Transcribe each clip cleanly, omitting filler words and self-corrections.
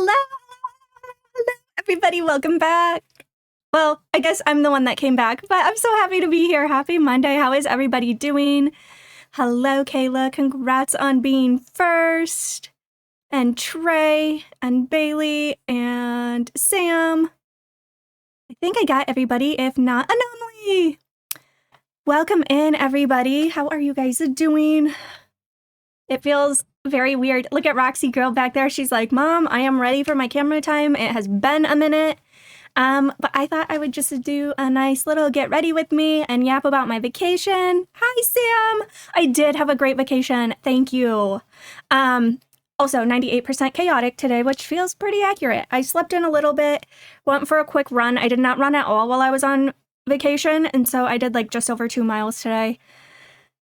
Hello, everybody. Welcome back. Well, I guess I'm the one that came back, but I'm so happy to be here. Happy Monday. How is everybody doing? Hello, Kayla. Congrats on being first. And Trey and Bailey and Sam. I think I got everybody. If not, Anomaly. Welcome in, everybody. How are you guys doing? It feels very weird. Look at Roxy girl back there. She's like, Mom, I am ready for my camera time. It has been a minute. But I thought I would just do a nice little get ready with me and yap about my vacation. Hi, Sam. I did have a great vacation. Thank you. Also 98% chaotic today, which feels pretty accurate. I slept in a little bit, went for a quick run. I did not run at all while I was on vacation. And so I did like just over 2 miles today.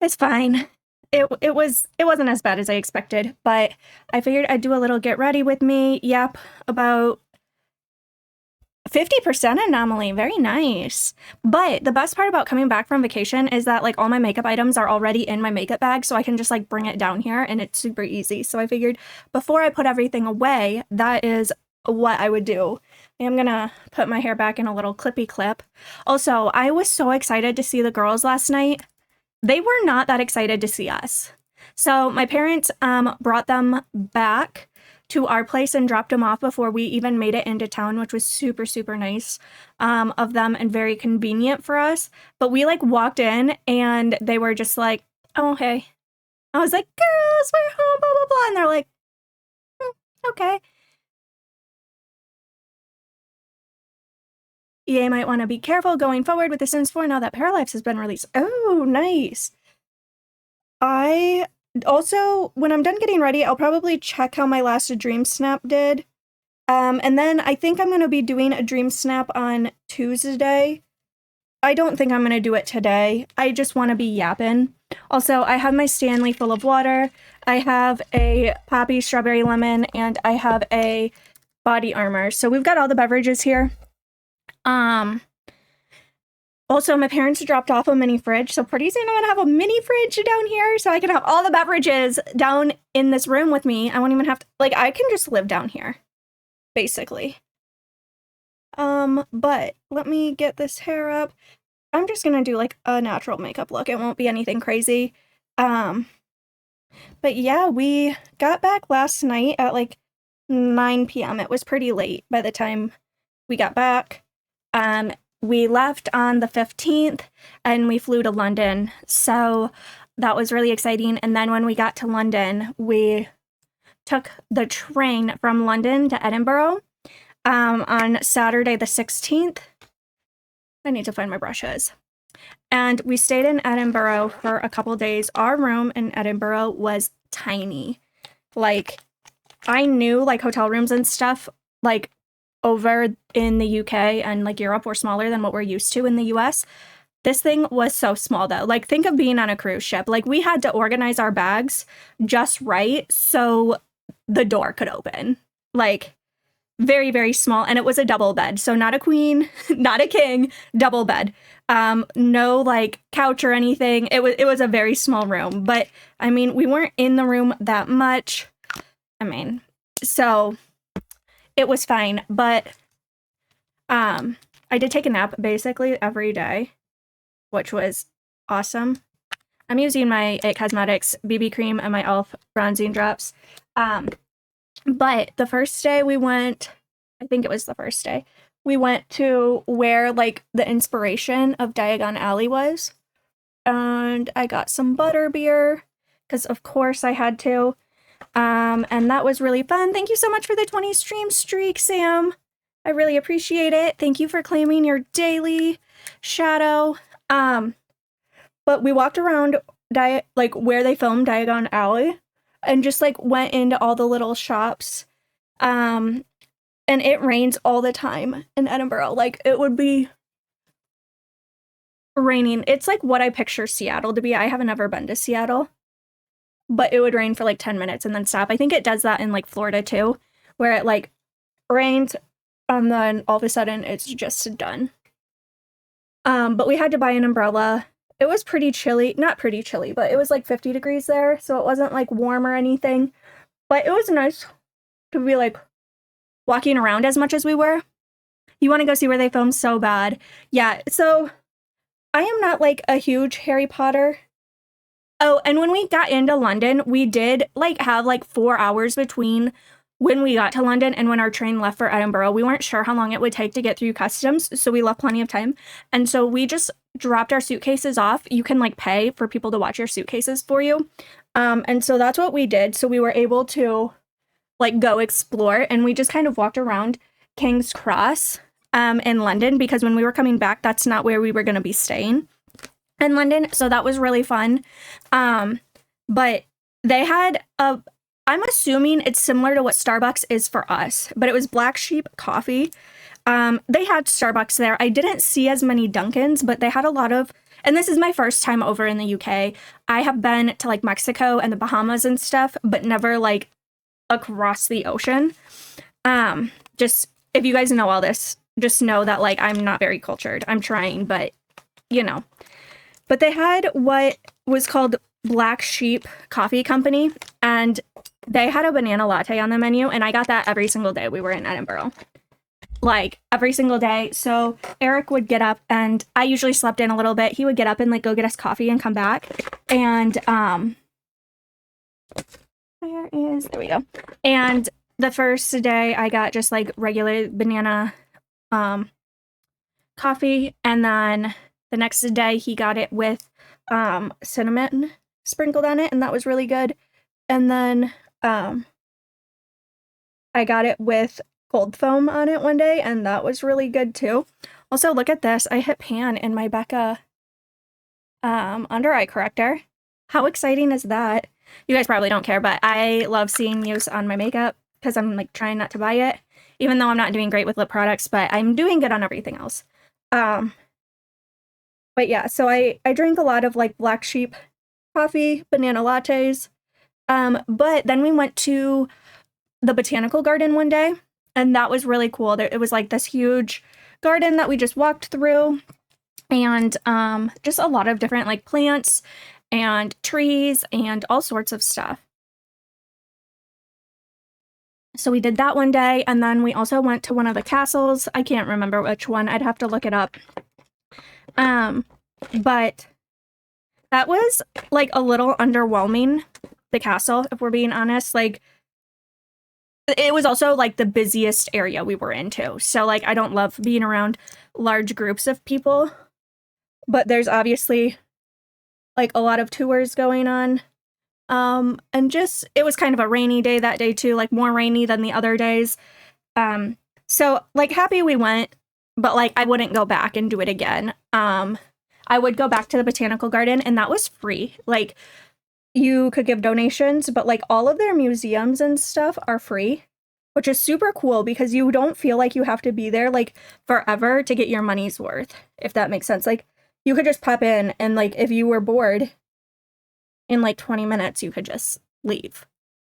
It's fine. It wasn't as bad as I expected, but I figured I'd do a little get ready with me. Yep, about 50% anomaly. Very nice. But the best part about coming back from vacation is that like all my makeup items are already in my makeup bag, so I can just like bring it down here and it's super easy. So I figured before I put everything away, that is what I would do. I'm gonna put my hair back in a little clippy clip. Also, I was so excited to see the girls last night. They were not that excited to see us. So my parents brought them back to our place and dropped them off before we even made it into town, which was super, super nice of them and very convenient for us. But we like walked in and they were just like, oh, hey. I was like, girls, we're home, blah, blah, blah. And they're like, okay. EA might want to be careful going forward with The Sims 4 now that Paralives has been released. Oh, nice. I also, when I'm done getting ready, I'll probably check how my last Dream Snap did. And then I think I'm going to be doing a Dream Snap on Tuesday. I don't think I'm going to do it today. I just want to be yapping. Also, I have my Stanley full of water. I have a Poppy Strawberry Lemon, and I have a Body Armor. So we've got all the beverages here. Also, my parents dropped off a mini fridge, so pretty soon I'm gonna have a mini fridge down here so I can have all the beverages down in this room with me. I won't even have to, like, I can just live down here, basically. But let me get this hair up. I'm just gonna do, like, a natural makeup look. It won't be anything crazy. But yeah, we got back last night at, like, 9 p.m. It was pretty late by the time we got back. We left on the 15th and we flew to London. So that was really exciting. And then when we got to London, we took the train from London to Edinburgh on Saturday the 16th. I need to find my brushes. And we stayed in Edinburgh for a couple days. Our room in Edinburgh was tiny. Like, I knew like hotel rooms and stuff, like, over in the UK and like Europe were smaller than what we're used to in the US. This thing was so small though. Like, think of being on a cruise ship. Like, we had to organize our bags just right so the door could open. Like, very, very small. And it was a double bed. So not a queen, not a king, double bed. No like couch or anything. It was a very small room. But I mean, we weren't in the room that much. I mean, so it was fine, but I did take a nap basically every day, which was awesome. I'm using my IT Cosmetics BB cream and my e.l.f. bronzing drops. But the first day we went, I think it was the first day, we went to where like the inspiration of Diagon Alley was. And I got some butterbeer because of course I had to. And that was really fun. Thank you so much for the 20 stream streak, Sam. I really appreciate it. Thank you for claiming your daily shadow. But we walked around like where they filmed Diagon Alley and just like went into all the little shops. And it rains all the time in Edinburgh. Like, it would be raining. It's like what I picture Seattle to be. I haven't ever been to Seattle. But it would rain for like 10 minutes and then stop. I think it does that in like Florida too, where it like rains and then all of a sudden it's just done. But we had to buy an umbrella. It was pretty chilly, not pretty chilly, but it was like 50 degrees there. So it wasn't like warm or anything, but it was nice to be like walking around as much as we were. You want to go see where they filmed so bad. Yeah, so I am not like a huge Harry Potter. Oh, and when we got into London, we did like have like 4 hours between when we got to London and when our train left for Edinburgh. We weren't sure how long it would take to get through customs, so we left plenty of time. And so we just dropped our suitcases off. You can like pay for people to watch your suitcases for you. And so that's what we did. So we were able to like go explore, and we just kind of walked around King's Cross in London, because when we were coming back, that's not where we were going to be staying in London. So that was really fun. But they had I'm assuming it's similar to what Starbucks is for us, but it was Black Sheep coffee. They had Starbucks there. I didn't see as many Dunkins, but they had a lot of, and this is my first time over in the UK. I have been to like Mexico and the Bahamas and stuff, but never like across the ocean. Just if you guys know all this, just know that like I'm not very cultured. I'm trying, but you know. But they had what was called Black Sheep Coffee Company, and they had a banana latte on the menu, and I got that every single day we were in Edinburgh. Like, every single day. So Eric would get up, and I usually slept in a little bit. He would get up and, like, go get us coffee and come back. And, there we go. And the first day, I got just, like, regular banana, coffee, and then the next day, he got it with, cinnamon sprinkled on it, and that was really good. And then, I got it with cold foam on it one day, and that was really good too. Also, look at this. I hit pan in my Becca under eye corrector. How exciting is that? You guys probably don't care, but I love seeing use on my makeup because I'm like trying not to buy it, even though I'm not doing great with lip products, but I'm doing good on everything else. But yeah, so I drink a lot of like Black Sheep coffee, banana lattes. But then we went to the botanical garden one day, and that was really cool. It was like this huge garden that we just walked through, and just a lot of different like plants and trees and all sorts of stuff. So we did that one day, and then we also went to one of the castles. I can't remember which one. I'd have to look it up. But that was like a little underwhelming, the castle, if we're being honest. Like, it was also like the busiest area we were into. So like, I don't love being around large groups of people, but there's obviously like a lot of tours going on. And just, it was kind of a rainy day that day too, like more rainy than the other days. So like happy we went, but like I wouldn't go back and do it again. I would go back to the botanical garden, and that was free. Like, you could give donations, but like all of their museums and stuff are free, which is super cool because you don't feel like you have to be there like forever to get your money's worth, if that makes sense. Like, you could just pop in, and like if you were bored in like 20 minutes, you could just leave,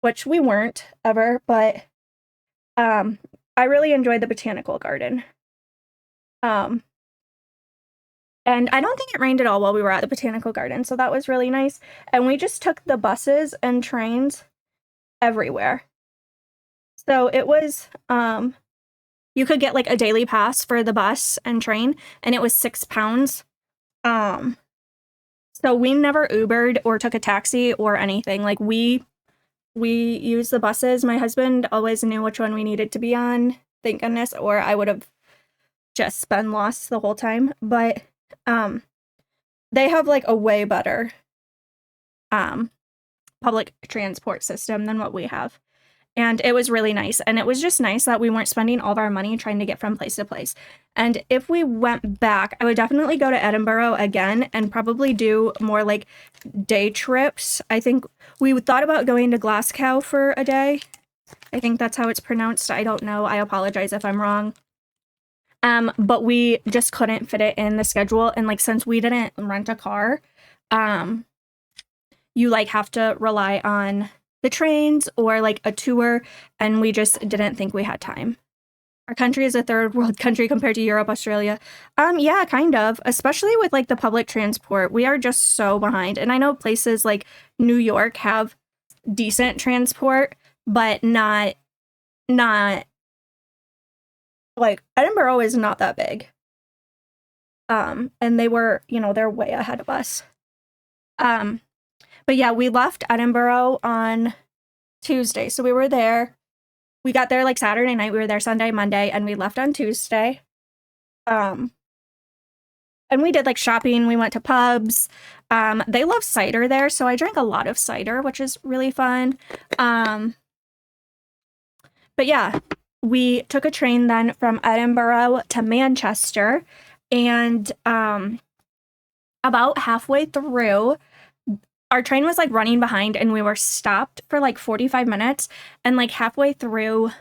which we weren't ever, but I really enjoyed the botanical garden. And I don't think it rained at all while we were at the botanical garden, so that was really nice. And we just took the buses and trains everywhere. So it was, you could get like a daily pass for the bus and train, and it was £6. So we never Ubered or took a taxi or anything. Like, we used the buses. My husband always knew which one we needed to be on, thank goodness, or I would have just been lost the whole time. But they have like a way better public transport system than what we have. And it was really nice. And it was just nice that we weren't spending all of our money trying to get from place to place. And if we went back, I would definitely go to Edinburgh again and probably do more like day trips. I think we thought about going to Glasgow for a day. I think that's how it's pronounced. I don't know. I apologize if I'm wrong. But we just couldn't fit it in the schedule. And like, since we didn't rent a car, you like have to rely on the trains or like a tour, and we just didn't think we had time. Our country is a third world country compared to Europe, Australia. Yeah, kind of, especially with like the public transport. We are just so behind. And I know places like New York have decent transport, but not like, Edinburgh is not that big. And they were, they're way ahead of us. But yeah, we left Edinburgh on Tuesday. So we were there. We got there like Saturday night. We were there Sunday, Monday, and we left on Tuesday. And we did like shopping. We went to pubs. They love cider there, so I drank a lot of cider, which is really fun. But yeah, we took a train then from Edinburgh to Manchester, and about halfway through, our train was like running behind, and we were stopped for like 45 minutes, and like halfway through,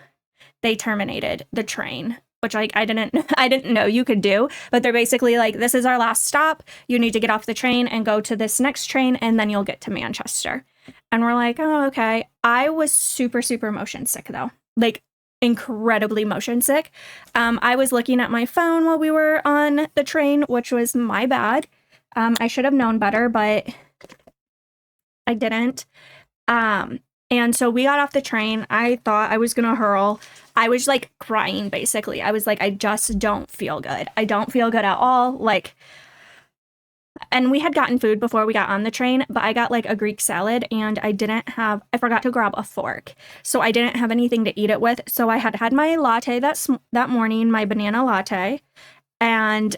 they terminated the train, which like I didn't know you could do, but they're basically like, this is our last stop. You need to get off the train and go to this next train, and then you'll get to Manchester. And we're like, oh, okay. I was super, super motion sick though, like incredibly motion sick. I was looking at my phone while we were on the train, which was my bad. I should have known better, but I didn't. And so we got off the train. I thought I was going to hurl. I was like crying, basically. I was like, I just don't feel good. I don't feel good at all. Like, and we had gotten food before we got on the train, but I got like a Greek salad, and I forgot to grab a fork. So I didn't have anything to eat it with. So I had my latte that morning, my banana latte, and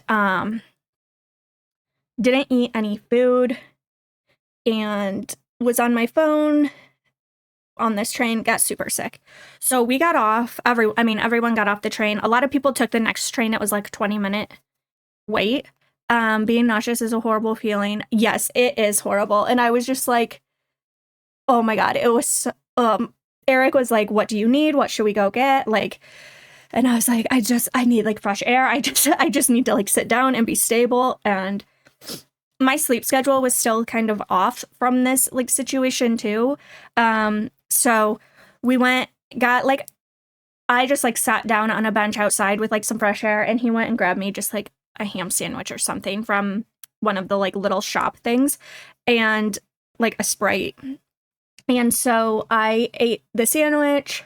didn't eat any food, and was on my phone on this train, got super sick. So we got off, everyone got off the train. A lot of people took the next train. It was like a 20-minute wait. Being nauseous is a horrible feeling. Yes, it is horrible. And I was just like, oh my God, it was, Eric was like, what do you need? What should we go get? Like, and I was like, I need like fresh air. I just need to like sit down and be stable. And my sleep schedule was still kind of off from this like situation too. So we got like, I just like sat down on a bench outside with like some fresh air, and he went and grabbed me just like a ham sandwich or something from one of the like little shop things, and like a Sprite. And so I ate the sandwich,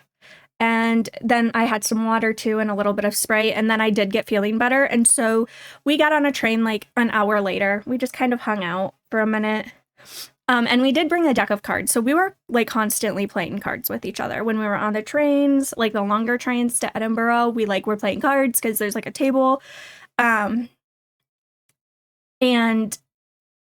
and then I had some water too and a little bit of Sprite, and then I did get feeling better. And so we got on a train like an hour later. We just kind of hung out for a minute. And we did bring a deck of cards. So we were like constantly playing cards with each other when we were on the trains, like the longer trains to Edinburgh. We like were playing cards because there's like a table. And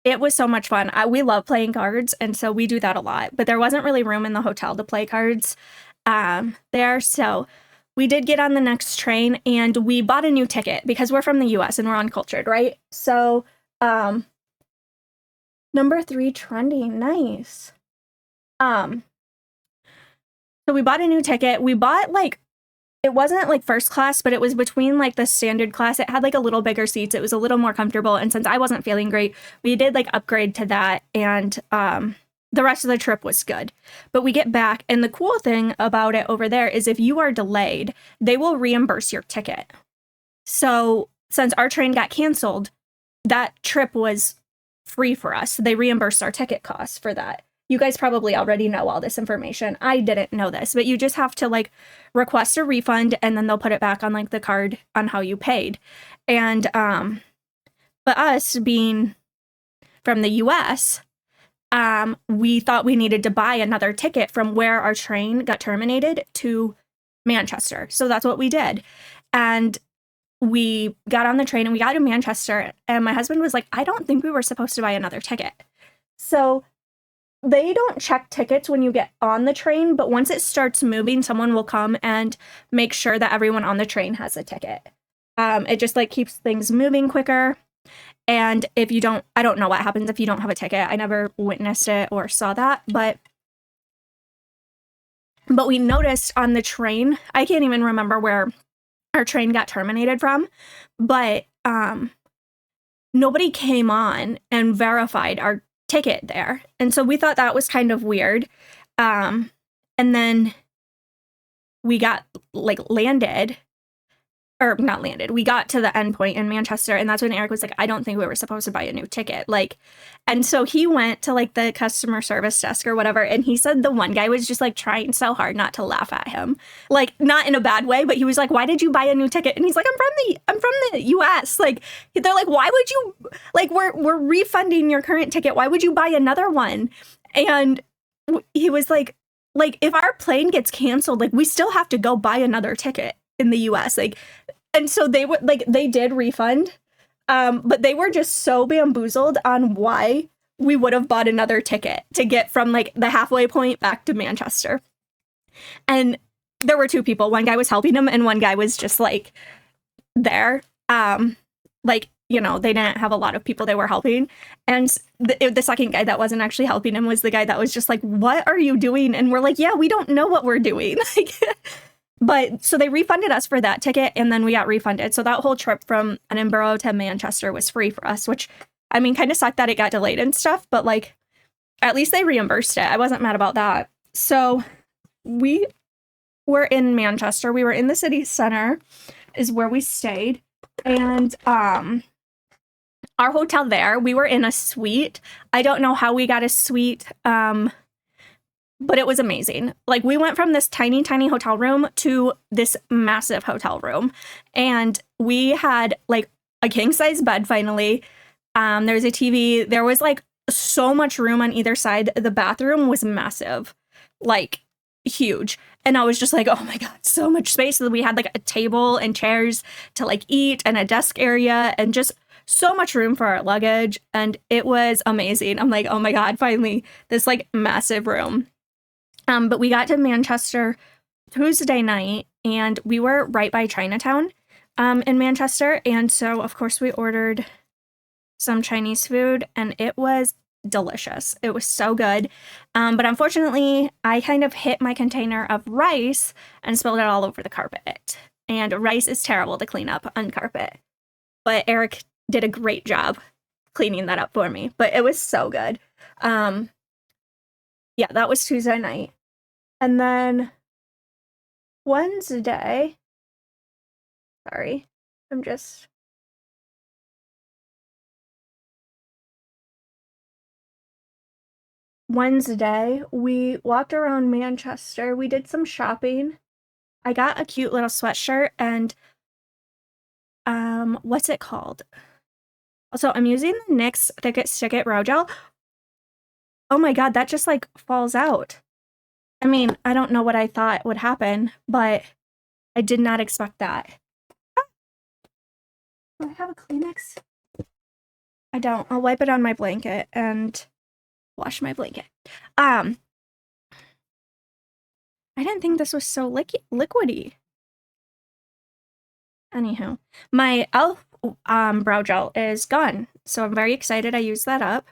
it was so much fun. We love playing cards, and so we do that a lot. But there wasn't really room in the hotel to play cards there. So we did get on the next train, and we bought a new ticket because we're from the US and we're uncultured, right? So number 3 trending, nice. So we bought a new ticket. We bought like, it wasn't like first class, but it was between like the standard class. It had like a little bigger seats. It was a little more comfortable. And since I wasn't feeling great, we did like upgrade to that. And the rest of the trip was good. But we get back, and the cool thing about it over there is if you are delayed, they will reimburse your ticket. So since our train got canceled, that trip was free for us. They reimbursed our ticket costs for that. You guys probably already know all this information. I didn't know this, but you just have to like request a refund, and then they'll put it back on like the card on how you paid. And but us being from the US, we thought we needed to buy another ticket from where our train got terminated to Manchester. So that's what we did. And we got on the train and we got to Manchester, and my husband was like, I don't think we were supposed to buy another ticket. So they don't check tickets when you get on the train, but once it starts moving, someone will come and make sure that everyone on the train has a ticket. It just like keeps things moving quicker. And if you don't, I don't know what happens if you don't have a ticket. I never witnessed it or saw that, but we noticed on the train, I can't even remember where our train got terminated from, but nobody came on and verified our ticket there. And so we thought that was kind of weird. And then we got like landed, or not landed. We got to the end point in Manchester, and that's when Eric was like, I don't think we were supposed to buy a new ticket. Like, and so he went to like the customer service desk or whatever, and he said the one guy was just like trying so hard not to laugh at him. Like, not in a bad way, but he was like, why did you buy a new ticket? And he's like, I'm from the US. Like, they're like, why would you, like, we're refunding your current ticket. Why would you buy another one? And he was like, if our plane gets canceled, like, we still have to go buy another ticket in the US. Like, and so they would, like, they did refund, but they were just so bamboozled on why we would have bought another ticket to get from like the halfway point back to Manchester. And there were two people. One guy was helping him and one guy was just like there. Like, you know, they didn't have a lot of people they were helping. And the second guy that wasn't actually helping him was the guy that was just like, what are you doing? And we're like, yeah, we don't know what we're doing. Like, but so they refunded us for that ticket and then we got refunded. So that whole trip from Edinburgh to Manchester was free for us, which, I mean, kind of sucked that it got delayed and stuff, but like, at least they reimbursed it. I wasn't mad about that. So we were in Manchester. We were in the city center is where we stayed. And our hotel there, we were in a suite. I don't know how we got a suite, but it was amazing. Like, we went from this tiny, tiny hotel room to this massive hotel room. And we had, like, a king-size bed, finally. There's a TV. There was, like, so much room on either side. The bathroom was massive. Like, huge. And I was just like, oh, my God, so much space. So we had, like, a table and chairs to, like, eat and a desk area and just so much room for our luggage. And it was amazing. I'm like, oh, my God, finally, this, like, massive room. But we got to Manchester Tuesday night, and we were right by Chinatown in Manchester. And so, of course, we ordered some Chinese food, and it was delicious. It was so good. But unfortunately, I kind of hit my container of rice and spilled it all over the carpet. And rice is terrible to clean up on carpet. But Eric did a great job cleaning that up for me. But it was so good. Yeah, that was Tuesday night. And then Wednesday, sorry, Wednesday, we walked around Manchester. We did some shopping. I got a cute little sweatshirt and, what's it called? Also, I'm using the NYX Thick It Stick It Brow Gel. Oh my God, that just, like, falls out. I mean, I don't know what I thought would happen, but I did not expect that. Do I have a Kleenex? I don't. I'll wipe it on my blanket and wash my blanket. I didn't think this was so liquidy. Anywho, my e.l.f. brow gel is gone, so I'm very excited I used that up.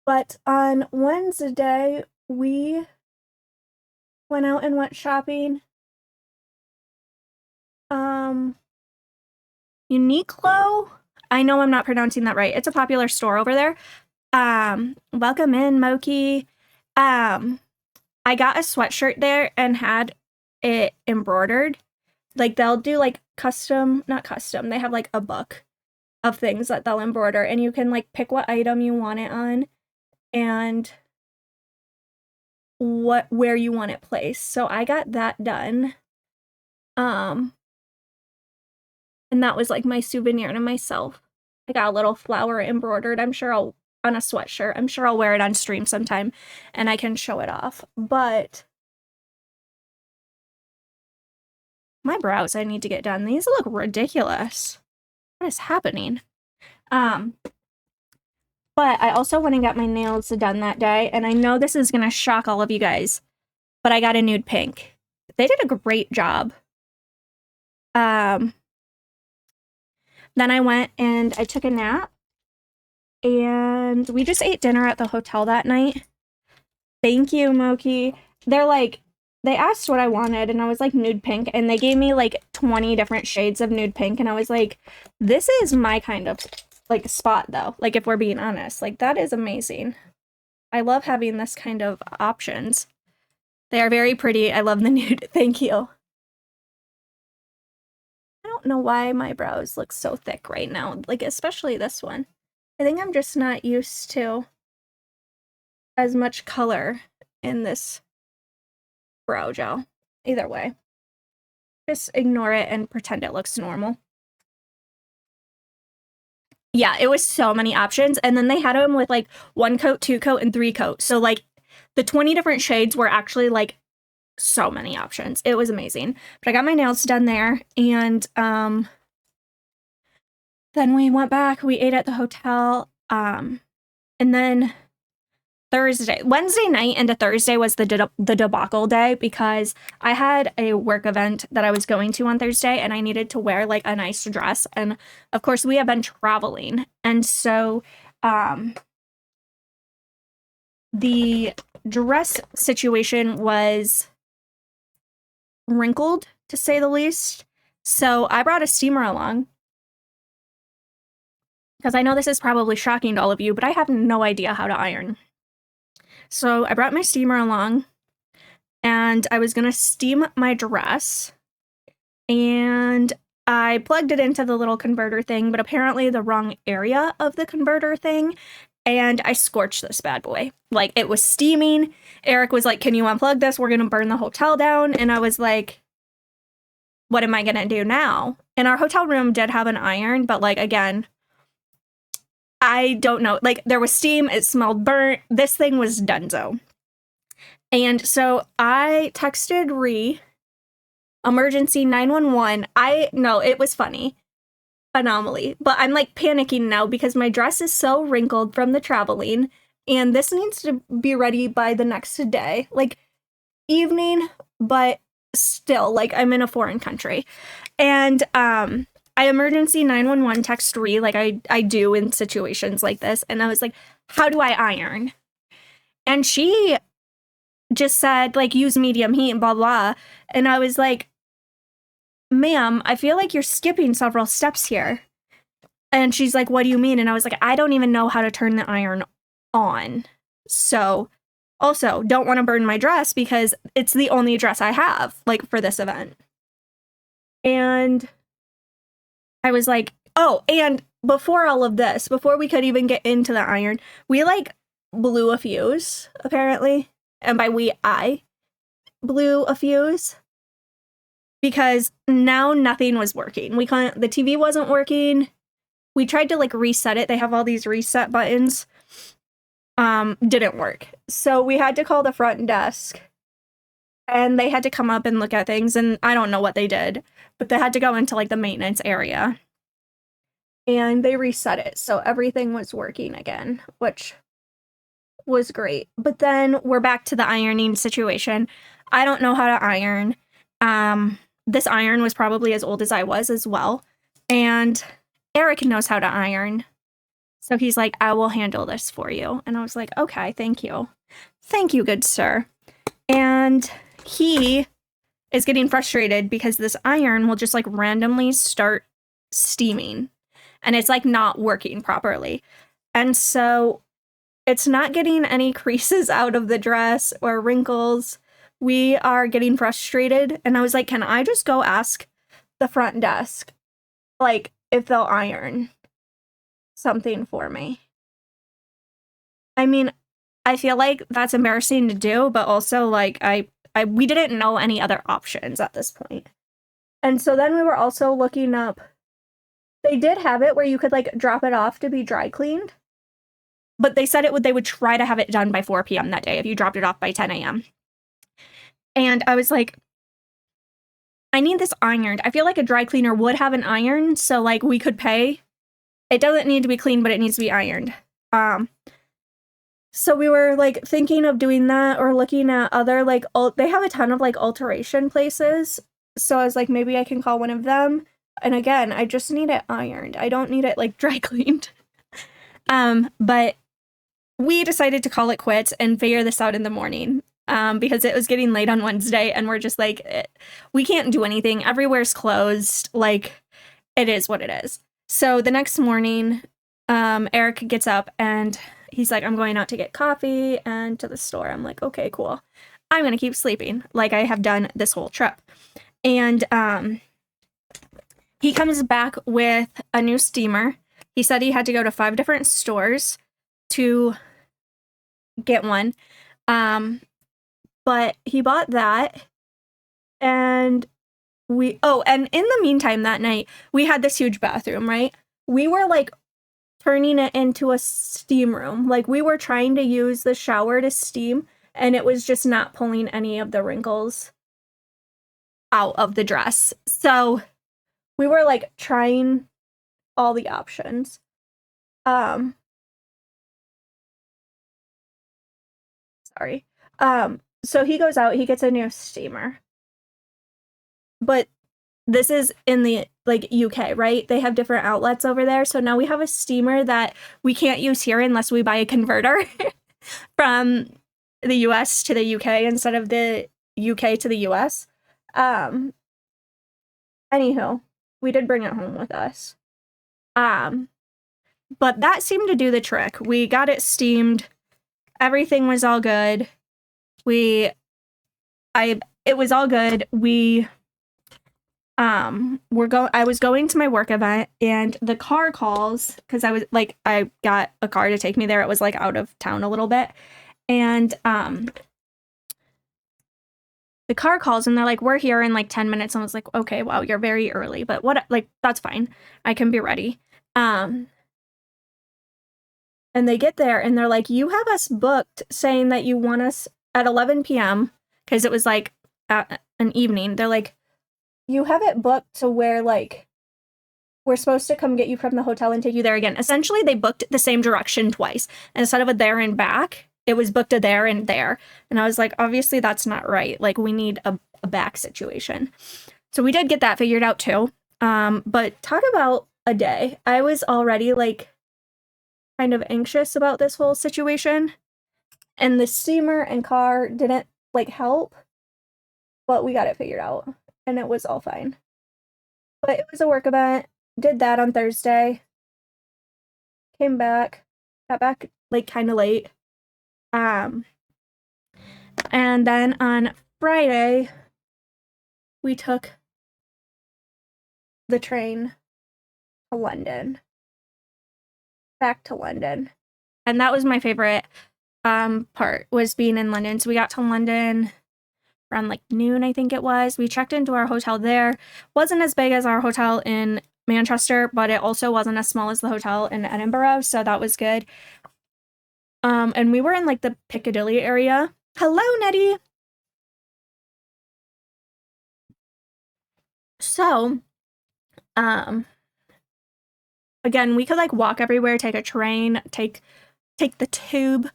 But on Wednesday, we went out and went shopping. Uniqlo? I know I'm not pronouncing that right. It's a popular store over there. Welcome in, Moki. I got a sweatshirt there and had it embroidered. Like, they'll do, like, not custom. They have, like, a book of things that they'll embroider, and you can, like, pick what item you want it on and where you want it placed. So I got that done. And that was, like, my souvenir to myself. I got a little flower embroidered. On a sweatshirt. I'm sure I'll wear it on stream sometime and I can show it off. But my brows I need to get done. These look ridiculous. What is happening? But I also went and got my nails done that day, and I know this is gonna shock all of you guys, but I got a nude pink. They did a great job. Then I went and I took a nap, and we just ate dinner at the hotel that night. Thank you, Moki. They asked what I wanted, and I was like, nude pink, and they gave me like 20 different shades of nude pink, and I was like, this is my kind of, like, spot, though. Like, if we're being honest, like, that is amazing. I love having this kind of options. They are very pretty. I love the nude. Thank you. don't know why my brows look so thick right now, like especially this one. I think I'm just not used to as much color in this brow gel. Either way, just ignore it and pretend it looks normal. Yeah, it was so many options, and then they had them with like 1 coat, 2 coat, and 3 coat. So like the 20 different shades were actually like so many options. It was amazing. But I got my nails done there, and then we went back, we ate at the hotel, and then Wednesday night into Thursday was the debacle day, because I had a work event that I was going to on Thursday, and I needed to wear like a nice dress. And of course we have been traveling. And so, the dress situation was wrinkled, to say the least. So I brought a steamer along, because I know this is probably shocking to all of you, but I have no idea how to iron. So I brought my steamer along, and I was gonna steam my dress, and I plugged it into the little converter thing, but apparently the wrong area of the converter thing, and I scorched this bad boy. Like, it was steaming. Eric was like, can you unplug this? We're gonna burn the hotel down. And I was like, what am I gonna do now? And our hotel room did have an iron, but like, again, I don't know. Like, there was steam, it smelled burnt. This thing was donezo. And so I texted Ree, emergency 911. It was funny. Anomaly. But I'm like panicking now because my dress is so wrinkled from the traveling, and this needs to be ready by the next day. Like, evening, but still, like, I'm in a foreign country. And I emergency 911 text Ree, like I do in situations like this, and I was like, how do I iron? And she just said, like, use medium heat and blah blah. And I was like, ma'am, I feel like you're skipping several steps here. And she's like, what do you mean? And I was like, I don't even know how to turn the iron on. So, also, don't want to burn my dress because it's the only dress I have, like, for this event. And I was like, oh, and before all of this, before we could even get into the iron, we, like, blew a fuse, apparently. And by we, I blew a fuse. Because now nothing was working. The TV wasn't working. We tried to, like, reset it. They have all these reset buttons. Didn't work. So we had to call the front desk. And they had to come up and look at things. And I don't know what they did. But they had to go into, like, the maintenance area. And they reset it. So everything was working again, which was great. But then we're back to the ironing situation. I don't know how to iron. This iron was probably as old as I was as well. And Eric knows how to iron. So he's like, I will handle this for you. And I was like, okay, thank you. Thank you, good sir. And he is getting frustrated because this iron will just, like, randomly start steaming. And it's, like, not working properly. And so it's not getting any creases out of the dress or wrinkles. We are getting frustrated. And I was like, can I just go ask the front desk, like, if they'll iron something for me? I mean, I feel like that's embarrassing to do, but also, like, we didn't know any other options at this point. And so then we were also looking up, they did have it where you could, like, drop it off to be dry cleaned. But they said they would try to have it done by 4 p.m. that day if you dropped it off by 10 a.m. And I was like, I need this ironed. I feel like a dry cleaner would have an iron, so, like, we could pay. It doesn't need to be cleaned, but it needs to be ironed. So we were, like, thinking of doing that or looking at other, like, they have a ton of, like, alteration places. So I was like, maybe I can call one of them. And again, I just need it ironed. I don't need it, like, dry cleaned. But we decided to call it quits and figure this out in the morning. Because it was getting late on Wednesday, and we're just like, we can't do anything. Everywhere's closed. Like, it is what it is. So the next morning, Eric gets up and he's like, I'm going out to get coffee and to the store. I'm like, okay, cool. I'm going to keep sleeping like I have done this whole trip. And he comes back with a new steamer. He said he had to go to 5 different stores to get one. But he bought that, and and in the meantime that night, we had this huge bathroom, right? We were like turning it into a steam room. Like we were trying to use the shower to steam, and it was just not pulling any of the wrinkles out of the dress. So we were like trying all the options. Sorry. So he goes out, he gets a new steamer. But this is in the like UK, right? They have different outlets over there. So now we have a steamer that we can't use here unless we buy a converter from the US to the UK instead of the UK to the US. Anywho, we did bring it home with us. But that seemed to do the trick. We got it steamed. Everything was all good. It was all good. I was going to my work event, and the car calls, because I got a car to take me there. It was like out of town a little bit. And the car calls, and they're like, we're here in like 10 minutes. And I was like, okay, wow, you're very early, but that's fine. I can be ready. And they get there, and they're like, you have us booked saying that you want us at 11 p.m. because it was like an evening. They're like, you have it booked to where like we're supposed to come get you from the hotel and take you there again. Essentially, they booked the same direction twice. And instead of a there and back, it was booked a there and there. And I was like, obviously that's not right. Like we need a back situation. So we did get that figured out too. But talk about a day. I was already like kind of anxious about this whole situation. And the steamer and car didn't like help. But we got it figured out. And it was all fine. But it was a work event. Did that on Thursday. Came back. Got back like kind of late. And then on Friday, we took the train to London. Back to London. And that was my favorite part, was being in London. So we got to London around like noon, I think it was. We checked into our hotel there. Wasn't as big as our hotel in Manchester, but it also wasn't as small as the hotel in Edinburgh, so that was good. And we were in like the Piccadilly area. Hello, Nettie! So, again, we could like walk everywhere, take a train, take the tube.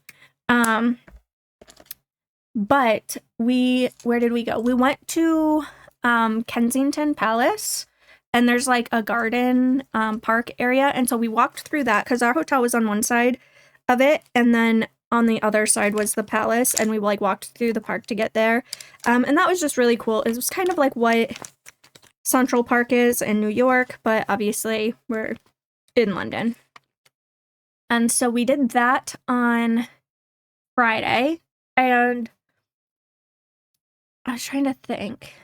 But where did we go? We went to Kensington Palace, and there's like a garden park area. And so we walked through that because our hotel was on one side of it, and then on the other side was the palace, and we like walked through the park to get there. And that was just really cool. It was kind of like what Central Park is in New York, but obviously we're in London. And so we did that on Friday, and I was trying to think.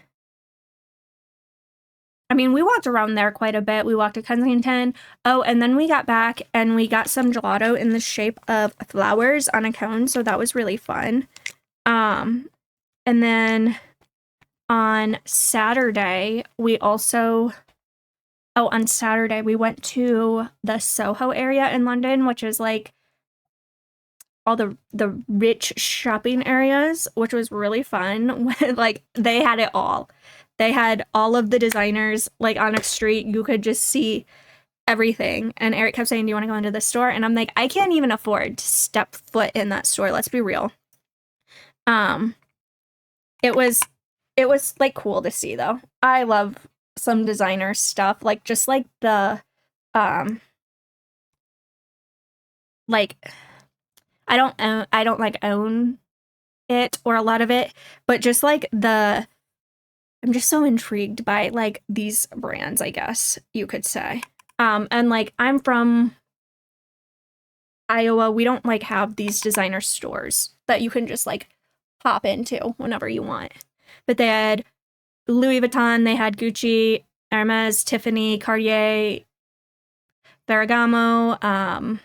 I mean, we walked around there quite a bit. We walked to Kensington. Oh, and then we got back and we got some gelato in the shape of flowers on a cone. So that was really fun. And then on Saturday, on Saturday, we went to the Soho area in London, which is like all the rich shopping areas, which was really fun. Like they had it all. They had all of the designers like on a street. You could just see everything. And Eric kept saying, do you want to go into this store? And I'm like, I can't even afford to step foot in that store. Let's be real. It was like cool to see though. I love some designer stuff. Like just like the like I don't like own it or a lot of it, but just like I'm just so intrigued by like these brands, I guess you could say. And like I'm from Iowa, we don't like have these designer stores that you can just like pop into whenever you want. But they had Louis Vuitton, they had Gucci, Hermes, Tiffany, Cartier, Ferragamo,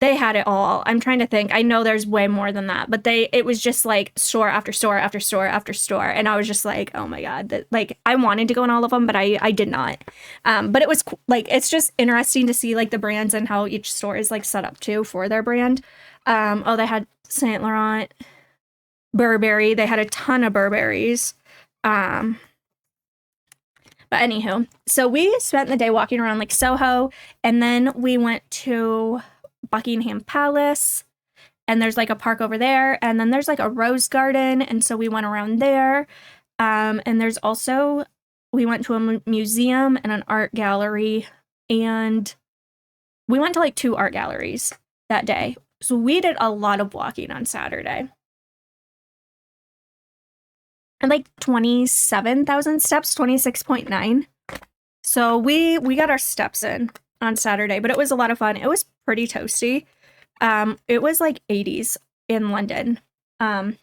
they had it all. I'm trying to think. I know there's way more than that, but it was just like store after store after store after store. And I was just like, oh my God, like I wanted to go in all of them, but I did not. But it was like, it's just interesting to see like the brands and how each store is like set up too for their brand. Oh, they had Saint Laurent, Burberry. They had a ton of Burberrys. But anywho, so we spent the day walking around like Soho, and then we went to Buckingham Palace, and there's like a park over there, and then there's like a rose garden, and so we went around there. And there's also, we went to a museum and an art gallery, and we went to like 2 art galleries that day. So we did a lot of walking on Saturday. And like 27,000 steps, 26.9. So we got our steps in on Saturday, but it was a lot of fun. It was pretty toasty. It was like 80s in London. So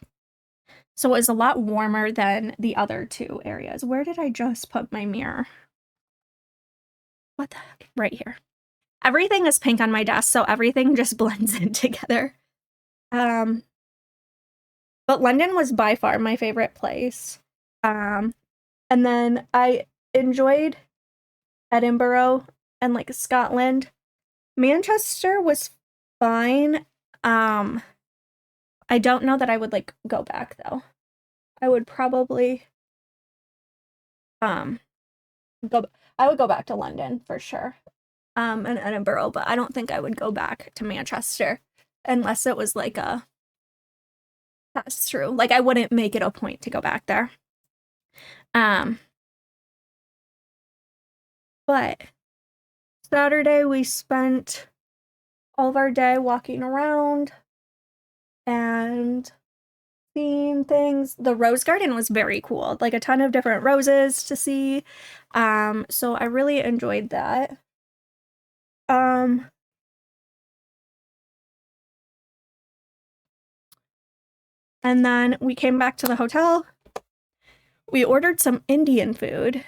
it was a lot warmer than the other 2 areas. Where did I just put my mirror? What the heck? Right here. Everything is pink on my desk, so everything just blends in together. But London was by far my favorite place. And then I enjoyed Edinburgh and like Scotland. Manchester was fine. I don't know that I would like go back though. I would probably I would go back to London for sure. And Edinburgh, but I don't think I would go back to Manchester unless it was like a pass through. Like I wouldn't make it a point to go back there. But Saturday we spent all of our day walking around and seeing things. The rose garden was very cool, like a ton of different roses to see. So I really enjoyed that. And then we came back to the hotel. We ordered some Indian food,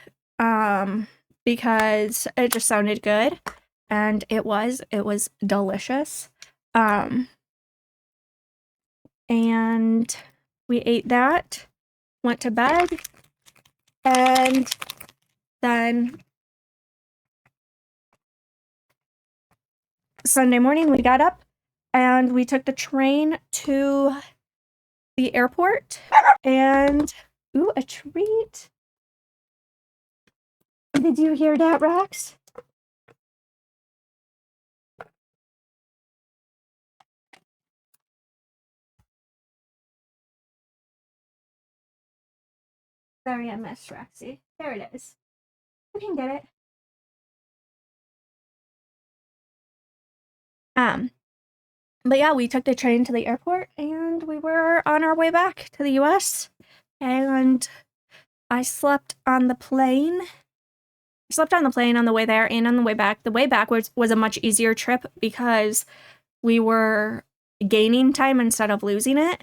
because it just sounded good, and it was delicious. And we ate that, went to bed, and then Sunday morning we got up and we took the train to the airport, and ooh, a treat. Did you hear that, Rox? Sorry, I missed Roxy. There it is. You can get it. But yeah, we took the train to the airport and we were on our way back to the US. And I slept on the plane. I slept on the plane on the way there and on the way back. The way back was a much easier trip because we were gaining time instead of losing it.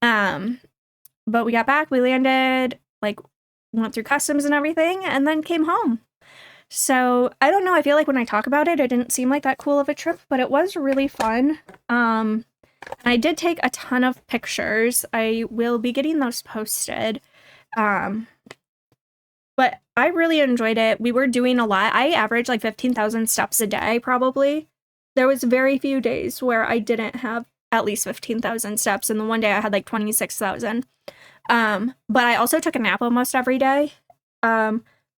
But we got back, we landed, like went through customs and everything, and then came home. So I don't know, I feel like when I talk about it, it didn't seem like that cool of a trip, but it was really fun. I did take a ton of pictures. I will be getting those posted. But I really enjoyed it. We were doing a lot. I averaged like 15,000 steps a day, probably. There was very few days where I didn't have at least 15,000 steps, and the one day I had like 26,000. But I also took a nap almost every day,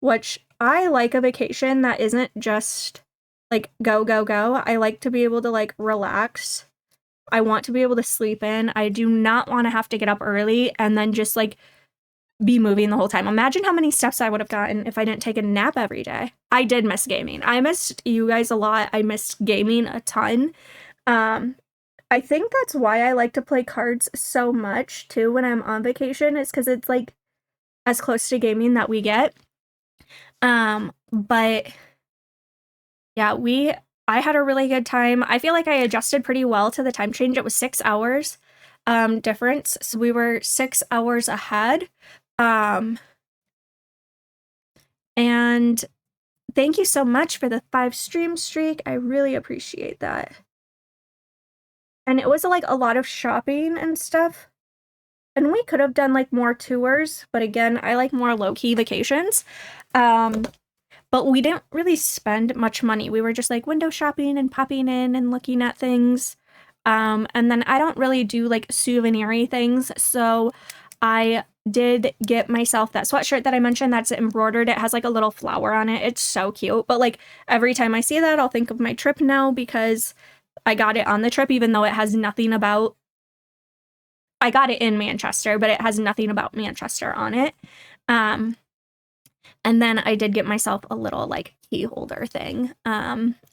which I like a vacation that isn't just like go, go, go. I like to be able to like relax. I want to be able to sleep in. I do not want to have to get up early and then just like be moving the whole time. Imagine how many steps I would have gotten if I didn't take a nap every day. I did miss gaming. I missed you guys a lot. I missed gaming a ton. I think that's why I like to play cards so much too when I'm on vacation, is because it's like as close to gaming that we get. But yeah, I had a really good time. I feel like I adjusted pretty well to the time change. It was 6 hours difference, so we were 6 hours ahead. And thank you so much for the 5 stream streak. I really appreciate that. And it was like a lot of shopping and stuff. And we could have done like more tours, but again, I like more low-key vacations. But we didn't really spend much money. We were just like window shopping and popping in and looking at things. And then I don't really do like souvenir-y things, so I did get myself that sweatshirt that I mentioned that's embroidered. It has like a little flower on it. It's so cute. But like every time I see that, I'll think of my trip now because I got it on the trip, even though it has nothing about. I got it in Manchester, but it has nothing about Manchester on it. And then I did get myself a little like key holder thing.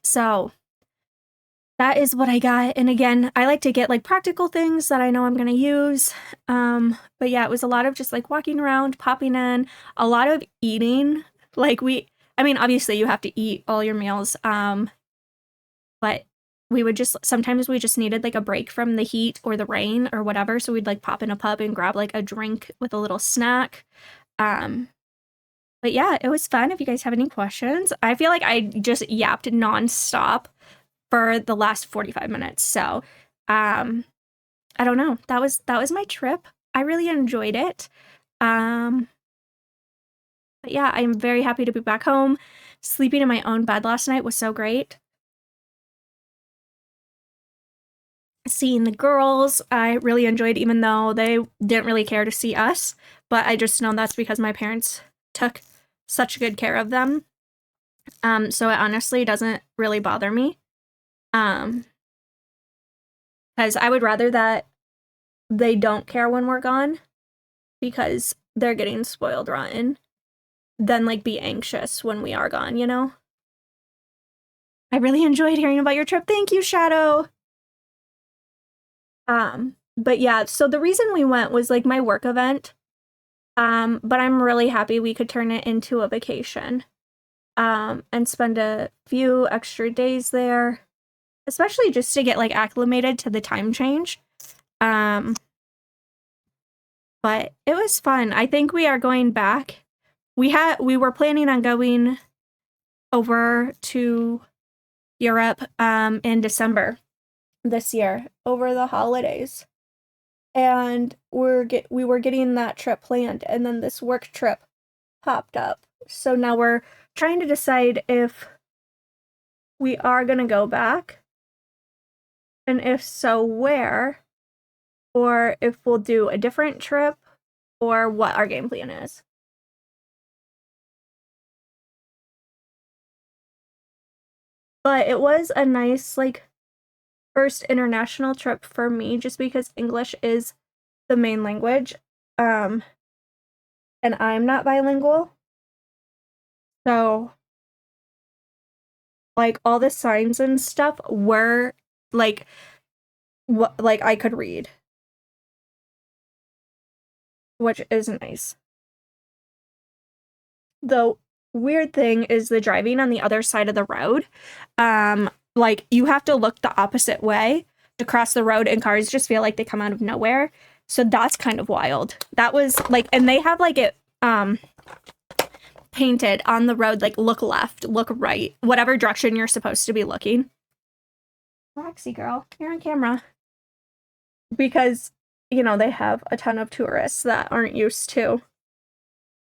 So that is what I got. And again, I like to get like practical things that I know I'm going to use. But yeah, it was a lot of just like walking around, popping in, a lot of eating. Like I mean, obviously you have to eat all your meals. But sometimes we just needed like a break from the heat or the rain or whatever. So we'd like pop in a pub and grab like a drink with a little snack. But yeah, it was fun. If you guys have any questions, I feel like I just yapped nonstop for the last 45 minutes. So, I don't know. That was my trip. I really enjoyed it. But yeah, I'm very happy to be back home. Sleeping in my own bed last night was so great. Seeing the girls, I really enjoyed, even though they didn't really care to see us. But I just know that's because my parents took such good care of them. So it honestly doesn't really bother me. Because I would rather that they don't care when we're gone because they're getting spoiled rotten than like be anxious when we are gone, you know? I really enjoyed hearing about your trip. Thank you, Shadow. But yeah, so the reason we went was like my work event. But I'm really happy we could turn it into a vacation. And spend a few extra days there, especially just to get like acclimated to the time change. But it was fun. I think we are going back. We were planning on going over to Europe in December this year over the holidays. And we were getting that trip planned, and then this work trip popped up. So now we're trying to decide if we are going to go back, and if so, where, or if we'll do a different trip, or what our game plan is. But it was a nice, like, first international trip for me, just because English is the main language, and I'm not bilingual. So, like, all the signs and stuff were, like, what, like, I could read. Which is nice. The weird thing is the driving on the other side of the road. Like, you have to look the opposite way to cross the road, and cars just feel like they come out of nowhere. So that's kind of wild. That was, like, and they have, like, it, painted on the road, like, look left, look right, whatever direction you're supposed to be looking. Roxy girl, you're on camera. Because, you know, they have a ton of tourists that aren't used to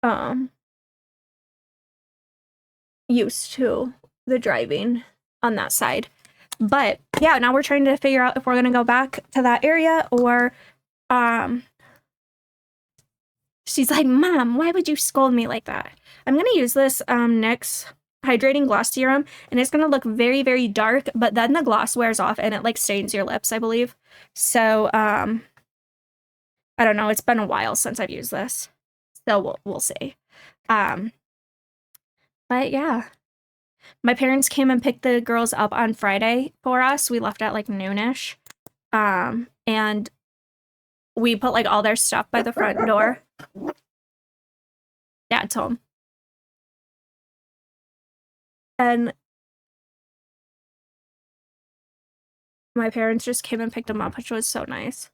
the driving on that side. But yeah, now we're trying to figure out if we're gonna go back to that area or she's like, Mom, why would you scold me like that? I'm gonna use this NYX hydrating gloss serum, and it's gonna look very, very dark, but then the gloss wears off and it like stains your lips, I believe. So I don't know, it's been a while since I've used this. So we'll see. But yeah. My parents came and picked the girls up on Friday for us. We left at like noonish. And we put like all their stuff by the front door. Dad's home. And my parents just came and picked them up, which was so nice.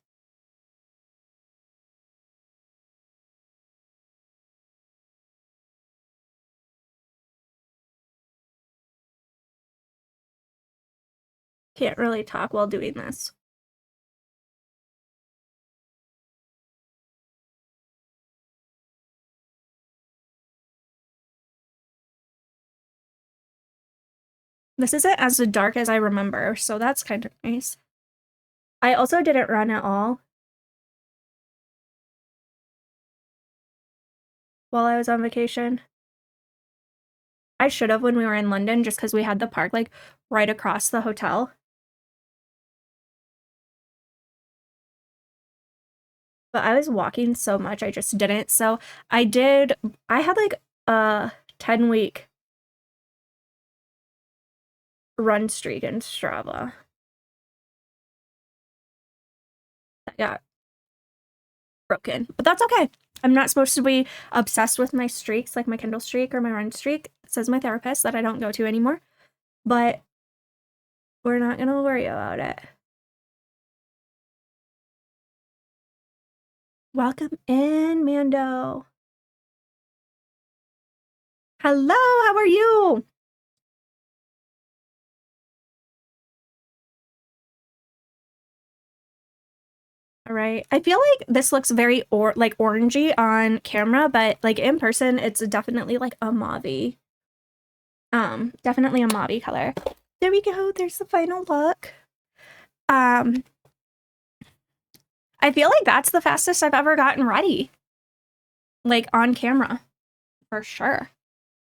Can't really talk while doing this. This isn't as dark as I remember, so that's kind of nice. I also didn't run at all while I was on vacation. I should have when we were in London, just because we had the park, like, right across the hotel. But I was walking so much, I just didn't. So I had, like, a 10-week run streak in Strava. That got broken, but that's okay. I'm not supposed to be obsessed with my streaks, like my Kindle streak or my run streak, says my therapist, that I don't go to anymore. But we're not gonna worry about it. Welcome in, Mando. Hello, how are you? All right. I feel like this looks very orangey on camera, but like in person, it's definitely like a mauve-y. Definitely a mauve color. There we go. There's the final look. I feel like that's the fastest I've ever gotten ready. Like on camera. For sure.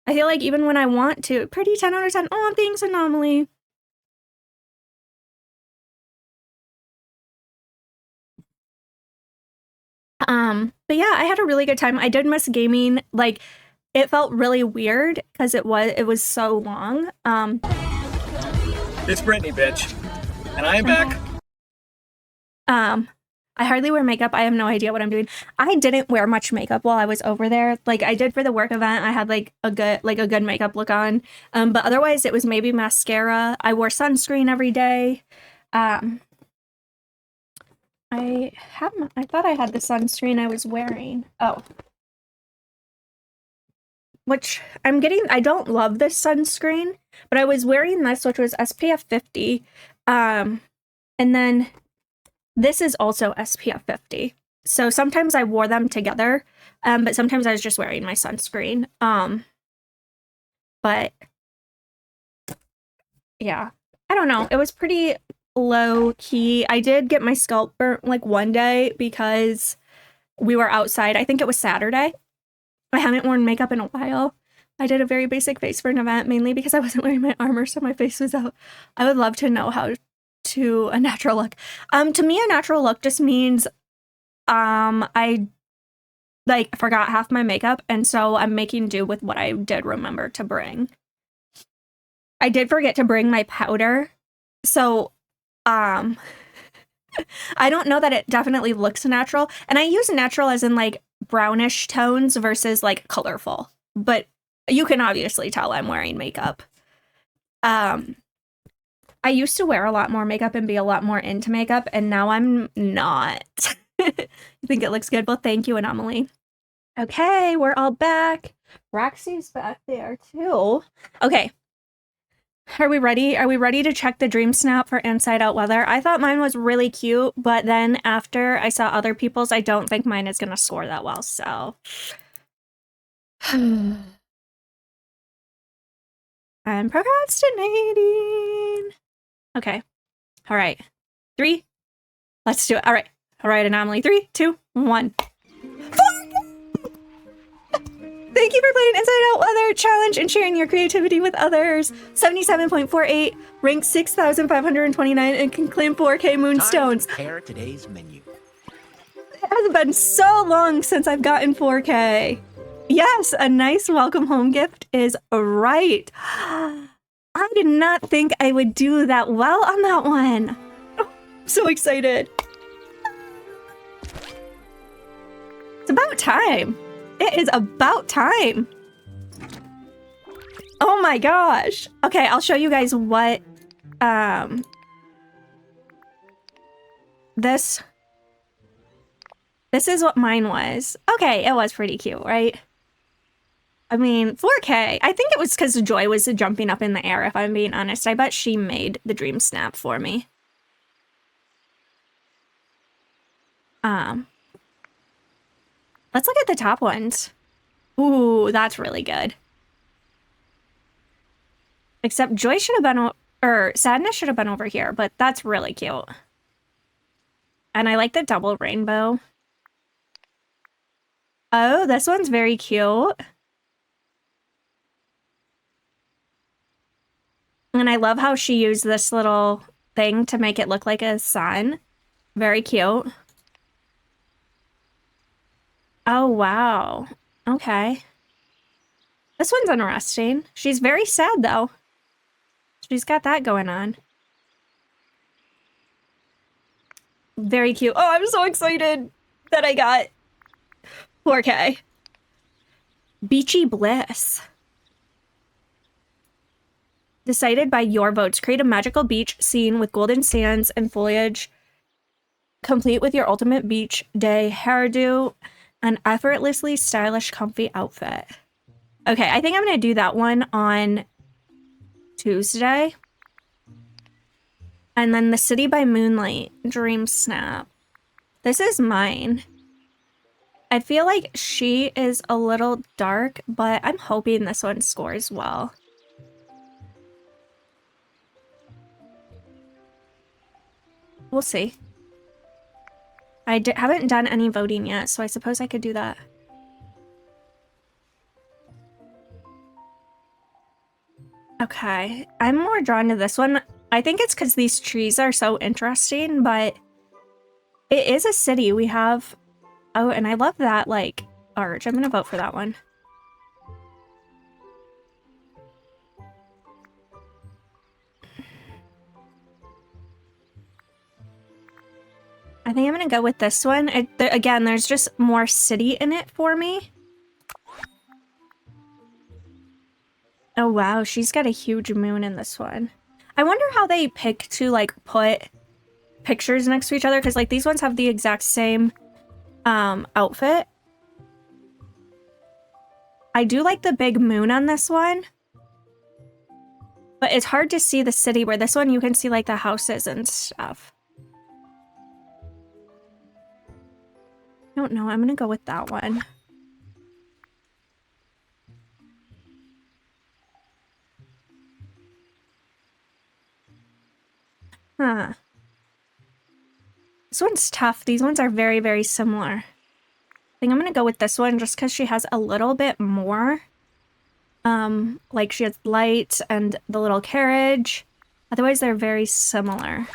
I feel like even when I want to, pretty 10 out of 10. Oh, thanks, Anomaly. But yeah, I had a really good time. I did miss gaming. Like, it felt really weird because it was so long. It's Brittany, bitch. And I am back. I hardly wear makeup. I have no idea what I'm doing. I didn't wear much makeup while I was over there. Like I did for the work event. I had like a good makeup look on. But otherwise it was maybe mascara. I wore sunscreen every day. I thought I had the sunscreen I was wearing. Oh. Which I don't love this sunscreen, but I was wearing this, which was SPF 50. And then this is also SPF 50. So sometimes I wore them together, but sometimes I was just wearing my sunscreen. But yeah, I don't know. It was pretty low key. I did get my scalp burnt like one day because we were outside. I think it was Saturday. I haven't worn makeup in a while. I did a very basic face for an event, mainly because I wasn't wearing my armor, so my face was out. I would love to know how to a natural look. To me, a natural look just means I like forgot half my makeup, and so I'm making do with what I did remember to bring. I did forget to bring my powder, so I don't know that it definitely looks natural, and I use natural as in like brownish tones versus like colorful, but you can obviously tell I'm wearing makeup. I used to wear a lot more makeup and be a lot more into makeup, and now I'm not. I think it looks good. Well, thank you, Anomaly. Okay, we're all back. Roxy's back there too. Okay. Are we ready? Are we ready to check the Dream Snap for inside out weather? I thought mine was really cute, but then after I saw other people's, I don't think mine is going to score that well, so. I'm procrastinating. Okay. All right. 3. Let's do it. All right. All right, Anomaly. 3, 2, 1. Thank you for playing Inside Out Weather Challenge and sharing your creativity with others. 77.48, ranked 6,529, and can claim 4K moonstones. Prepare today's menu. It has been so long since I've gotten 4K. Yes, a nice welcome home gift is right. I did not think I would do that well on that one. Oh, I'm so excited. It's about time. It is about time. Oh my gosh. Okay, I'll show you guys what this is what mine was. Okay, it was pretty cute, right? I mean, 4K. I think it was because Joy was jumping up in the air, if I'm being honest. I bet she made the dream snap for me. Let's look at the top ones. Ooh, that's really good. Except Joy should have been, or Sadness should have been over here, but that's really cute. And I like the double rainbow. Oh, this one's very cute. And I love how she used this little thing to make it look like a sun. Very cute. Oh, wow. Okay. This one's interesting. She's very sad, though. She's got that going on. Very cute. Oh, I'm so excited that I got 4K. Beachy Bliss. Decided by your votes. Create a magical beach scene with golden sands and foliage, complete with your ultimate beach day hairdo, an effortlessly stylish, comfy outfit. Okay, I think I'm going to do that one on Tuesday. And then the City by Moonlight, Dream Snap. This is mine. I feel like she is a little dark, but I'm hoping this one scores well. We'll see. I haven't done any voting yet, so I suppose I could do that. Okay, I'm more drawn to this one. I think it's because these trees are so interesting, but it is a city. We have... Oh, and I love that, like, arch. I'm gonna vote for that one. I think I'm gonna go with this one. Again, there's just more city in it for me. Oh, wow. She's got a huge moon in this one. I wonder how they pick to, like, put pictures next to each other, because, like, these ones have the exact same outfit. I do like the big moon on this one, but it's hard to see the city, where this one you can see, like, the houses and stuff. I don't know. I'm gonna go with that one. Huh. This one's tough. These ones are very, very similar. I think I'm gonna go with this one just because she has a little bit more. Like she has lights and the little carriage. Otherwise, they're very similar.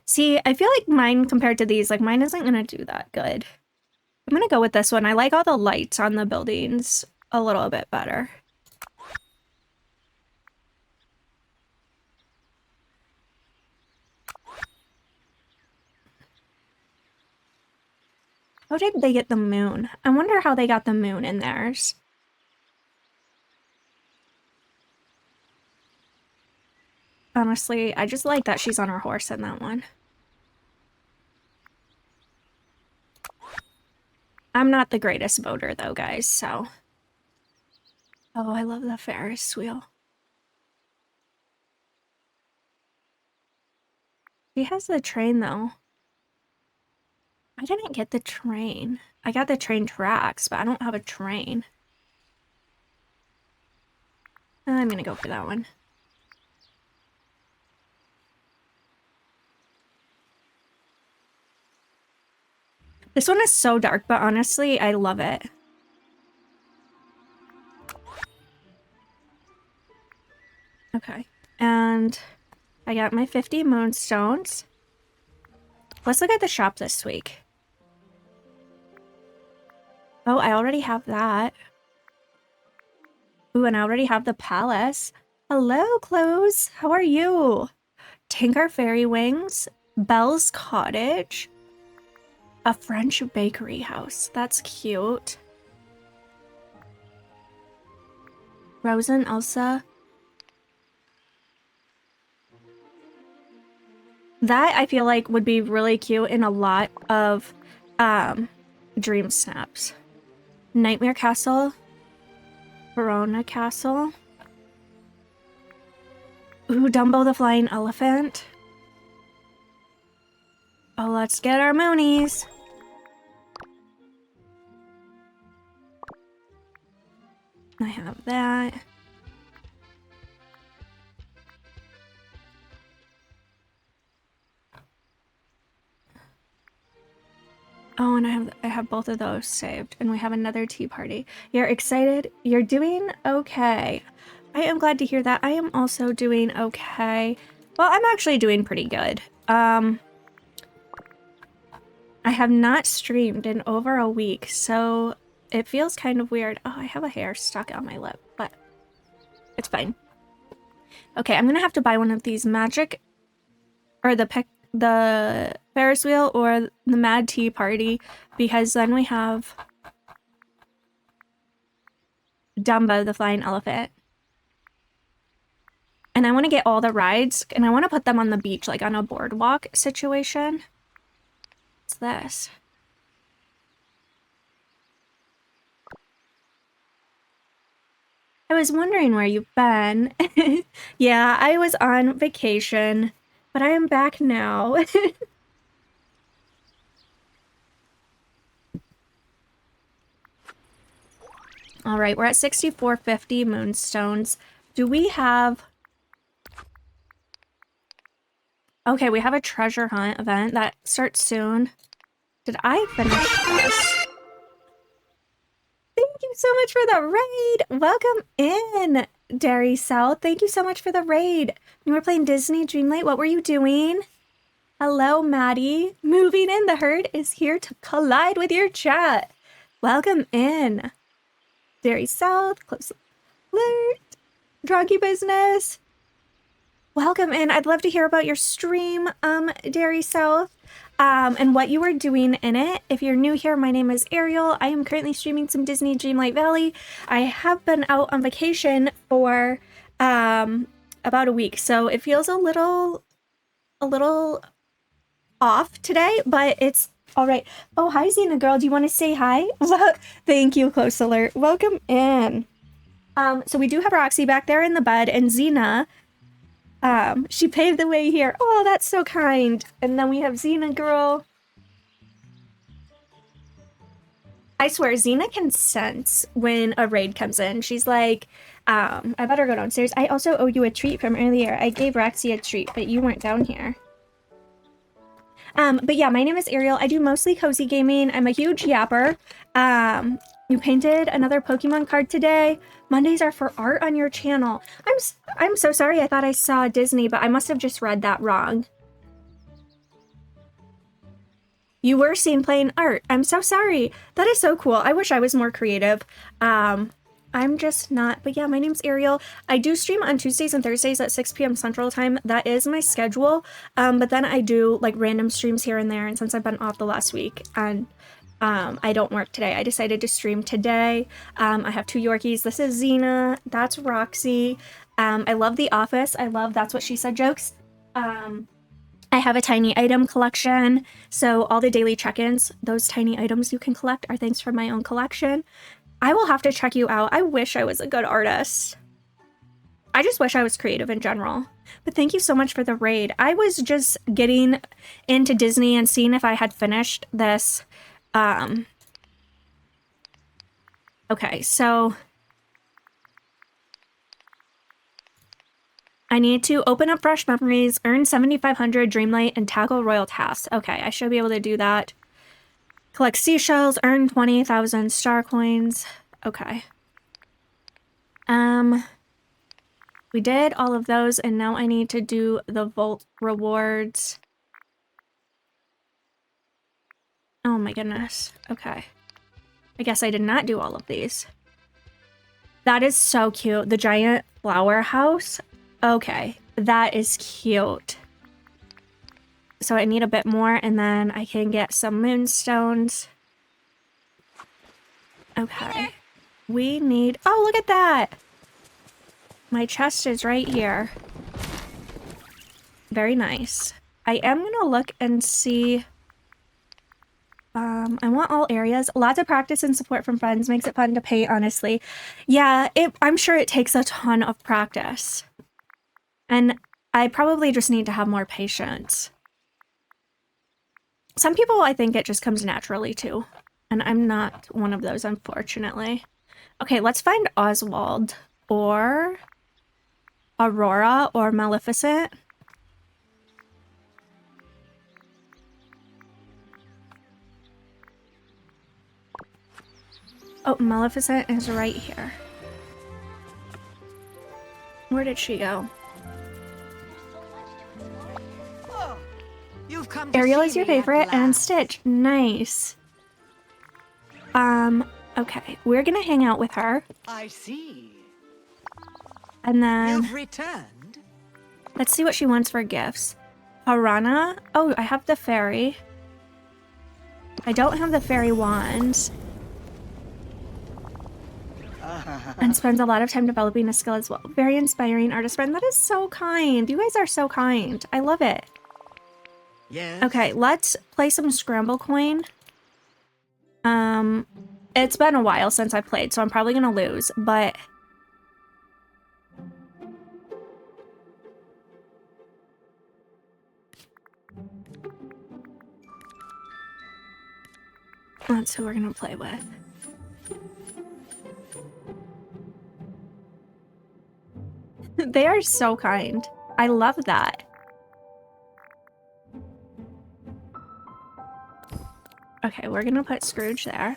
See, I feel like mine compared to these, like mine isn't gonna do that good. I'm gonna go with this one. I like all the lights on the buildings a little bit better. How did they get the moon? I wonder how they got the moon in theirs. Honestly, I just like that she's on her horse in that one. I'm not the greatest voter though, guys, so... Oh, I love the Ferris wheel. She has the train though. I didn't get the train. I got the train tracks, but I don't have a train. I'm gonna go for that one. This one is so dark, but honestly, I love it. Okay, and I got my 50 moonstones. Let's look at the shop this week. Oh, I already have that. Ooh, and I already have the palace. Hello, Close. How are you? Tinker Fairy Wings, Belle's Cottage, a French bakery house. That's cute. Rosa and Elsa. That I feel like would be really cute in a lot of dream snaps. Nightmare Castle. Verona Castle. Ooh, Dumbo the Flying Elephant. Oh, let's get our moonies. I have that. Oh, and I have both of those saved, and we have another tea party. You're excited? You're doing okay. I am glad to hear that. I am also doing okay. Well, I'm actually doing pretty good. I have not streamed in over a week, so it feels kind of weird. Oh, I have a hair stuck on my lip, but it's fine. Okay, I'm gonna have to buy one of these magic, or the Ferris wheel or the Mad Tea Party, because then we have Dumbo the Flying Elephant. And I want to get all the rides, and I want to put them on the beach, like on a boardwalk situation. What's this? I was wondering where you've been. Yeah, I was on vacation, but I am back now. All right, we're at 6450 moonstones. Do we have... Okay, we have a treasure hunt event that starts soon. Did I finish this? Thank you so much for the raid! Welcome in, Derry South. Thank you so much for the raid. You were playing Disney Dreamlight. What were you doing? Hello, Maddie. Moving in. The herd is here to collide with your chat. Welcome in. Derry South, close alert, Drunky Business. Welcome in. I'd love to hear about your stream, Derry South, and what you were doing in it. If you're new here, my name is Ariel. I am currently streaming some Disney Dreamlight Valley. I have been out on vacation for about a week, so it feels a little off today, but it's all right. Oh, hi, Xena girl. Do you want to say hi? Thank you, Close Alert. Welcome in. So we do have Roxy back there in the bed, and Xena, she paved the way here. Oh, that's so kind. And then we have Xena girl. I swear, Xena can sense when a raid comes in. She's like, I better go downstairs. I also owe you a treat from earlier. I gave Roxy a treat, but you weren't down here. But yeah, my name is Ariel. I do mostly cozy gaming. I'm a huge yapper. You painted another Pokemon card today. Mondays are for art on your channel. I'm so sorry. I thought I saw Disney, but I must have just read that wrong. You were seen playing art. I'm so sorry. That is so cool. I wish I was more creative. I'm just not. But yeah, my name's Ariel. I do stream on Tuesdays and Thursdays at 6 p.m. Central Time. That is my schedule. But then I do like random streams here and there. And since I've been off the last week and I don't work today, I decided to stream today. I have two Yorkies. This is Xena. That's Roxy. I love The Office. I love That's What She Said jokes. I have a tiny item collection. So all the daily check-ins, those tiny items you can collect are things from my own collection. I will have to check you out. I wish I was a good artist. I just wish I was creative in general. But thank you so much for the raid. I was just getting into Disney and seeing if I had finished this. Okay, so I need to open up fresh memories, earn 7,500 Dreamlight, and tackle royal tasks. Okay, I should be able to do that. Collect seashells, earn 20,000 star coins. Okay. We did all of those, and now I need to do the Vault rewards. Oh my goodness. Okay. I guess I did not do all of these. That is so cute. The giant flower house. Okay, that is cute. So I need a bit more, and then I can get some moonstones. Okay. We need... Oh, look at that! My chest is right here. Very nice. I am gonna look and see. I want all areas. Lots of practice and support from friends makes it fun to paint, honestly. Yeah, I'm sure it takes a ton of practice. And I probably just need to have more patience. Some people, I think it just comes naturally too. And I'm not one of those, unfortunately. Okay, let's find Oswald or Aurora or Maleficent. Oh, Maleficent is right here. Where did she go? Oh, you've come to Ariel see is your me at favorite, and last. Stitch. Nice. Okay, we're gonna hang out with her. I see. And then You've returned? let's see what she wants for gifts. Harana. Oh, I have the fairy. I don't have the fairy wand. And spends a lot of time developing a skill as well. Very inspiring artist friend. That is so kind. You guys are so kind. I love it. Yes. Okay, let's play some Scramble Coin. It's been a while since I played, so I'm probably gonna lose, but that's who we're gonna play with. They are so kind. I love that. Okay, we're gonna put Scrooge there.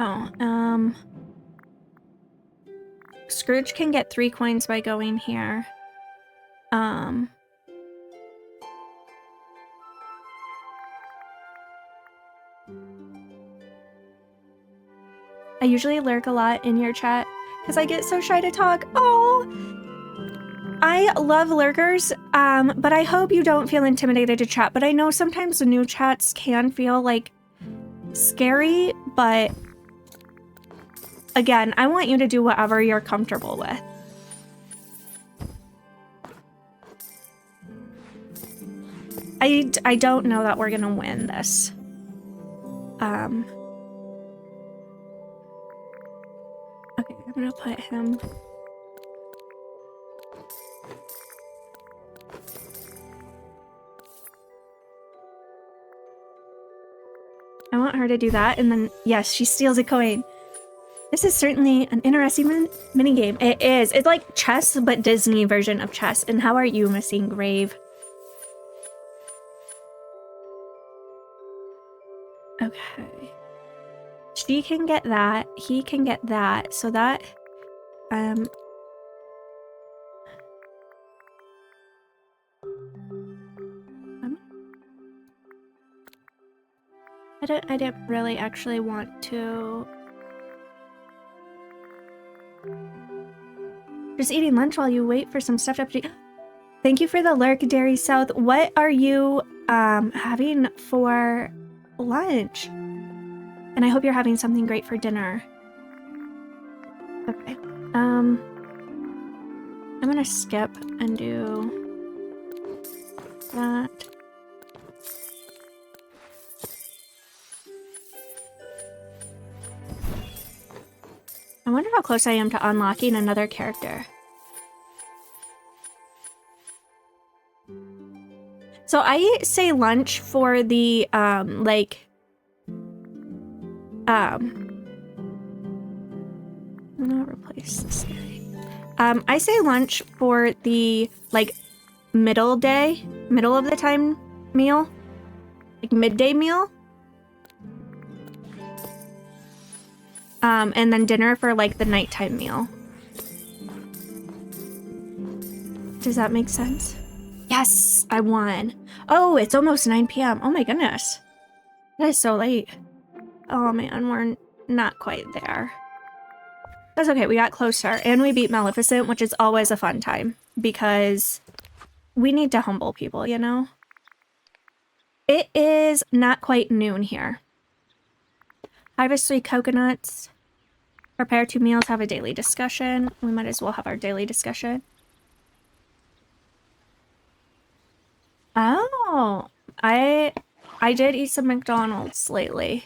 Oh, Scrooge can get 3 coins by going here. I usually lurk a lot in your chat because I get so shy to talk. Oh, I love lurkers, but I hope you don't feel intimidated to chat. But I know sometimes the new chats can feel like scary, but again, I want you to do whatever you're comfortable with. I don't know that we're gonna win this. Okay, I'm gonna put him. I want her to do that, and then, yes, she steals a coin. This is certainly an interesting minigame. It is. It's like chess, but Disney version of chess. And how are you, Missing Grave? Okay. She can get that. He can get that. So that, I didn't really actually want to. Just eating lunch while you wait for some stuff to update. Thank you for the lurk, Dairy South. What are you having for lunch? And I hope you're having something great for dinner. Okay. I'm gonna skip and do that. I wonder how close I am to unlocking another character. So I say lunch for the, I'm gonna replace this guy. I say lunch for the, like, middle of the time meal. Like, midday meal. And then dinner for, like, the nighttime meal. Does that make sense? Yes, I won. Oh, it's almost 9 p.m. Oh my goodness. That is so late. Oh man, we're not quite there. That's okay, we got closer. And we beat Maleficent, which is always a fun time. Because we need to humble people, you know? It is not quite noon here. Harvest 3 coconuts. Prepare 2 meals, have a daily discussion. We might as well have our daily discussion. Oh, I did eat some McDonald's lately.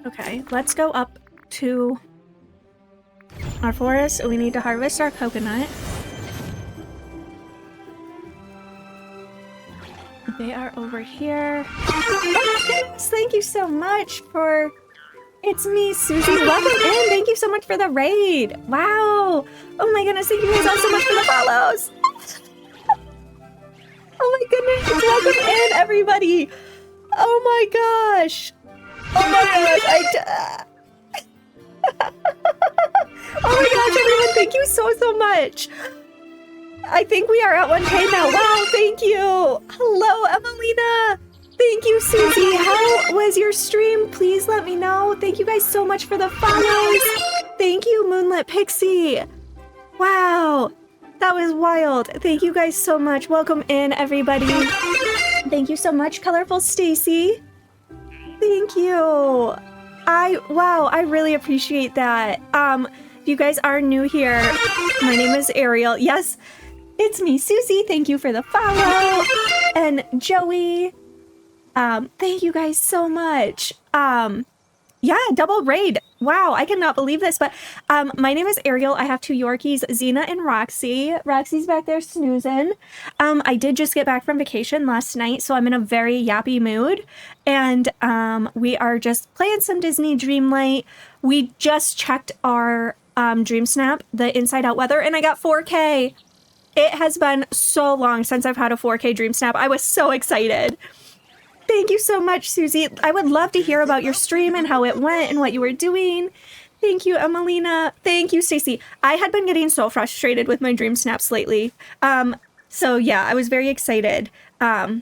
Okay, let's go up to our forest. We need to harvest our coconut. They are over here. Oh my goodness, thank you so much for... It's me, Susie. Welcome in. Thank you so much for the raid. Wow. Oh my goodness, thank you guys all so much for the follows. Oh my goodness, welcome in, everybody. Oh my gosh. Oh my gosh, oh my gosh, everyone, thank you so much. I think we are at 1K now. Wow, thank you. Hello, Emelina. Thank you, Susie. How was your stream? Please let me know. Thank you guys so much for the follows. Thank you, Moonlit Pixie. Wow, that was wild. Thank you guys so much. Welcome in, everybody. Thank you so much, Colorful Stacy. Thank you. Wow, I really appreciate that. If you guys are new here, my name is Ariel. Yes, it's me, Susie. Thank you for the follow. And Joey. Thank you guys so much. Yeah, double raid. Wow, I cannot believe this, but my name is Ariel. I have 2 Yorkies, Xena and Roxy. Roxy's back there snoozing. I did just get back from vacation last night, so I'm in a very yappy mood. And we are just playing some Disney Dreamlight. We just checked our Dream Snap, the Inside Out weather, and I got 4K. It has been so long since I've had a 4K Dream Snap. I was so excited. Thank you so much, Susie. I would love to hear about your stream and how it went and what you were doing. Thank you, Emelina. Thank you, Stacy. I had been getting so frustrated with my Dream Snaps lately. So yeah, I was very excited. 1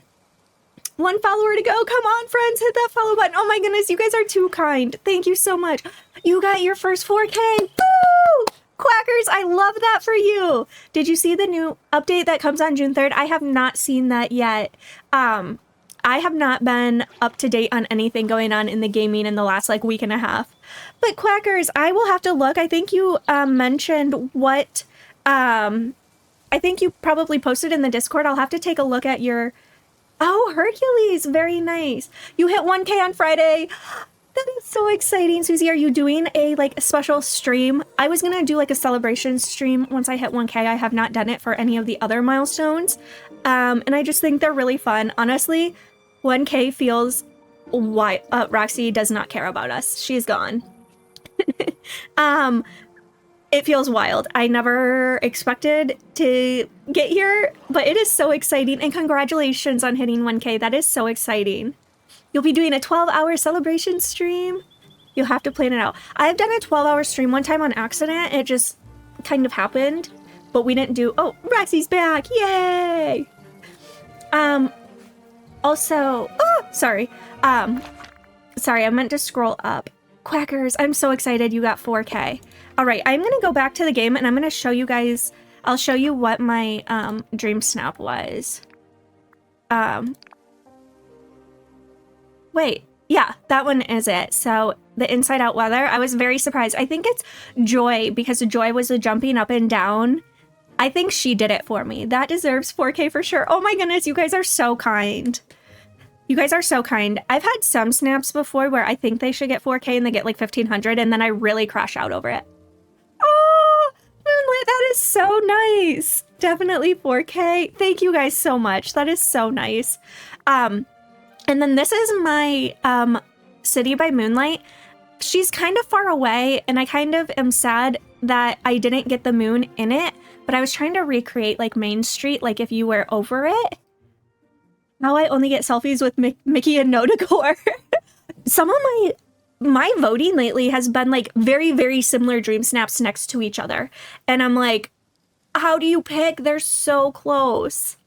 follower to go. Come on, friends, hit that follow button. Oh my goodness, you guys are too kind. Thank you so much. You got your first 4K. Woo! Quackers, I love that for you. Did you see the new update that comes on June 3rd? I have not seen that yet. I have not been up to date on anything going on in the gaming in the last like week and a half. But Quackers, I will have to look. I think you mentioned what, I think you probably posted in the Discord. I'll have to take a look at your, oh, Hercules, very nice. You hit 1K on Friday. That is so exciting. Susie, are you doing a special stream? I was going to do like a celebration stream once I hit 1K. I have not done it for any of the other milestones. And I just think they're really fun. Honestly, 1K feels why Roxy does not care about us. She's gone. It feels wild. I never expected to get here, but it is so exciting. And congratulations on hitting 1K. That is so exciting. You'll be doing a 12-hour celebration stream. You'll have to plan it out. I've done a 12-hour stream one time on accident. It just kind of happened, but we didn't do... Oh, Roxy's back. Yay! Also... Oh, sorry. Sorry, I meant to scroll up. Quackers, I'm so excited you got 4K. All right, I'm going to go back to the game, and I'm going to show you guys... I'll show you what my Dream Snap was. Wait, yeah, that one is it. So the Inside Out weather, I was very surprised. I think it's Joy, because Joy was jumping up and down. I think she did it for me. That deserves 4K for sure. Oh my goodness, you guys are so kind. You guys are so kind. I've had some snaps before where I think they should get 4K and they get like 1500 and then I really crash out over it. Oh, Moonlit, that is so nice. Definitely 4K. Thank you guys so much. That is so nice. And then this is my City by Moonlight. She's kind of far away, and I kind of am sad that I didn't get the moon in it, but I was trying to recreate like Main Street, like if you were over it. Now I only get selfies with Mickey and No Decor. Some of my voting lately has been like very, very similar Dream Snaps next to each other. And I'm like, how do you pick? They're so close.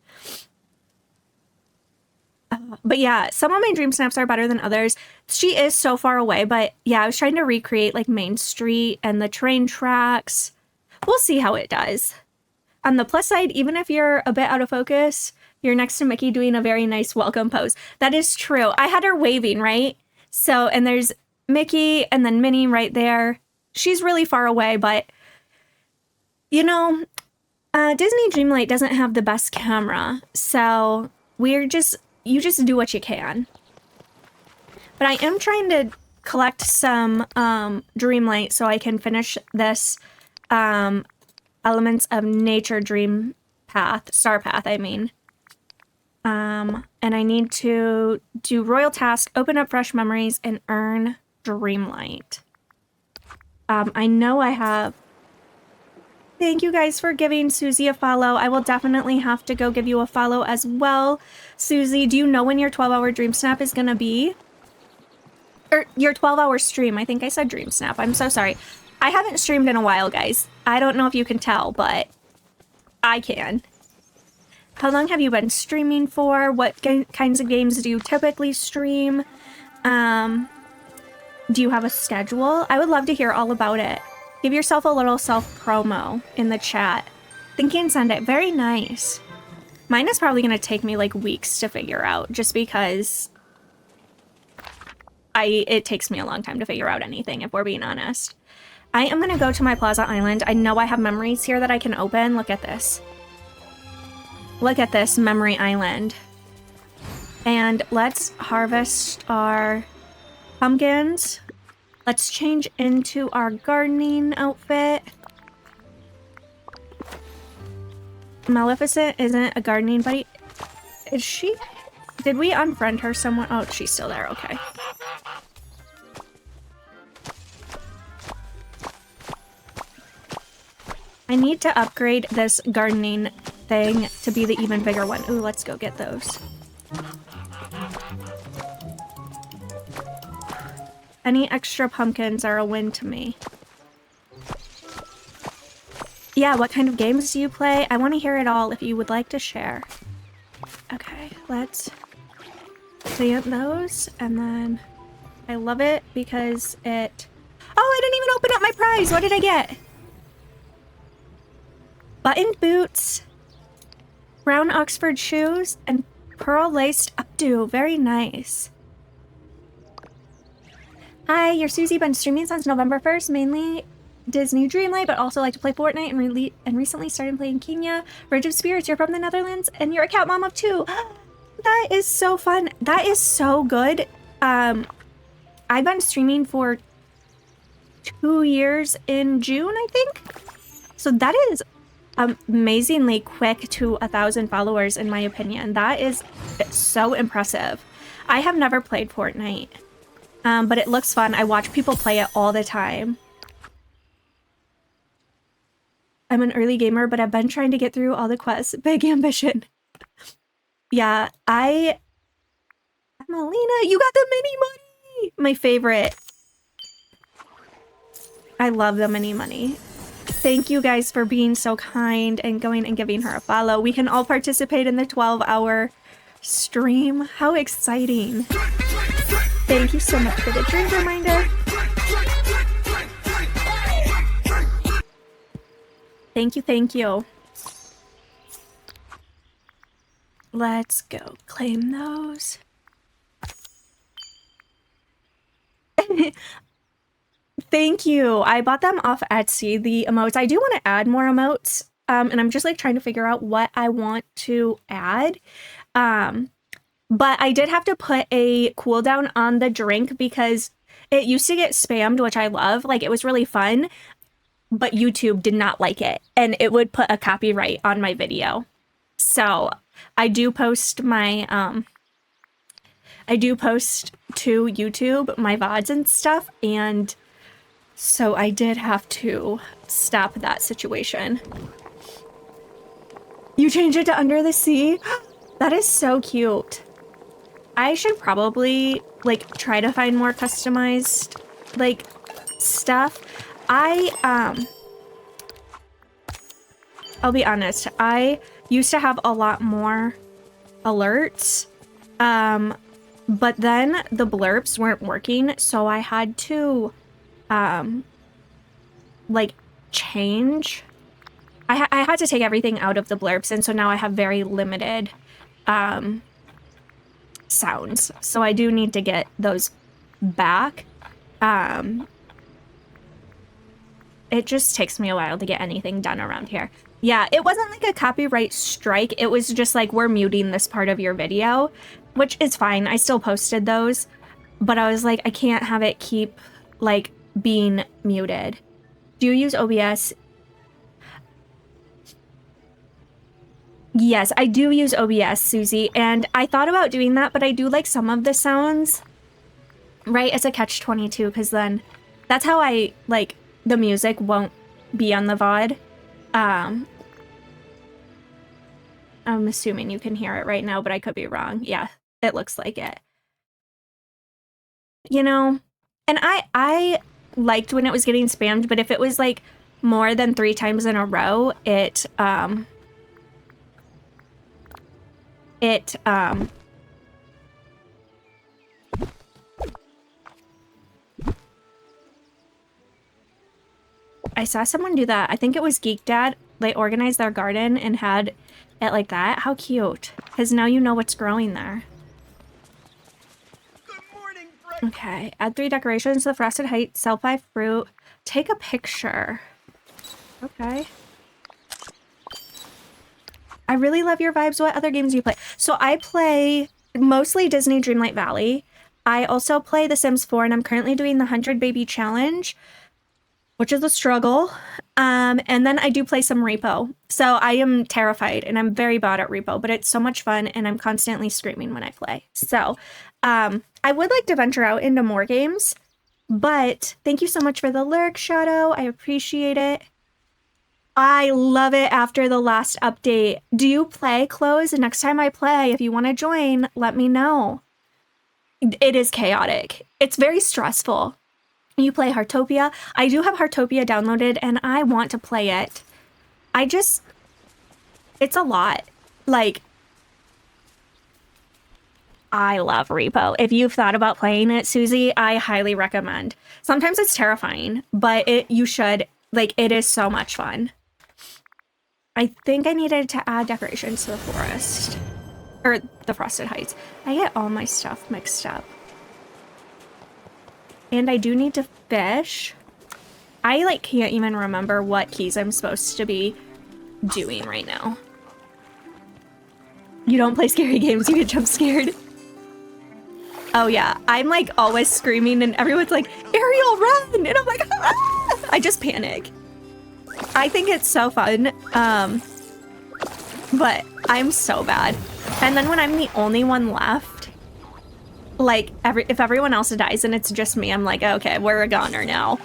But yeah, some of my Dream Snaps are better than others. She is so far away, but yeah, I was trying to recreate like Main Street and the train tracks. We'll see how it does. On the plus side, even if you're a bit out of focus, You're next to Mickey doing a very nice welcome pose. That is true. I had her waving, right? So, and there's Mickey and then Minnie right there. She's really far away, but you know, Disney Dreamlight doesn't have the best camera. So you just do what you can. But I am trying to collect some Dreamlight so I can finish this Elements of Nature Starpath, I mean. And I need to do Royal Task, open up fresh memories, and earn Dreamlight. I know I have... Thank you guys for giving Susie a follow. I will definitely have to go give you a follow as well. Susie, do you know when your 12-hour Dream Snap is going to be? Or your 12-hour stream. I think I said Dream Snap. I'm so sorry. I haven't streamed in a while, guys. I don't know if you can tell, but I can. How long have you been streaming for? What kinds of games do you typically stream? Do you have a schedule? I would love to hear all about it. Give yourself a little self-promo in the chat. Thinking send it. Very nice. Mine is probably going to take me like weeks to figure out just because it takes me a long time to figure out anything, if we're being honest. I am going to go to my Plaza Island. I know I have memories here that I can open. Look at this. Look at this memory island. And let's harvest our pumpkins. Let's change into our gardening outfit. Maleficent isn't a gardening buddy. Is she? Did we unfriend her somewhere? Oh, she's still there. Okay. I need to upgrade this gardening thing to be the even bigger one. Ooh, let's go get those. Any extra pumpkins are a win to me. Yeah, what kind of games do you play? I want to hear it all if you would like to share. Okay, let's plant those, and then I love it because it... Oh, I didn't even open up my prize! What did I get? Buttoned boots, brown Oxford shoes, and pearl-laced updo. Very nice. Hi, you're Susie. Been streaming since November 1st, mainly Disney Dreamlight, but also like to play Fortnite and recently started playing Kenya. Bridge of Spirits, you're from the Netherlands, and you're a cat mom of 2. That is so fun. That is so good. I've been streaming for 2 years in June, I think. So that is amazingly quick to 1,000 followers, in my opinion. That is so impressive. I have never played Fortnite. But it looks fun. I watch people play it all the time. I'm an early gamer, but I've been trying to get through all the quests. Big ambition. Yeah, Melina, you got the mini money! My favorite. I love the mini money. Thank you guys for being so kind and going and giving her a follow. We can all participate in the 12-hour stream. How exciting. Thank you so much for the drink reminder. Thank you, thank you. Let's go claim those. Thank you. I bought them off Etsy, the emotes. I do want to add more emotes, and I'm just like trying to figure out what I want to add. But I did have to put a cooldown on the drink because it used to get spammed, which I love. Like, it was really fun, but YouTube did not like it, and it would put a copyright on my video. So I do post my, I do post to YouTube my VODs and stuff, and so I did have to stop that situation. You changed it to Under the Sea? That is so cute. I should probably, like, try to find more customized, like, stuff. I'll be honest, I used to have a lot more alerts, but then the blurbs weren't working, so I had to, like, change. I had to take everything out of the blurbs, and so now I have very limited sounds. So I do need to get those back. It just takes me a while to get anything done around here. Yeah, it wasn't like a copyright strike. It was just like, we're muting this part of your video, which is fine. I still posted those, but I was like, I can't have it keep like being muted. Do you use OBS? Yes, I do use OBS, Susie, and I thought about doing that, but I do like some of the sounds, right? It's a catch-22, because then that's how I, like, the music won't be on the VOD. I'm assuming you can hear it right now, but I could be wrong. Yeah, it looks like it. You know, and I liked when it was getting spammed, but if it was, like, more than 3 times in a row, I saw someone do that. I think it was Geek Dad. They organized their garden and had it like that. How cute. Because now you know what's growing there. Good morning, Okay. Add 3 decorations to the Frosted Heights. Sell 5 fruit. Take a picture. Okay. I really love your vibes. What other games do you play? So I play mostly Disney Dreamlight Valley. I also play The Sims 4, and I'm currently doing the 100 Baby Challenge, which is a struggle. And then I do play some Repo. So I am terrified, and I'm very bad at Repo, but it's so much fun, and I'm constantly screaming when I play. So I would like to venture out into more games, but thank you so much for the lurk, Shadow. I appreciate it. I love it after the last update. Do you play Close? Next time I play, if you want to join, let me know. It is chaotic. It's very stressful. You play Heartopia. I do have Heartopia downloaded, and I want to play it. It's a lot. Like, I love Repo. If you've thought about playing it, Susie, I highly recommend. Sometimes it's terrifying, but you should. Like, it is so much fun. I think I needed to add decorations to the forest. Or the Frosted Heights. I get all my stuff mixed up. And I do need to fish. I, like, can't even remember what keys I'm supposed to be doing right now. You don't play scary games, you get jump scared. Oh yeah, I'm, like, always screaming and everyone's like, Ariel, run! And I'm like, ah! I just panic. I think it's so fun, but I'm so bad. And then when I'm the only one left, like, if everyone else dies and it's just me, I'm like, okay, we're a goner now.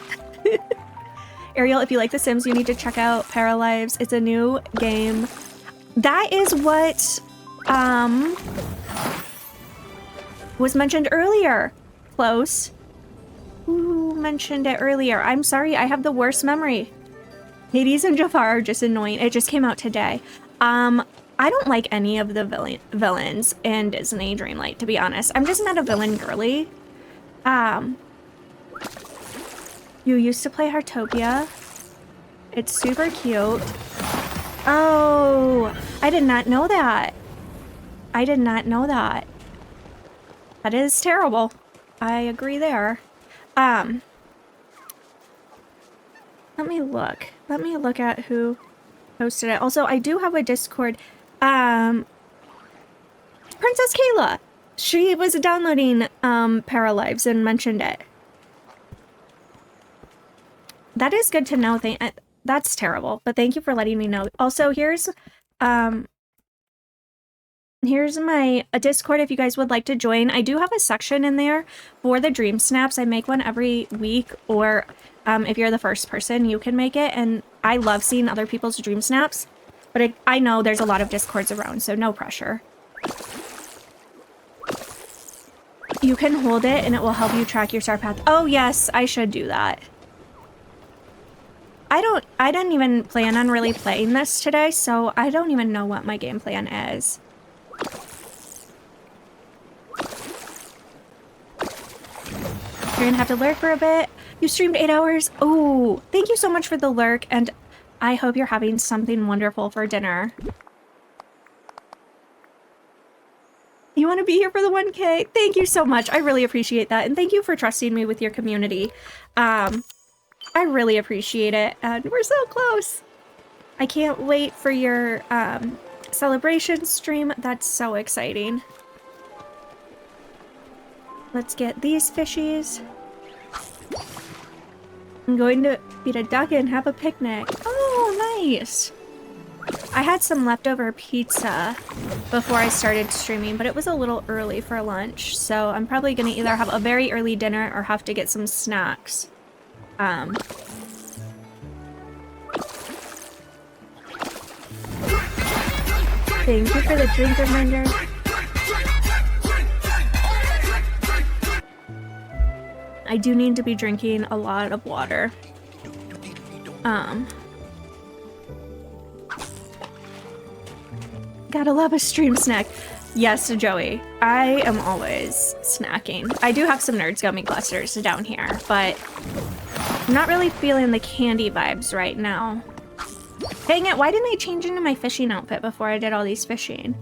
Ariel, if you like The Sims, you need to check out Paralives. It's a new game. That is what, was mentioned earlier. Close. Who mentioned it earlier? I'm sorry, I have the worst memory. Hades and Jafar are just annoying. It just came out today. I don't like any of the villains in Disney Dreamlight, to be honest. I'm just not a villain girly. You used to play Heartopia. It's super cute. Oh, I did not know that. I did not know that. That is terrible. I agree there. Let me look. Let me look at who posted it. Also, I do have a Discord. Princess Kayla. She was downloading Paralives and mentioned it. That is good to know. That's terrible, but thank you for letting me know. Also, here's my Discord if you guys would like to join. I do have a section in there for the dream snaps. I make one every week, or if you're the first person, you can make it. And I love seeing other people's dream snaps, but I know there's a lot of Discords around, so no pressure. You can hold it and it will help you track your star path. Oh yes, I should do that. I didn't even plan on really playing this today, so I don't even know what my game plan is. You're gonna have to lurk for a bit. You streamed 8 hours. Oh, thank you so much for the lurk, and I hope you're having something wonderful for dinner. You want to be here for the 1K? Thank you so much. I really appreciate that. And thank you for trusting me with your community. I really appreciate it. And we're so close. I can't wait for your celebration stream. That's so exciting. Let's get these fishies. I'm going to feed a duck and have a picnic. Oh, nice. I had some leftover pizza before I started streaming, but it was a little early for lunch, so I'm probably going to either have a very early dinner or have to get some snacks. Thank you for the drink reminder. I do need to be drinking a lot of water. Gotta love a stream snack. Yes, Joey. I am always snacking. I do have some Nerds Gummy clusters down here, but I'm not really feeling the candy vibes right now. Dang it, why didn't I change into my fishing outfit before I did all these fishing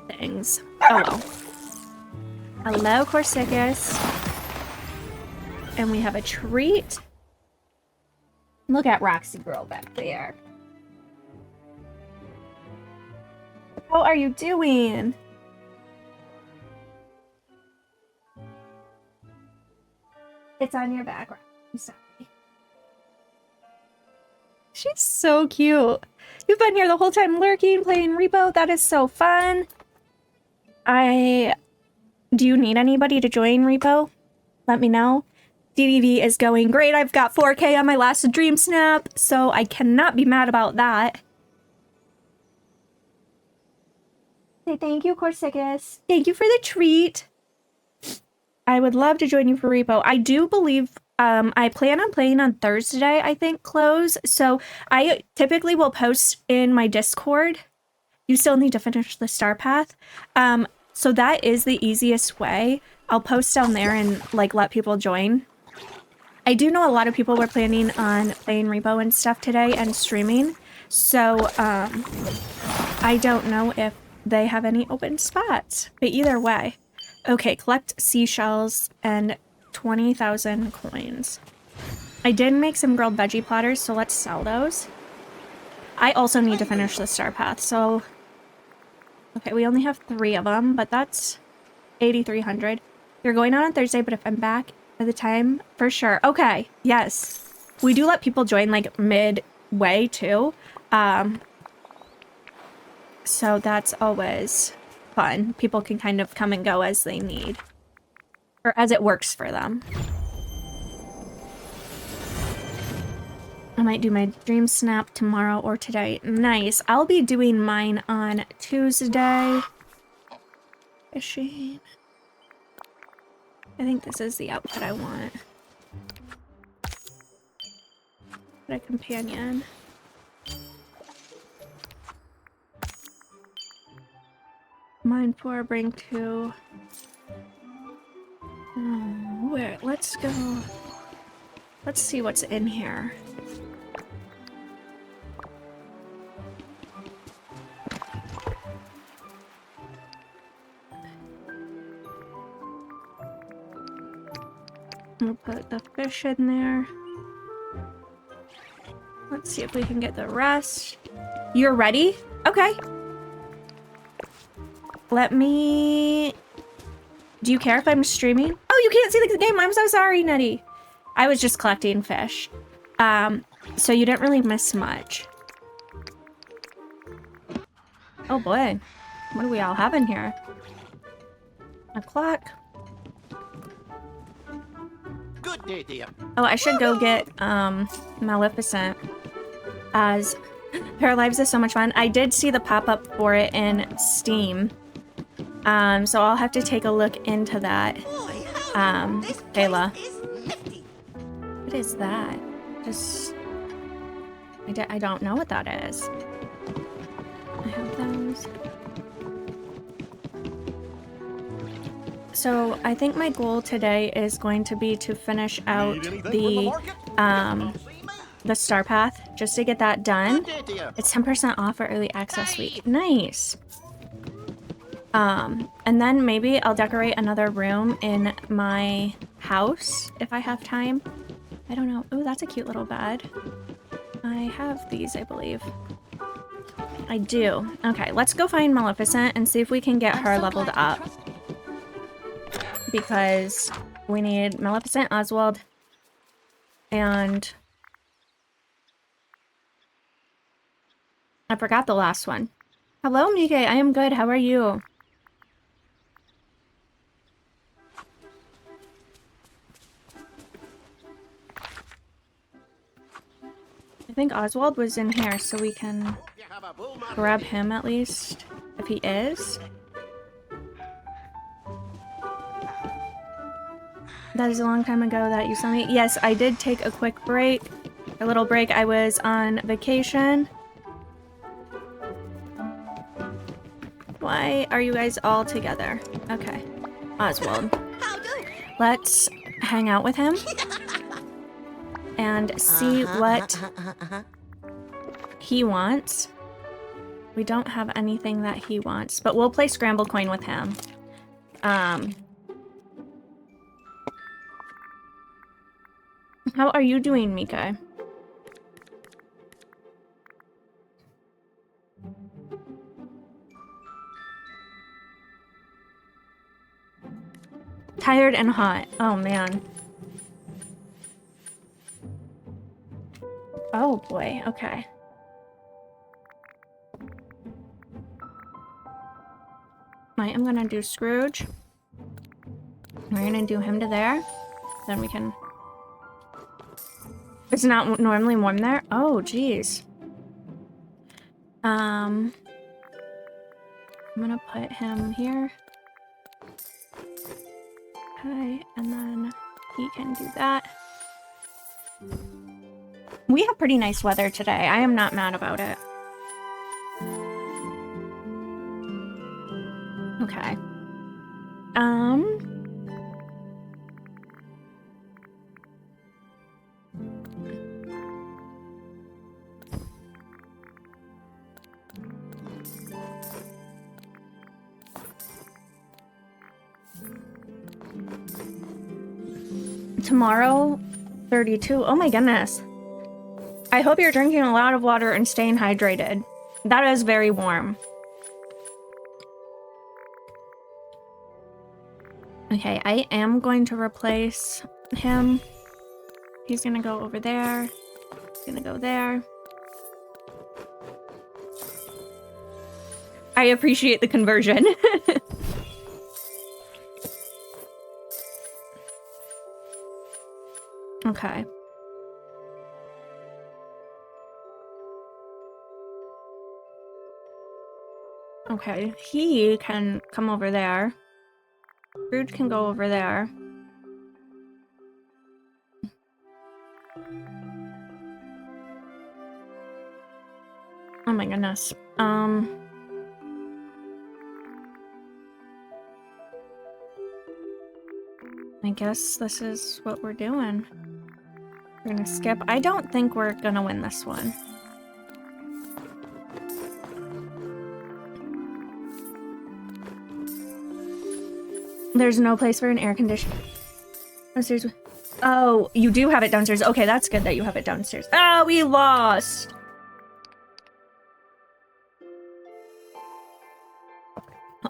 things? Oh well. Hello, Corsicus. And we have a treat. Look at Roxy Girl back there. How are you doing? It's on your background. I'm sorry. She's so cute. You've been here the whole time lurking, playing Repo. That is so fun. Do you need anybody to join Repo? Let me know. DDV is going great. I've got 4K on my last Dream Snap, so I cannot be mad about that. Say thank you, Corsicus. Thank you for the treat. I would love to join you for Repo. I do believe I plan on playing on Thursday, I think, close. So I typically will post in my Discord. You still need to finish the Starpath. So that is the easiest way. I'll post down there and like let people join. I do know a lot of people were planning on playing Repo and stuff today and streaming. So I don't know if they have any open spots. But either way. Okay, collect seashells and 20,000 coins. I did make some grilled veggie platters, so let's sell those. I also need to finish the Starpath, so... Okay, we only have 3 of them, but that's 8,300. You're going on Thursday, but if I'm back at the time, for sure. Okay, yes. We do let people join, like, midway, too. So that's always fun. People can kind of come and go as they need. Or as it works for them. I might do my Dream Snap tomorrow or today. Nice. I'll be doing mine on Tuesday. Fishing. I think this is the outfit I want. Put a companion. Mine 4, bring 2. Where? Let's go. Let's see what's in here. We'll put the fish in there. Let's see if we can get the rest. You're ready? Okay. Let me... Do you care if I'm streaming? Oh, you can't see the game. I'm so sorry, Nettie. I was just collecting fish. So you didn't really miss much. Oh boy. What do we all have in here? A clock. Good day, dear. Oh, I should go get Maleficent. As Paralives is so much fun. I did see the pop-up for it in Steam. So I'll have to take a look into that. Kayla. What is that? Just... I don't know what that is. I have those. So I think my goal today is going to be to finish out the Starpath, just to get that done. It's 10% off for early access week. Nice. And then maybe I'll decorate another room in my house if I have time. I don't know. Oh, that's a cute little bed. I have these, I believe. I do. Okay, let's go find Maleficent and see if we can get her leveled up. Because we need Maleficent, Oswald, and I forgot the last one. Hello, Mike. I am good. How are you? I think Oswald was in here, so we can grab him at least, if he is. That is a long time ago that you saw me. Yes, I did take a quick break. A little break. I was on vacation. Why are you guys all together? Okay. Oswald. Let's hang out with him. And see what he wants. We don't have anything that he wants, but we'll play Scramble Coin with him. How are you doing, Mika? Tired and hot. Oh, man. Oh, boy. Okay. Right, I'm gonna do Scrooge. We're gonna do him to there. Then we can... It's not normally warm there? Oh, jeez. I'm gonna put him here. Okay, and then he can do that. We have pretty nice weather today. I am not mad about it. Okay. Tomorrow, 32. Oh my goodness. I hope you're drinking a lot of water and staying hydrated. That is very warm. Okay, I am going to replace him. He's gonna go over there. He's gonna go there. I appreciate the conversion. Okay. Okay, he can come over there. Scrooge can go over there. Oh my goodness. I guess this is what we're doing. We're gonna skip. I don't think we're gonna win this one. There's no place for an air conditioner. Downstairs. Oh, you do have it downstairs. Okay, that's good that you have it downstairs. Oh, we lost.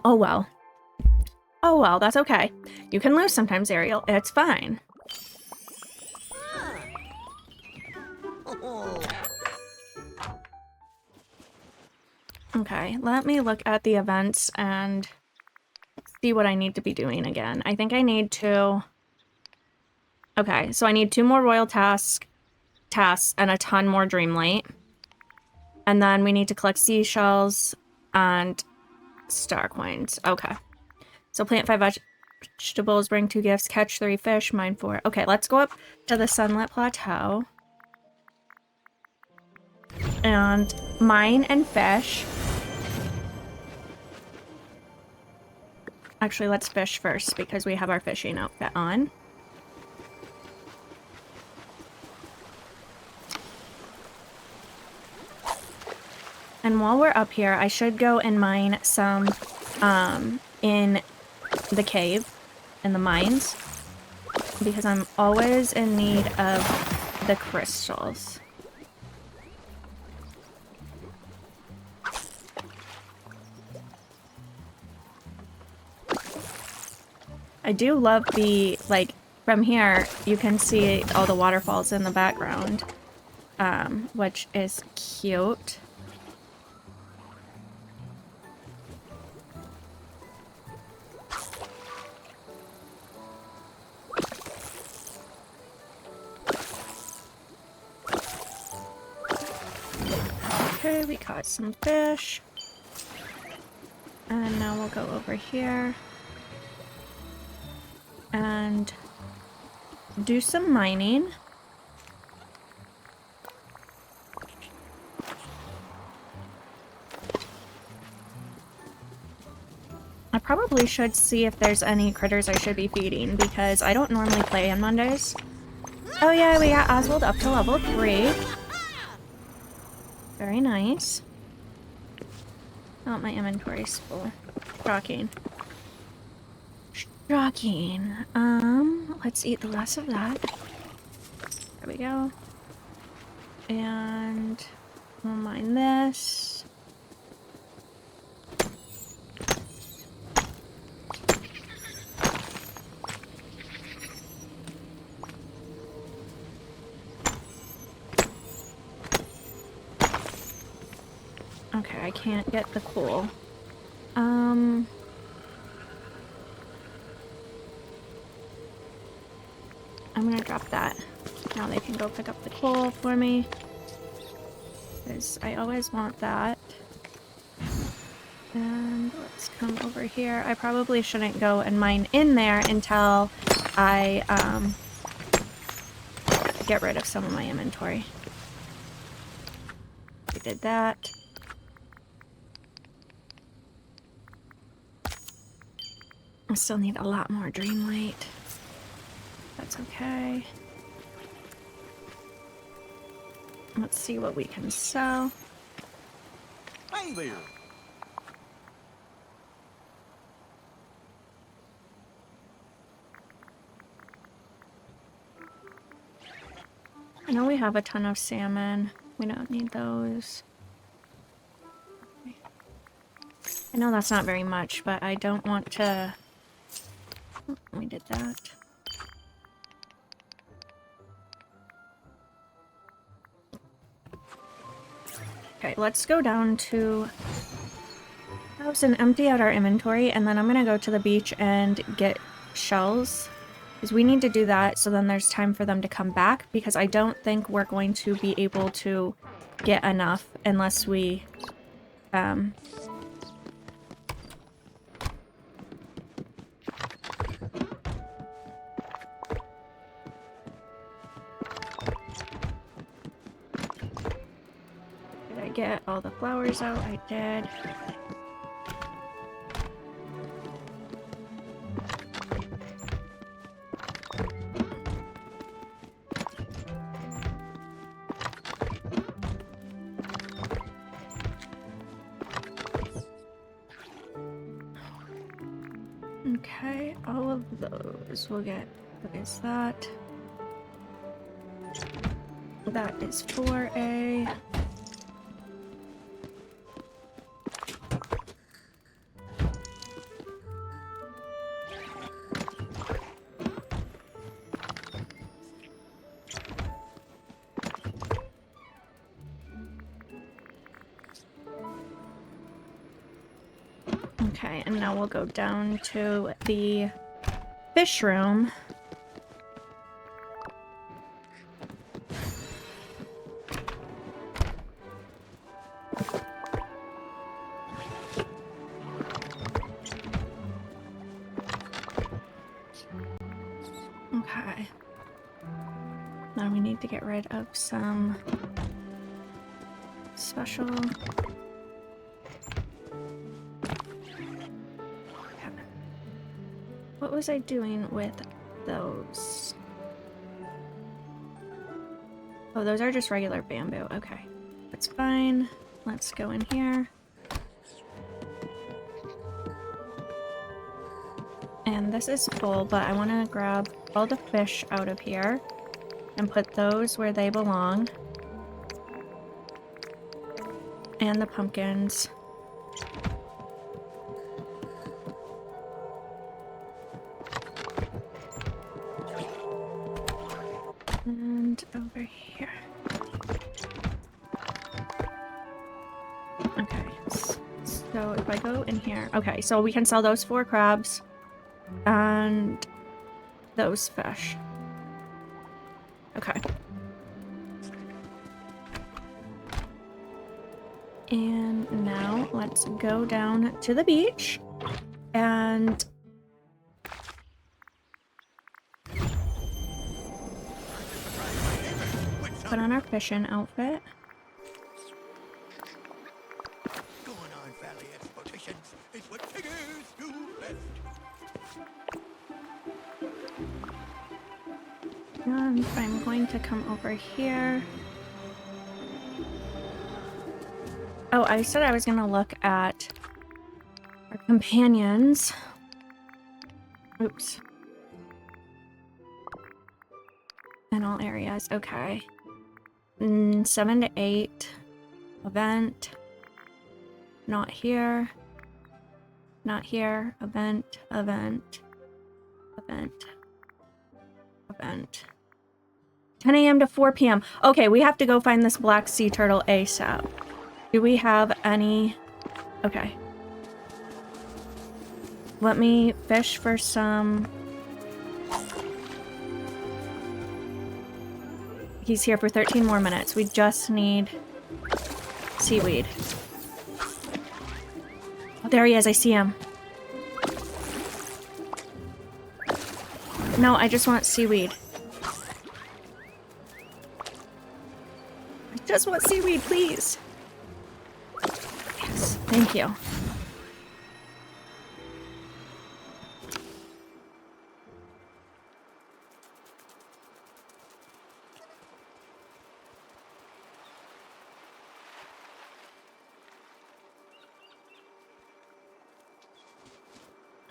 Oh, well. Oh, well, that's okay. You can lose sometimes, Ariel. It's fine. Okay, let me look at the events and see what I need to be doing again. I think I need to... Okay, so I need 2 more royal tasks and a ton more Dreamlight. And then we need to collect seashells and star coins. Okay. So plant 5 vegetables, bring 2 gifts, catch 3 fish, mine 4. Okay, let's go up to the Sunlit Plateau. And mine and fish. Actually, let's fish first because we have our fishing outfit on. And while we're up here, I should go and mine some in the cave, in the mines, because I'm always in need of the crystals. I do love the, like, from here, you can see all the waterfalls in the background, which is cute. Okay, we caught some fish. And now we'll go over here and do some mining. I probably should see if there's any critters I should be feeding, because I don't normally play on Mondays. Oh yeah, we got Oswald up to level 3. Very nice. Oh, my inventory's full. Shocking. Shocking. Let's eat the less of that. There we go. And we'll mine this. Okay, I can't get the coal. I'm gonna drop that. Now they can go pick up the coal for me, because I always want that. And let's come over here. I probably shouldn't go and mine in there until I get rid of some of my inventory. We did that. I still need a lot more Dreamlight. That's okay. Let's see what we can sell. Hey there. I know we have a ton of salmon. We don't need those. I know that's not very much, but I don't want to... Oh, we did that. Okay, let's go down to house and empty out our inventory, and then I'm gonna go to the beach and get shells, because we need to do that so then there's time for them to come back, because I don't think we're going to be able to get enough unless we did I get all the flowers out? I did. Okay, all of those we'll get. What is that? That is 4A. Okay, and now we'll go down to the fish room. Okay. Now we need to get rid of some special... What was I doing with those? Oh, those are just regular bamboo. Okay. That's fine. Let's go in here. And this is full, but I want to grab all the fish out of here and put those where they belong. And the pumpkins. And over here. Okay, so if I go in here, okay, so we can sell those 4 crabs and those fish. Okay. And now let's go down to the beach and put on our fishing outfit. Going on valley explorations is what figures do best. And I'm going to come over here. Oh, I said I was going to look at our companions. Oops. In all areas. Okay. 7 to 8. Event. Not here. Not here. Event. Event. Event. Event. 10 a.m. to 4 p.m. Okay, we have to go find this black sea turtle ASAP. Do we have any... Okay. Let me fish for some... He's here for 13 more minutes. We just need seaweed. Oh, there he is. I see him. No, I just want seaweed. I just want seaweed, please. Yes, thank you.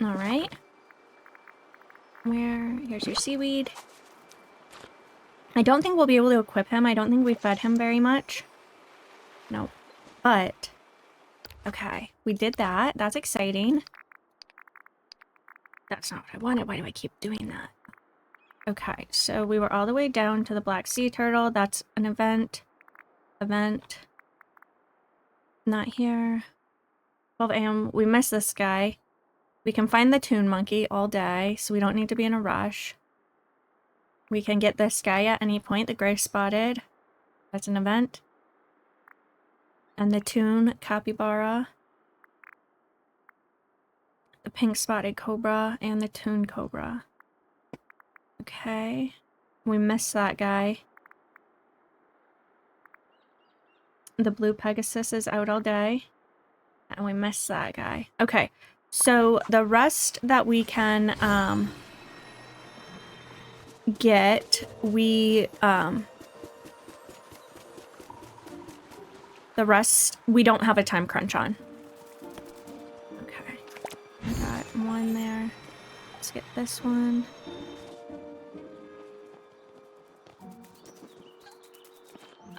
All right. Here's your seaweed. I don't think we'll be able to equip him. I don't think we fed him very much. Nope. But, okay, we did that. That's exciting. That's not what I wanted. Why do I keep doing that? Okay, so we were all the way down to the black sea turtle. That's an event. Event. Not here. 12 a.m. We missed this guy. We can find the toon monkey all day, so we don't need to be in a rush. We can get this guy at any point, the gray spotted. That's an event. And the toon capybara. The pink spotted cobra and the toon cobra. Okay. We missed that guy. The blue pegasus is out all day. And we missed that guy. Okay. So the rest that we can get, the rest we don't have a time crunch on. Okay. I got one there. Let's get this one.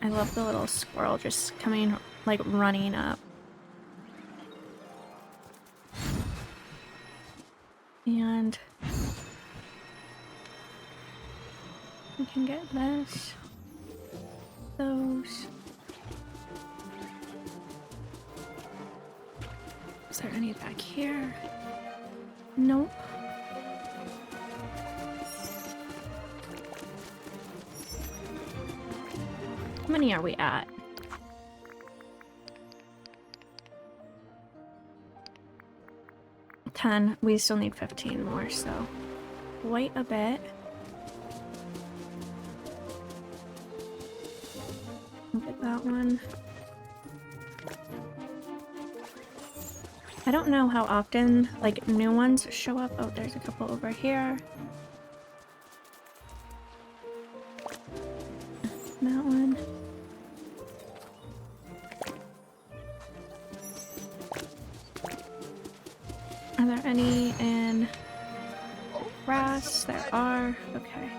I love the little squirrel just coming, like, running up. And we can get this, those. Is there any back here? Nope. How many are we at? We still need 15 more, so wait a bit. Look at that one. I don't know how often, like, new ones show up. Oh, there's a couple over here. That one. Are there any in Yes, there are. Okay.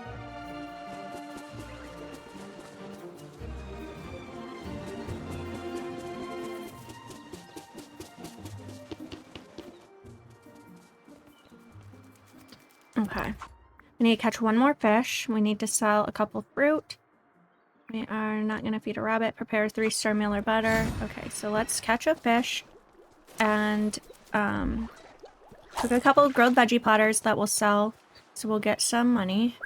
Okay. We need to catch one more fish. We need to sell a couple fruit. We are not going to feed a rabbit. Prepare 3-star meal or butter. Okay, so let's catch a fish. And cook a couple of grilled veggie platters that we'll sell. So we'll get some money.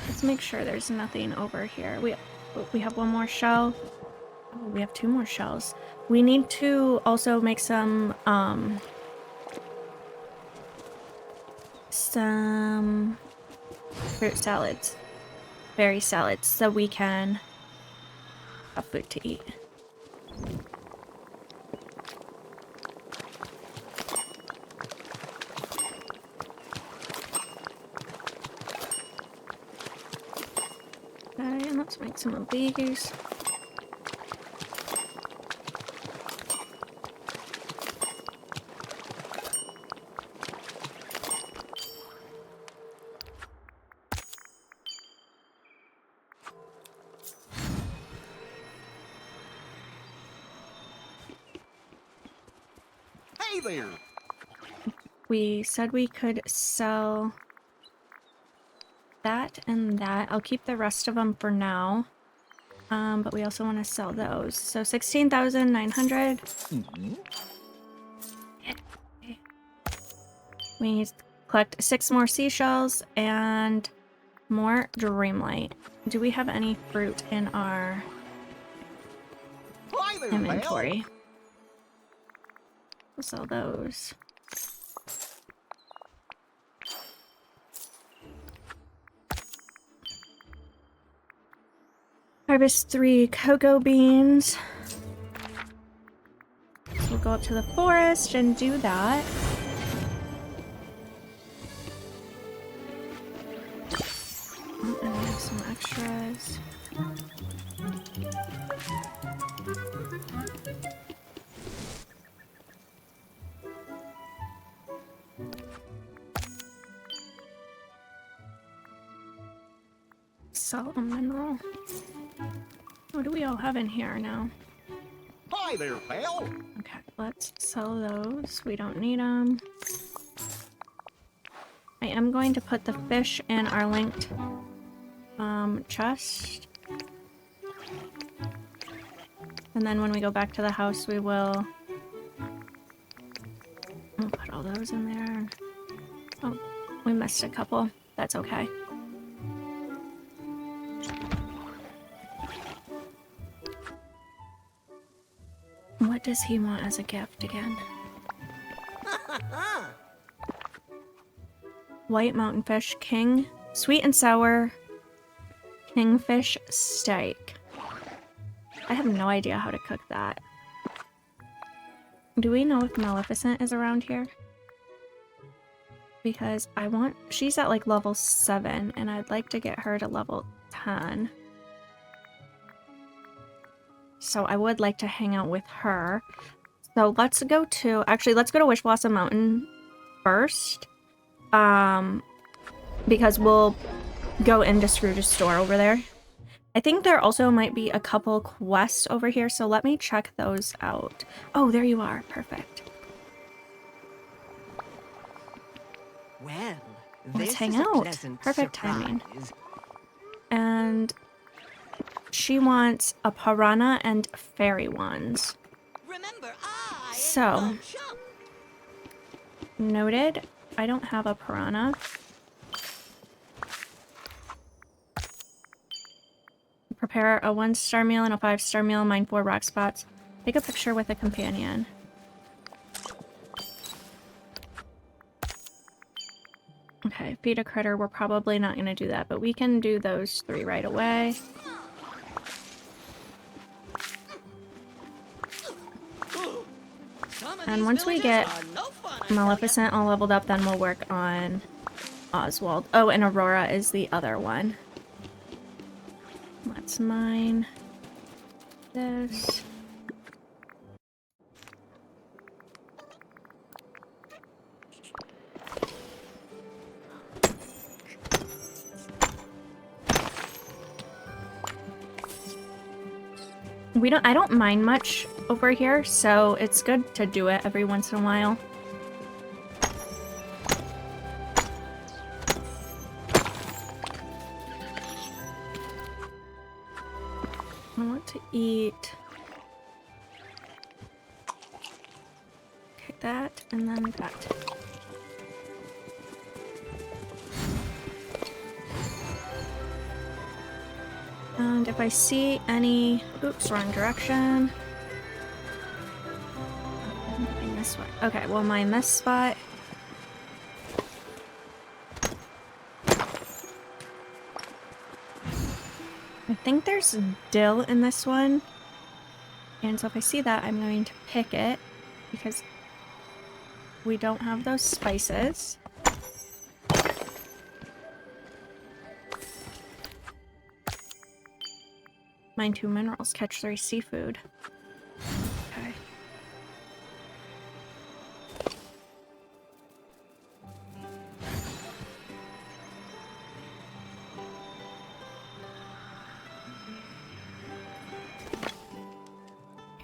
Let's make sure there's nothing over here. We have one more shell. Oh, we have 2 more shells. We need to also make some fruit salads, berry salads, so we can have food to eat. Okay, and let's make some of these. Hey there. We said we could sell that and that. I'll keep the rest of them for now. But we also want to sell those. So 16,900. We need to collect 6 more seashells and more Dreamlight. Do we have any fruit in our Hi there, inventory? We'll sell those. Harvest 3 cocoa beans. So we'll go up to the forest and do that. Oh, and we have some extras. Sell a mineral. What do we all have in here now? Hi there, pal. Okay, let's sell those. We don't need them. I am going to put the fish in our linked chest. And then when we go back to the house, we'll put all those in there. Oh, we missed a couple. That's okay. What does he want as a gift again? White mountain fish, king, sweet and sour, kingfish steak. I have no idea how to cook that. Do we know if Maleficent is around here? Because she's at like level 7 and I'd like to get her to level 10. So I would like to hang out with her. So let's go to Wish Blossom Mountain first. Because we'll go into Scrooge's store over there. I think there also might be a couple quests over here, so let me check those out. Oh, there you are. Perfect. Well, Let's this hang is a out. pleasant Perfect surprise. timing. And she wants a piranha and fairy wands. Remember, I So, am Chump. noted. I don't have a piranha. Prepare a 1-star meal and a 5-star meal. Mine 4 rock spots. Take a picture with a companion. Okay, feed a critter. We're probably not going to do that, but we can do those 3 right away. And once we get Maleficent all leveled up, then we'll work on Oswald. Oh, and Aurora is the other one. That's mine. this. I don't mind much over here, so it's good to do it every once in a while. I want to eat. Okay, that, and then that. And if I see any... Oops, wrong direction. I'm moving this way. Okay, well, mine this spot. I think there's dill in this one. And so if I see that, I'm going to pick it. Because we don't have those spices. Mine 2 minerals, catch 3 seafood. Okay.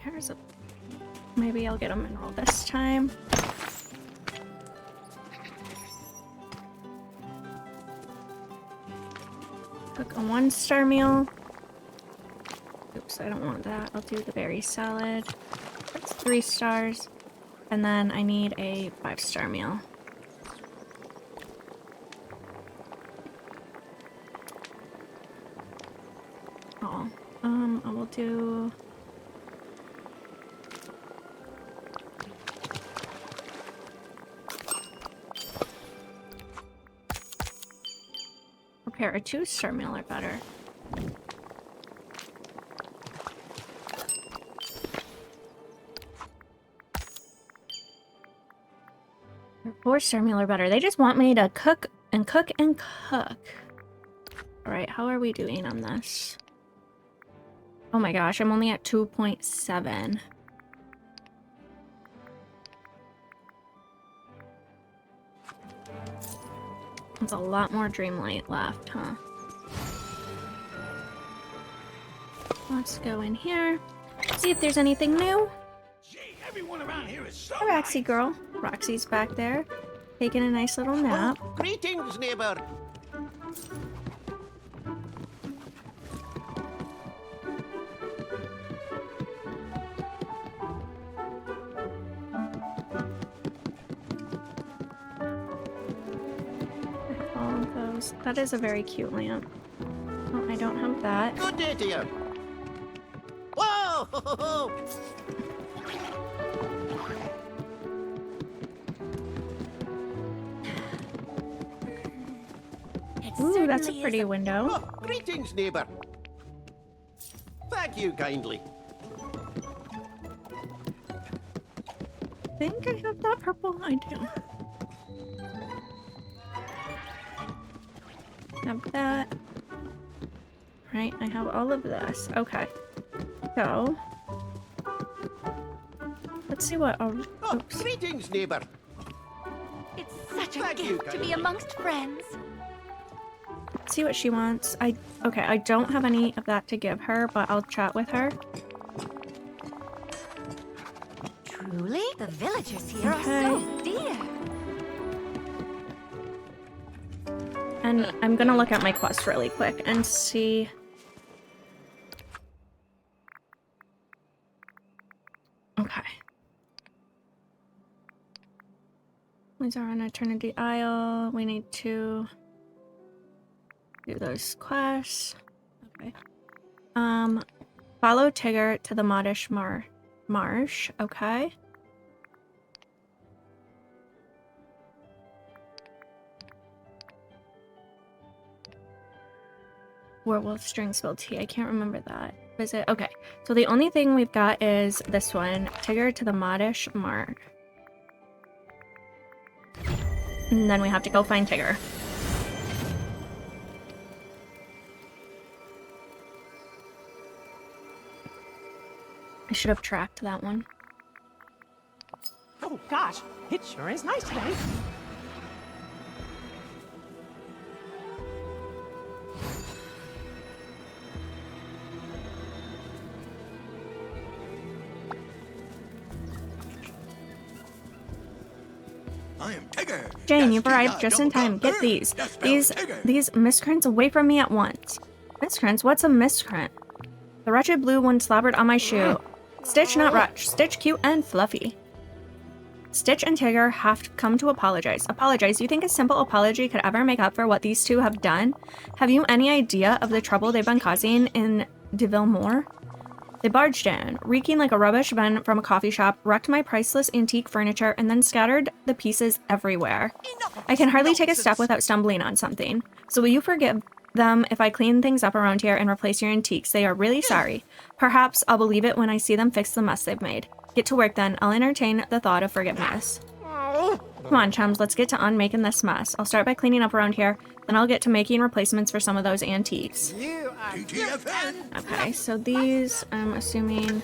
Here's a... Maybe I'll get a mineral this time. Cook a 1-star meal. Oops, I don't want that. I'll do the berry salad. That's 3 stars. And then I need a 5-star meal. Oh, I will do... Prepare a 2-star meal or better. Or 4-star meal or better. They just want me to cook and cook and cook. Alright, how are we doing on this? Oh my gosh, I'm only at 2.7. There's a lot more Dreamlight left, huh? Let's go in here. See if there's anything new. Gee, everyone around here is so A Roxy girl. Roxy's back there, taking a nice little nap. Oh, greetings, neighbor. All of those. That is a very cute lamp. Oh, I don't have that. Good day to you. Whoa! Ho, ho, ho. Ooh, that's a pretty window. Oh, greetings, neighbor. Thank you kindly. I think I have that purple. I do. Have that. Right, I have all of this. Okay. So, let's see what. Oh, Oops. greetings, neighbor. It's such a Thank you gift to be kindly. amongst friends. See what she wants. Okay, I don't have any of that to give her, but I'll chat with her. Truly, the villagers here Okay. are so dear. And I'm gonna look at my quest really quick and see. Okay. These are on Eternity Isle. We need to do those quests. Okay. Follow Tigger to the Modish Marsh. Okay. Werewolf string spilled tea. I can't remember that. Visit. Okay. So the only thing we've got is this one. Tigger to the Modish Marsh. And then we have to go find Tigger. should have tracked that one. Oh gosh, it sure is nice today. I am Tigger. Jane, Das you've Tiger arrived just in don't time. got Get her. these. Das spells These Tigger. miscreants away from me at once. Miscreants? What's a miscreant? The wretched blue one slobbered on my shoe. Stitch, not Rutch. Stitch, cute and fluffy. Stitch and Tigger have to come to apologize. Apologize? You think a simple apology could ever make up for what these two have done? Have you any idea of the trouble they've been causing in Deville Moor? They barged in, reeking like a rubbish bin from a coffee shop, wrecked my priceless antique furniture, and then scattered the pieces everywhere. I can hardly take a step without stumbling on something. So will you forgive them if I clean things up around here and replace your antiques? They are really sorry. Perhaps I'll believe it when I see them fix the mess they've made. Get to work then. I'll entertain the thought of forgiveness. Come on, chums, let's get to unmaking this mess. I'll start by cleaning up around here, then I'll get to making replacements for some of those antiques. TTFN. Okay, so these, I'm assuming,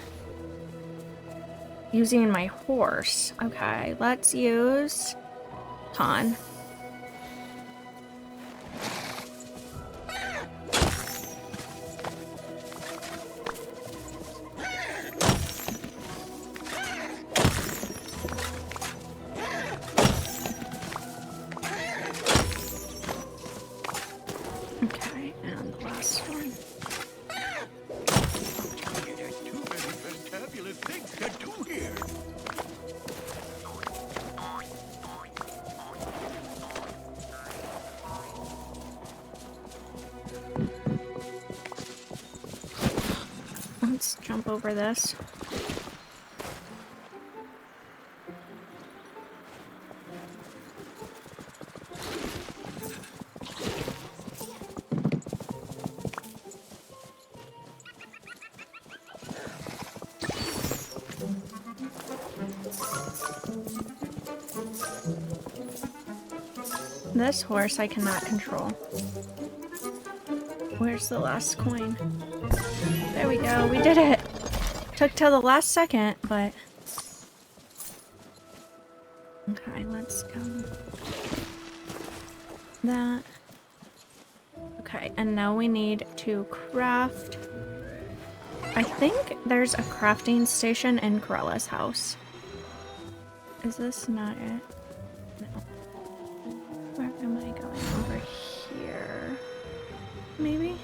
using my horse. Okay, let's use Con. Okay, and the last one. There's too many fantabulous things to do here. Let's jump over this. This horse I cannot control. Where's the last coin? There we go, we did it! Took till the last second, but... Okay, let's go. That. Okay, and now we need to craft... I think there's a crafting station in Corella's house. Is this not it? No. Where am I going? Over here? Maybe?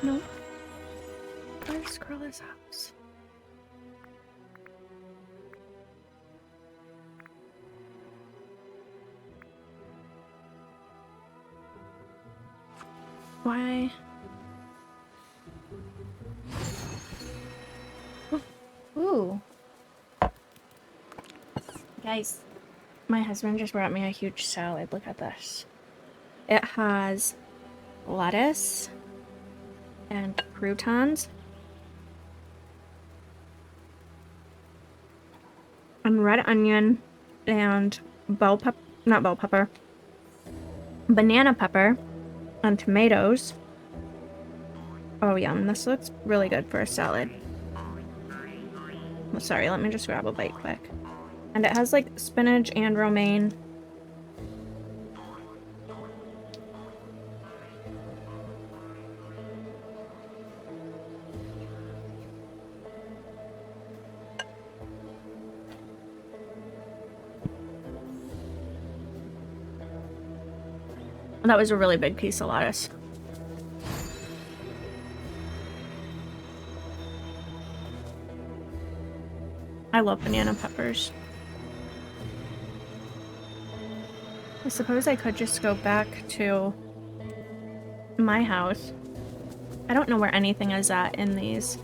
No. Where's Corella's house? Why? Ooh. Guys, my husband just brought me a huge salad. Look at this. It has lettuce and croutons and red onion and banana pepper and tomatoes. Oh yum, this looks really good for a salad. Oh, sorry, let me just grab a bite quick. And it has like spinach and romaine. That was a really big piece of lettuce. I love banana peppers. I suppose I could just go back to my house. I don't know where anything is at in these,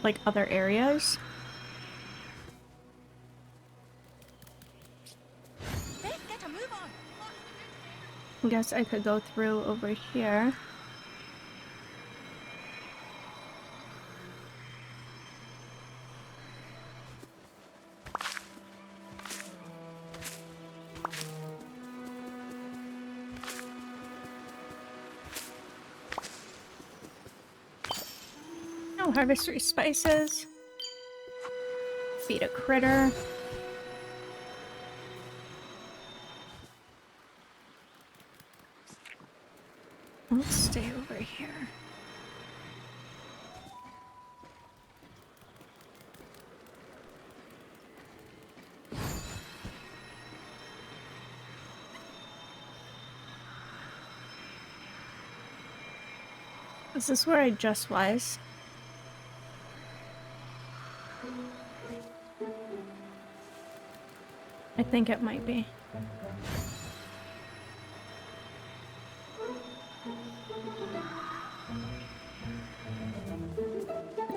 like other areas. Let's get a move on. I guess I could go through over here. Oh, harvest 3 spices. Feed a critter. Let's stay over here. Is this where I just was? I think it might be.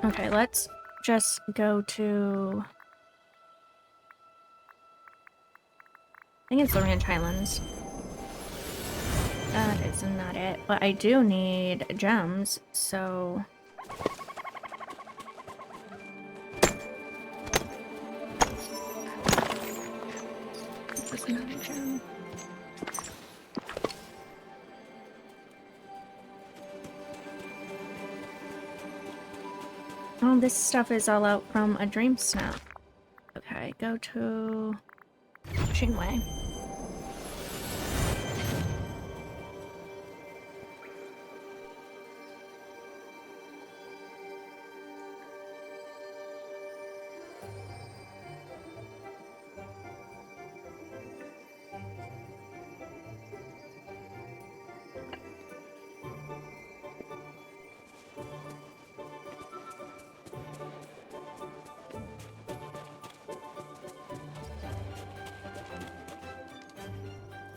Okay, let's just go to... I think it's the Ranch Highlands. That is not it. But I do need gems, so... This is not a gem. Oh, this stuff is all out from a dream snap. Okay, go to... Chingwei.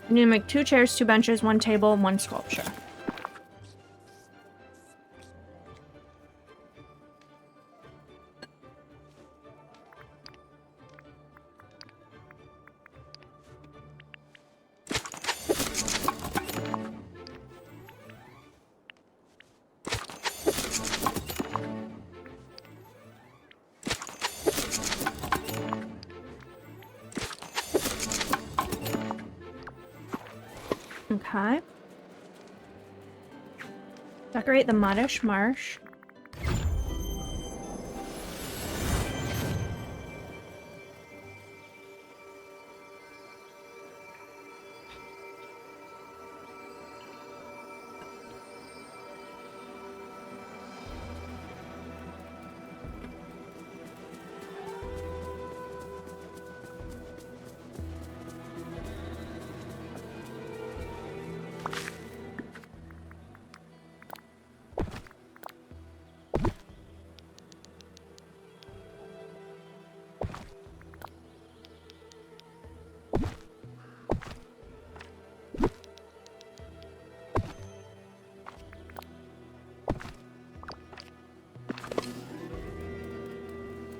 You need to make 2 chairs, 2 benches, 1 table, and 1 sculpture. Okay. Decorate the modish marsh.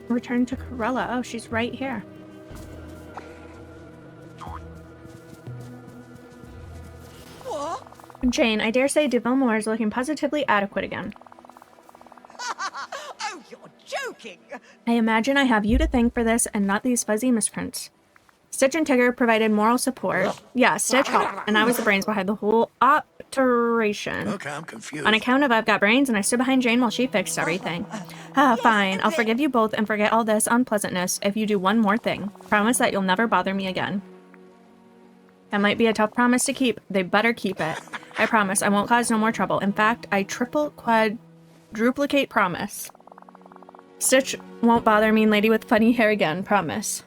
Return to Corella. Oh, she's right here. What? Jane, I dare say Deville is looking positively adequate again. Oh, you're joking. I imagine I have you to thank for this and not these fuzzy misprints. Stitch and Tigger provided moral support. Yeah, Stitch helped, and I was the brains behind the whole operation. Okay, I'm confused. On account of I've got brains and I stood behind Jane while she fixed everything. Ah, fine. I'll forgive you both and forget all this unpleasantness if you do one more thing. Promise that you'll never bother me again. That might be a tough promise to keep. They better keep it. I promise I won't cause no more trouble. In fact, I quadruplicate promise. Stitch won't bother mean lady with funny hair again. Promise.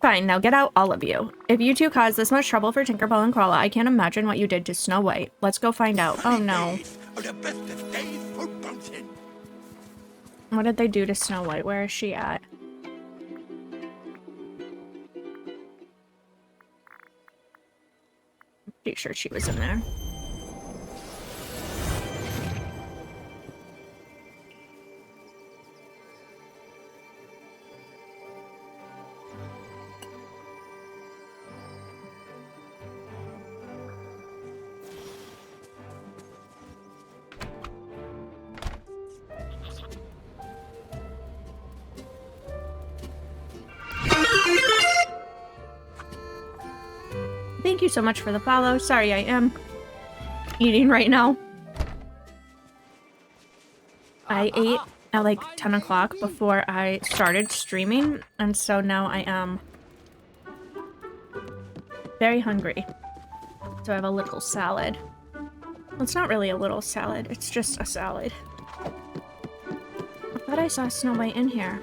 Fine, now get out, all of you. If you two caused this much trouble for Tinkerbell and Crawler, I can't imagine what you did to Snow White. Let's go find out. Oh no. Are the best of days for bouncing. What did they do to Snow White? Where is she at? Pretty sure she was in there. Thank you so much for the follow. Sorry, I am eating right now. I ate at like 10 o'clock before I started streaming, and so now I am very hungry. So I have a little salad. Well, it's not really a little salad, it's just a salad. I thought I saw Snow White in here.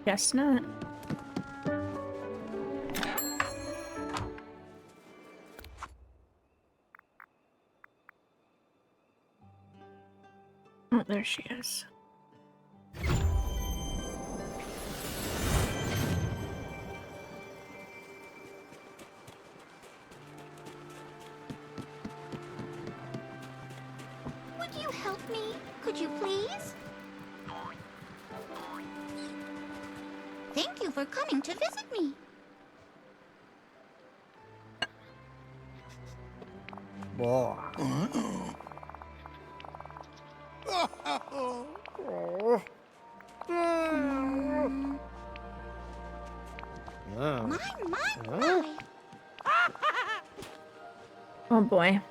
Guess not. Oh, there she is. Would you help me? Could you please? Thank you for coming to visit me. My. Oh boy.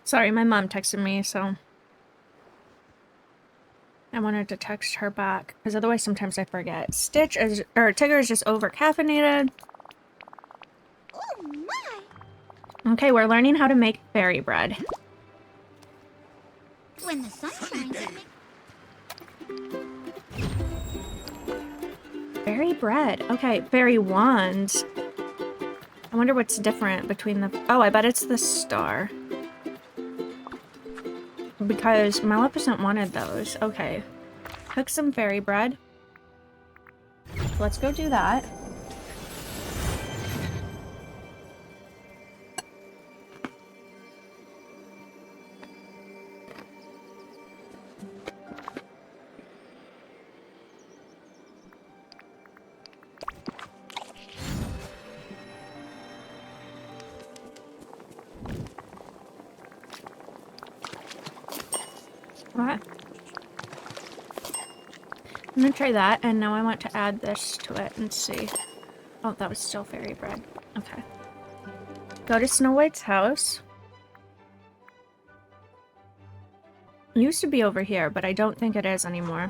Sorry, my mom texted me, so I wanted to text her back, because otherwise sometimes I forget. Tigger is just over caffeinated. Oh my! Okay, we're learning how to make berry bread. When the sun shines, it makes... Berry bread. Okay, berry wands. I wonder what's different between the... Oh, I bet it's the star. Because Maleficent wanted those. Okay. Cook some fairy bread. Let's go do that. What? I'm gonna try that, and now I want to add this to it and see. Oh, that was still fairy bread. Okay. Go to Snow White's house. It used to be over here, but I don't think it is anymore.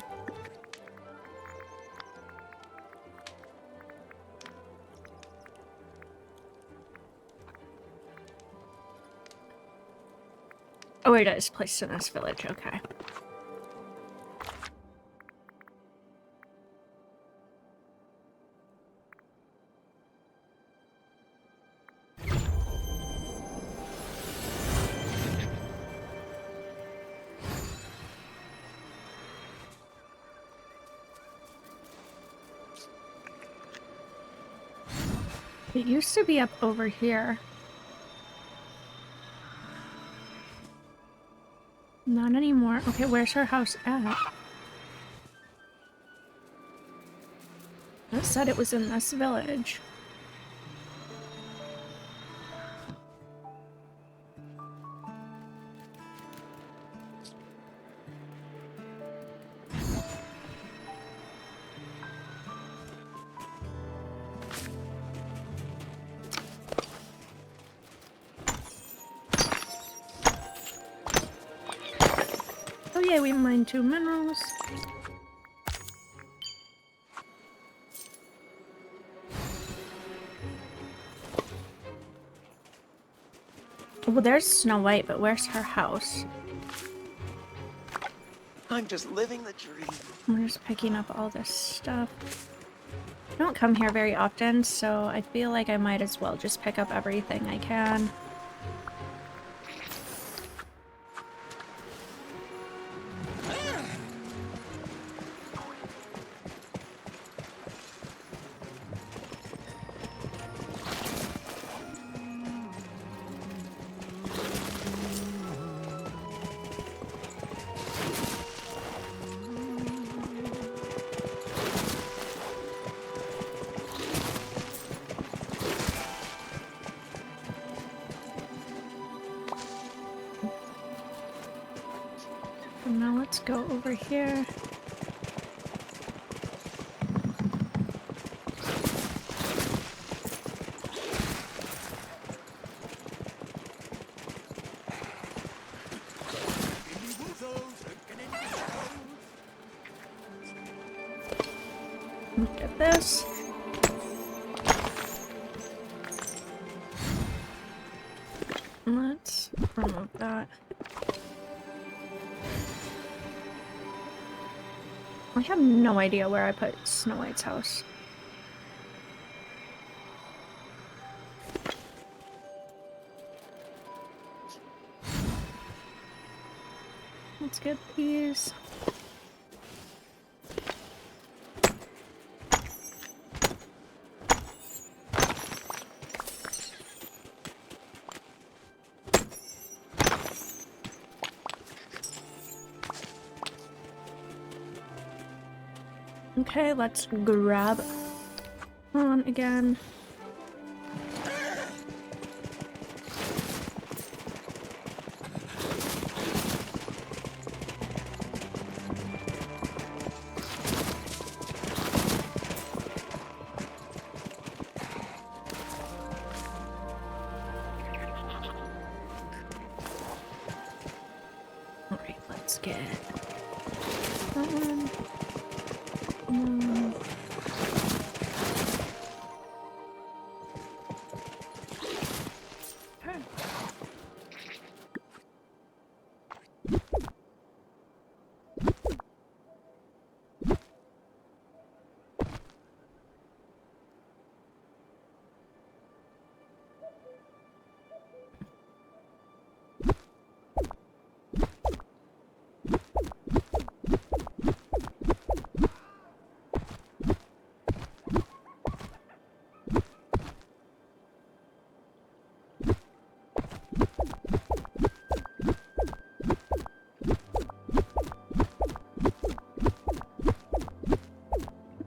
Oh, it is placed in this village. Okay. It used to be up over here. Not anymore. Okay, where's her house at? It said it was in this village. Oh yeah, we mined 2 minerals. Well, there's Snow White, but where's her house? I'm just living the dream. We're just picking up all this stuff. I don't come here very often, so I feel like I might as well just pick up everything I can. Now let's go over here. Look at this. Let's remove that. I have no idea where I put Snow White's house. Let's get these. Okay, let's grab on again. Alright, let's get on.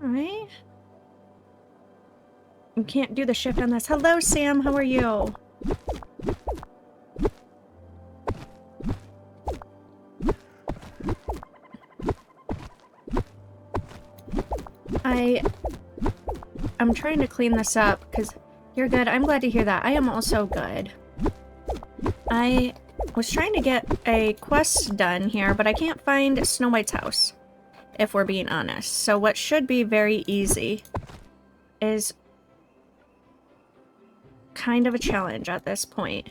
Alright. You can't do the shift on this. Hello, Sam. How are you? I'm trying to clean this up because you're good. I'm glad to hear that. I am also good. I was trying to get a quest done here, but I can't find Snow White's house, if we're being honest. So what should be very easy is kind of a challenge at this point.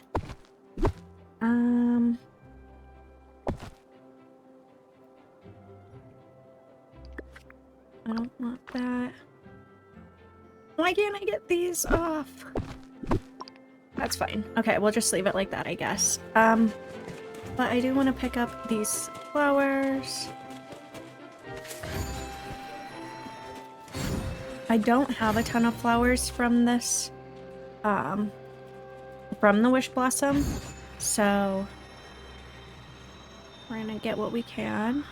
I don't want that. Why can't I get these off? That's fine. Okay, we'll just leave it like that, I guess. But I do want to pick up these flowers. I don't have a ton of flowers from this, from the Wish Blossom, so we're gonna get what we can.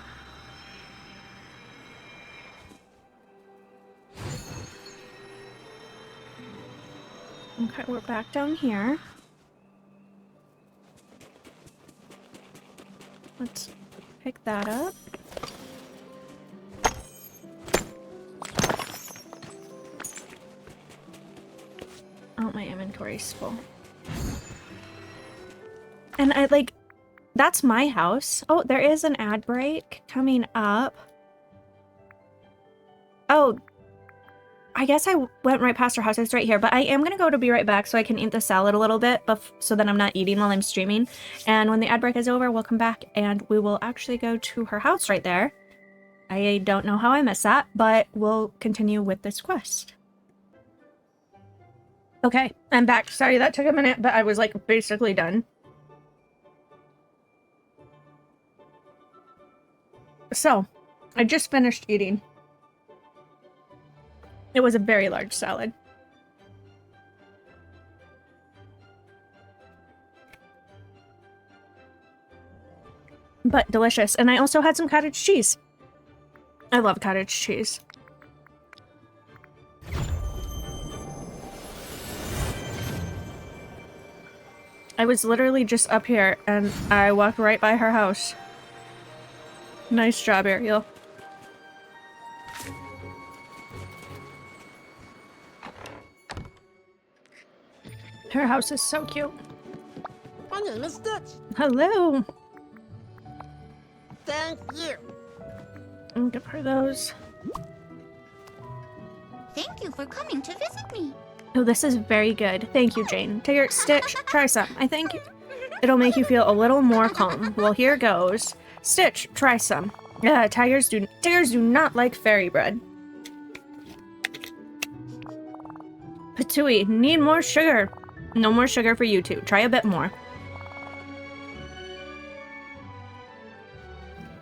Okay, we're back down here. Let's pick that up. Oh, my inventory's full. And I like, that's my house. Oh, there is an ad break coming up. Oh, I guess I went right past her house. It's right here, but I am going to go to be right back so I can eat the salad a little bit so that I'm not eating while I'm streaming. And when the ad break is over, we'll come back and we will actually go to her house right there. I don't know how I missed that, but we'll continue with this quest. Okay, I'm back. Sorry, that took a minute, but I was like basically done. So, I just finished eating. It was a very large salad. But delicious. And I also had some cottage cheese. I love cottage cheese. I was literally just up here and I walked right by her house. Nice job, Ariel. Her house is so cute. My name is Dutch. Hello. Thank you. I'll give her those. Thank you for coming to visit me. Oh, this is very good. Thank you, Jane. Tigger, Stitch, try some. I think it'll make you feel a little more calm. Well, here goes. Stitch, try some. Tigers do not like fairy bread. Patooey, need more sugar. No more sugar for you two. Try a bit more.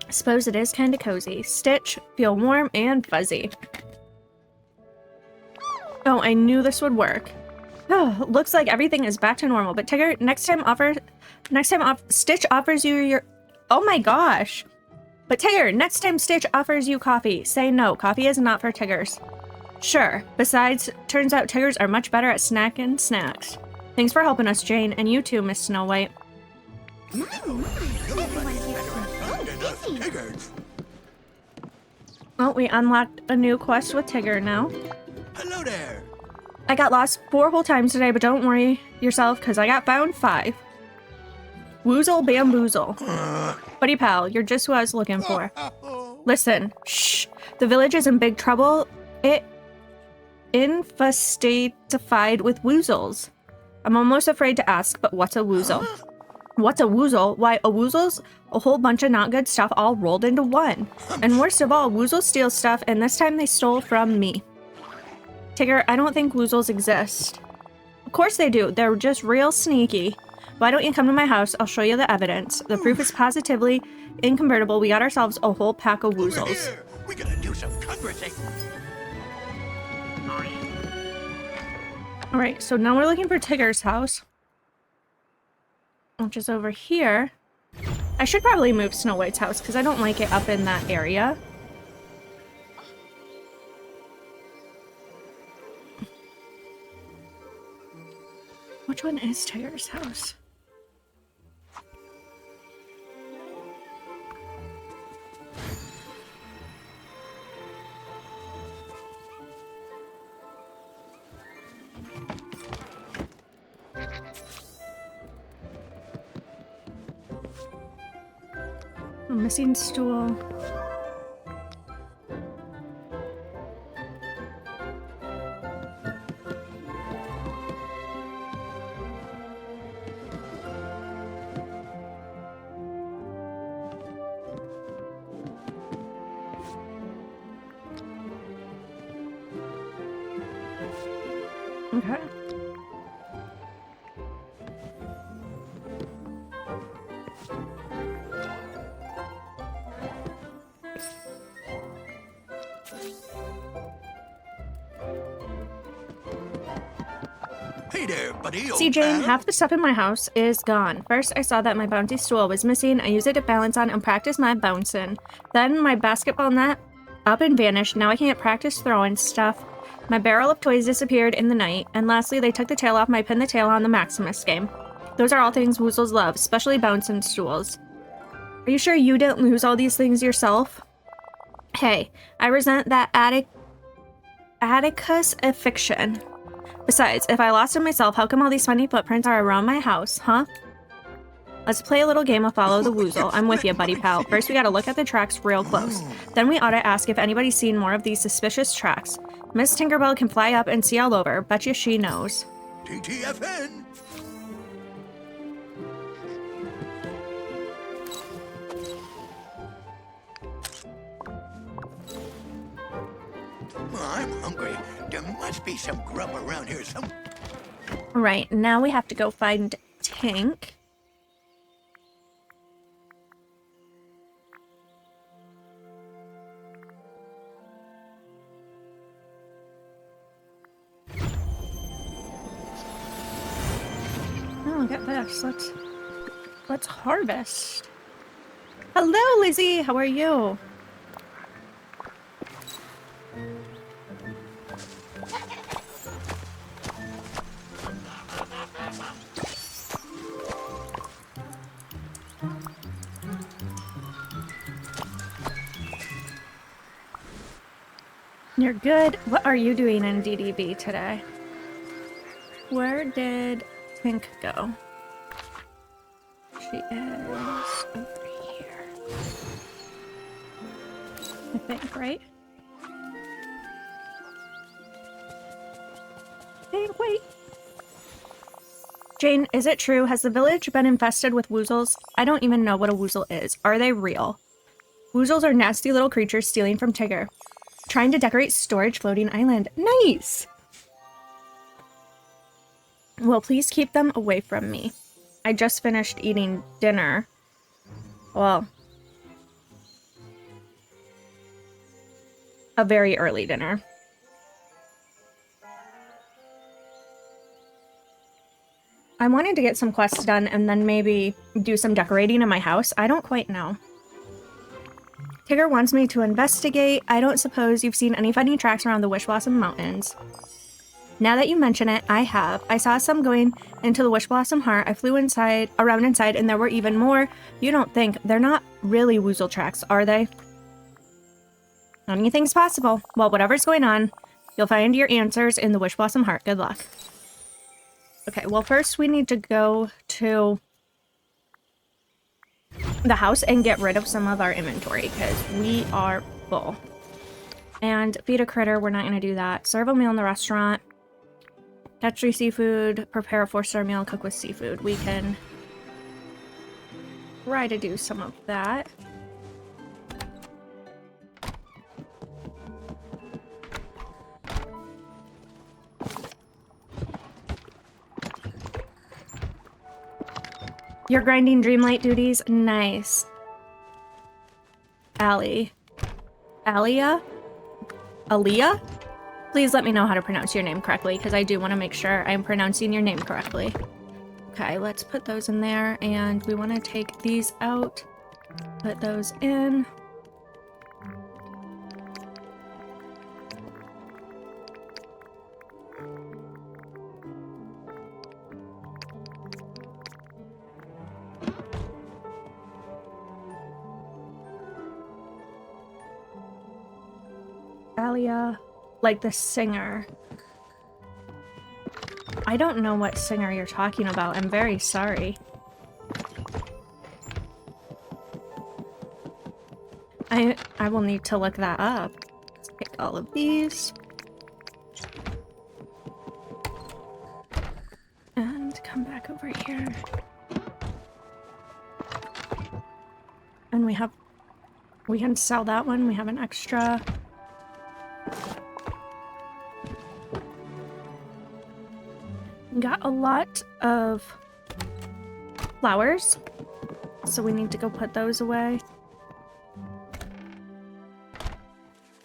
Suppose it is kind of cozy. Stitch, feel warm and fuzzy. Oh, I knew this would work. Oh, looks like everything is back to normal. But Tigger, Stitch offers you your... Oh my gosh. But Tigger, next time Stitch offers you coffee, say no. Coffee is not for Tiggers. Sure. Besides, turns out Tiggers are much better at snacking snacks. Thanks for helping us, Jane, and you too, Miss Snow White. Everyone here is so busy. Tiggers. Oh, we unlocked a new quest with Tigger now. Hello there. I got lost 4 whole times today, but don't worry yourself, because I got found 5. Woozle bamboozle. Buddy pal, you're just who I was looking for. Listen, shh. The village is in big trouble. It infestated with woozles. I'm almost afraid to ask, but what's a woozle? What's a woozle? Why, a woozle's a whole bunch of not good stuff all rolled into one. And worst of all, woozles steal stuff, and this time they stole from me. Tigger, I don't think woozles exist. Of course they do. They're just real sneaky. Why don't you come to my house? I'll show you the evidence. The proof is positively incontrovertible. We got ourselves a whole pack of Over woozles. here. We gotta do some conversation. Alright, so now we're looking for Tigger's house, which is over here. I should probably move Snow White's house because I don't like it up in that area. Which one is Tigger's house? A missing stool. Okay. Hey there, buddy. old See, Jane, pal. half the stuff in my house is gone. First, I saw that my bouncy stool was missing. I used it to balance on and practice my bouncing. Then, my basketball net up and vanished. Now I can't practice throwing stuff. My barrel of toys disappeared in the night. And lastly, they took the tail off my Pin the Tail on the Maximus game. Those are all things woozles love, especially bouncing stools. Are you sure you didn't lose all these things yourself? Hey, I resent that Atticus affliction. Besides, if I lost it myself, how come all these funny footprints are around my house, huh? Let's play a little game of Follow the Woozle. I'm with you, buddy pal. First, we gotta look at the tracks real close. Then we ought to ask if anybody's seen more of these suspicious tracks. Miss Tinkerbell can fly up and see all over. Betcha she knows. TTFN. I'm hungry. There must be some grub around here somewhere. Right, now we have to go find Tink. Oh, look at this. Let's harvest. Hello, Lizzie. How are you? You're good. What are you doing in DDB today? Where did Tink go? She is over here. I think, right? Wait. Jane, is it true? Has the village been infested with woozles? I don't even know what a woozle is. Are they real? Woozles are nasty little creatures stealing from Tigger. Trying to decorate storage floating island. Nice! Well, please keep them away from me. I just finished eating dinner. Well, a very early dinner. I wanted to get some quests done and then maybe do some decorating in my house. I don't quite know. Tigger wants me to investigate. I don't suppose you've seen any funny tracks around the Wish Blossom Mountains. Now that you mention it, I have. I saw some going into the Wish Blossom Heart. I flew around inside, and there were even more. You don't think they're not really woozle tracks, are they? Anything's possible. Well, whatever's going on, you'll find your answers in the Wish Blossom Heart. Good luck. Okay, well, first we need to go to the house and get rid of some of our inventory because we are full. And feed a critter, we're not going to do that. Serve a meal in the restaurant. Catch 3 seafood, prepare a 4-star meal, cook with seafood. We can try to do some of that. You're grinding Dreamlight duties? Nice. Aliyah? Aaliyah? Please let me know how to pronounce your name correctly, because I do want to make sure I'm pronouncing your name correctly. Okay, let's put those in there, and we want to take these out. Put those in. Aliyah, like the singer. I don't know what singer you're talking about. I'm very sorry. I will need to look that up. Let's pick all of these. And come back over here. And we can sell that one. We have an extra. Got a lot of flowers, so we need to go put those away.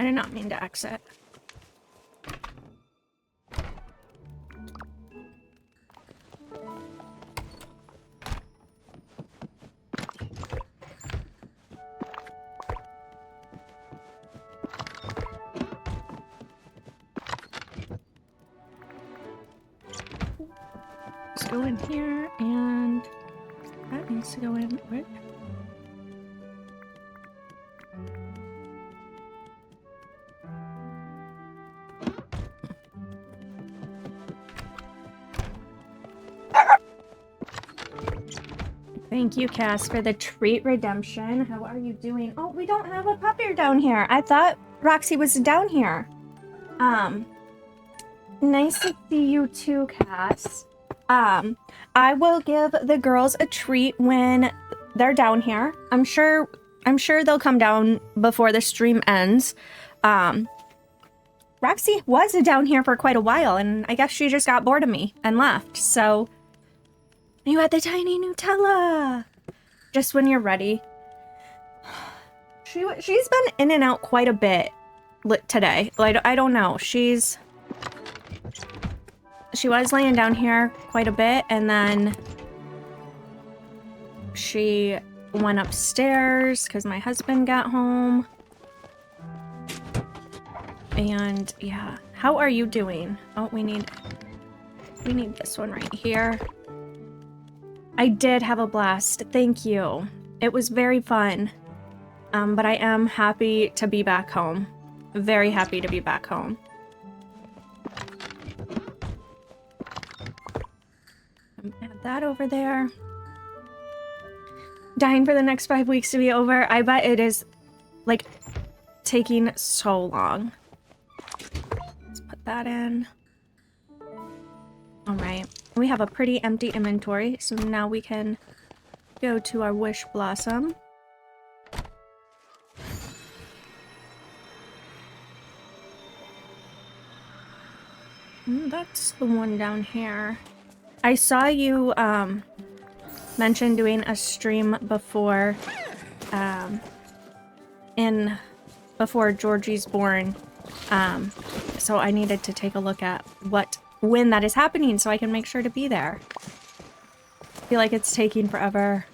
I did not mean to exit. Go in here, and that needs to go in. What? Thank you, Cass, for the treat redemption. How are you doing? Oh, we don't have a pupper down here. I thought Roxy was down here. Nice to see you too, Cass. I will give the girls a treat when they're down here. I'm sure they'll come down before the stream ends. Roxy was down here for quite a while, and I guess she just got bored of me and left. So you had the tiny Nutella. Just when you're ready. She's been in and out quite a bit today. Like, I don't know. She was laying down here quite a bit, and then she went upstairs because my husband got home. And yeah, how are you doing? Oh, we need this one right here. I did have a blast. Thank you. It was very fun. But I am happy to be back home. Very happy to be back home. Add that over there. Dying for the next 5 weeks to be over. I bet it is, like, taking so long. Let's put that in. Alright, we have a pretty empty inventory, so now we can go to our Wish Blossom. That's the one down here. I saw you mention doing a stream before before Georgie's born. So I needed to take a look at when that is happening so I can make sure to be there. I feel like it's taking forever.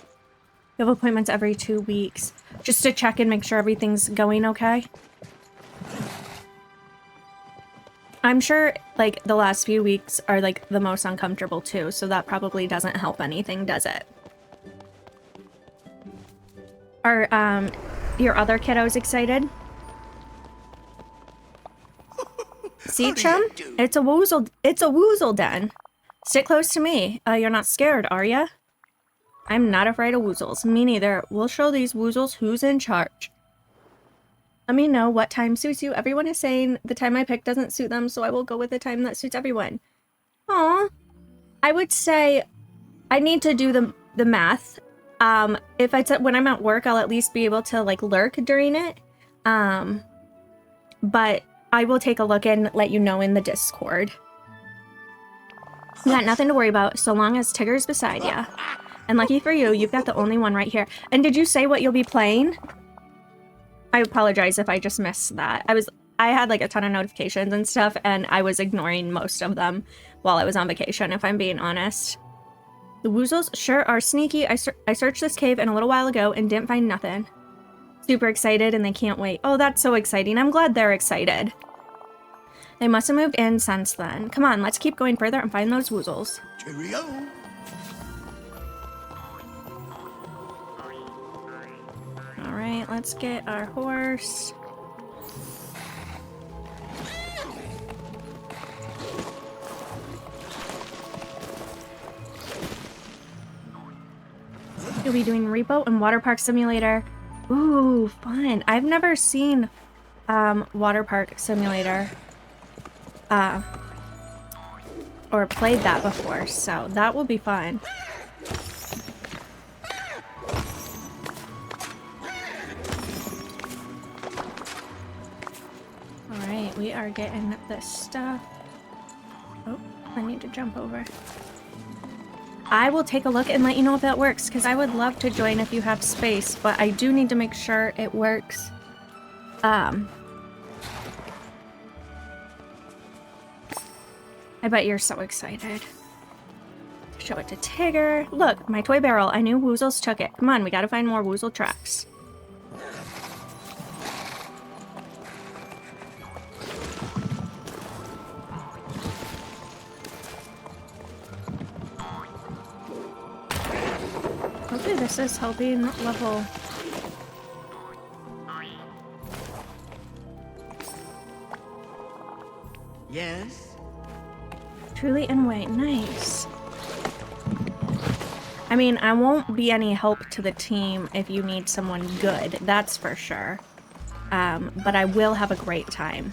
You have appointments every 2 weeks just to check and make sure everything's going okay. I'm sure, like, the last few weeks are, like, the most uncomfortable, too, so that probably doesn't help anything, does it? Are, your other kiddos excited? See, Chum? It's a woozle den. Stick close to me. You're not scared, are ya? I'm not afraid of woozles. Me neither. We'll show these woozles who's in charge. Let me know what time suits you. Everyone is saying the time I picked doesn't suit them, so I will go with the time that suits everyone. Aw. I would say I need to do the math. If when I'm at work, I'll at least be able to, like, lurk during it. But I will take a look and let you know in the Discord. You got nothing to worry about so long as Tigger's beside ya. And lucky for you, you've got the only one right here. And did you say what you'll be playing? I apologize if I just missed that. I had like a ton of notifications and stuff, and I was ignoring most of them while I was on vacation, if I'm being honest. The woozles sure are sneaky. I searched this cave in a little while ago and didn't find nothing. Super excited and they can't wait. Oh, that's so exciting. I'm glad they're excited. They must have moved in since then. Come on, let's keep going further and find those woozles. Cheerio. Alright, let's get our horse. You'll be doing Repo and Water Park Simulator. Ooh, fun. I've never seen Water Park Simulator or played that before, so that will be fun. Alright, we are getting this stuff. Oh, I need to jump over. I will take a look and let you know if that works, because I would love to join if you have space, but I do need to make sure it works. I bet you're so excited. Show it to Tigger. Look, my toy barrel. I knew woozles took it. Come on, we gotta find more woozle tracks. Hopefully this is helping level. Yes? Truly and wait, nice. I mean, I won't be any help to the team if you need someone good, that's for sure. But I will have a great time.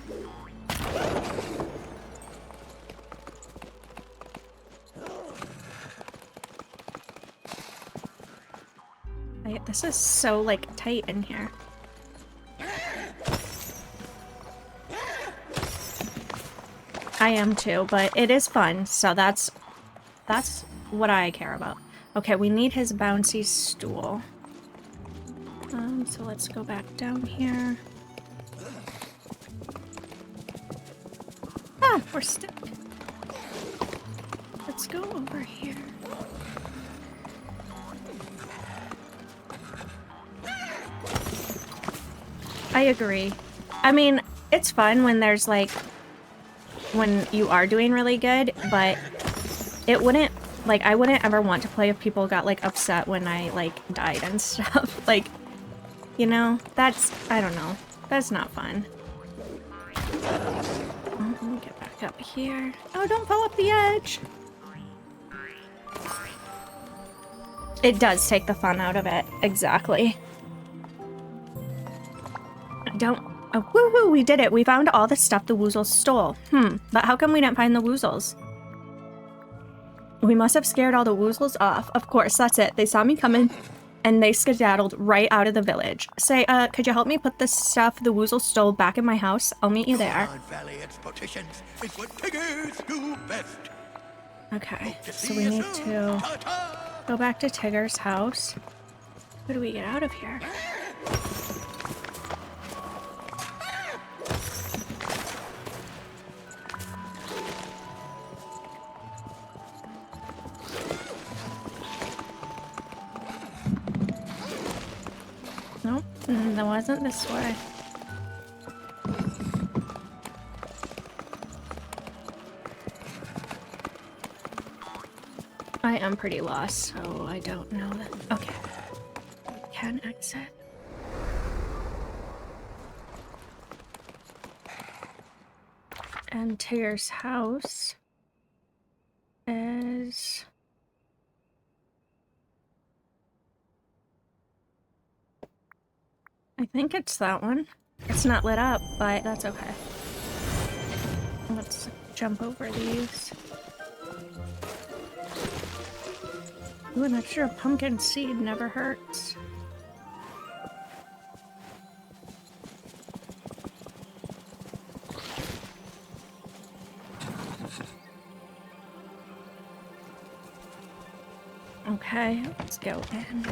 This is so, like, tight in here. I am too, but it is fun, so that's what I care about. Okay, we need his bouncy stool. So let's go back down here. Ah, we're stuck. Let's go over here. I agree. I mean, it's fun when there's like, when you are doing really good, but it wouldn't, like, I wouldn't ever want to play if people got like upset when I like died and stuff. Like, you know, that's, I don't know, that's not fun. Let me get back up here. Oh, don't fall off the edge. It does take the fun out of it, exactly. Oh, woohoo, we did it. We found all the stuff the woozles stole. But how come we didn't find the woozles? We must have scared all the woozles off. Of course, that's it. They saw me coming, and they skedaddled right out of the village. Say, could you help me put the stuff the woozle stole back in my house? I'll meet you there. Go on, Valley exploitations. It's what Tiggers do best. Okay, Hope to so see we you need soon. to Ta-ta. go back to Tigger's house. How do we get out of here? Nope, that wasn't this way. I am pretty lost, so I don't know that. Okay. Can exit. And Tigger's house is... I think it's that one. It's not lit up, but that's okay. Let's jump over these. Ooh, an extra pumpkin seed never hurts. Okay, let's go in.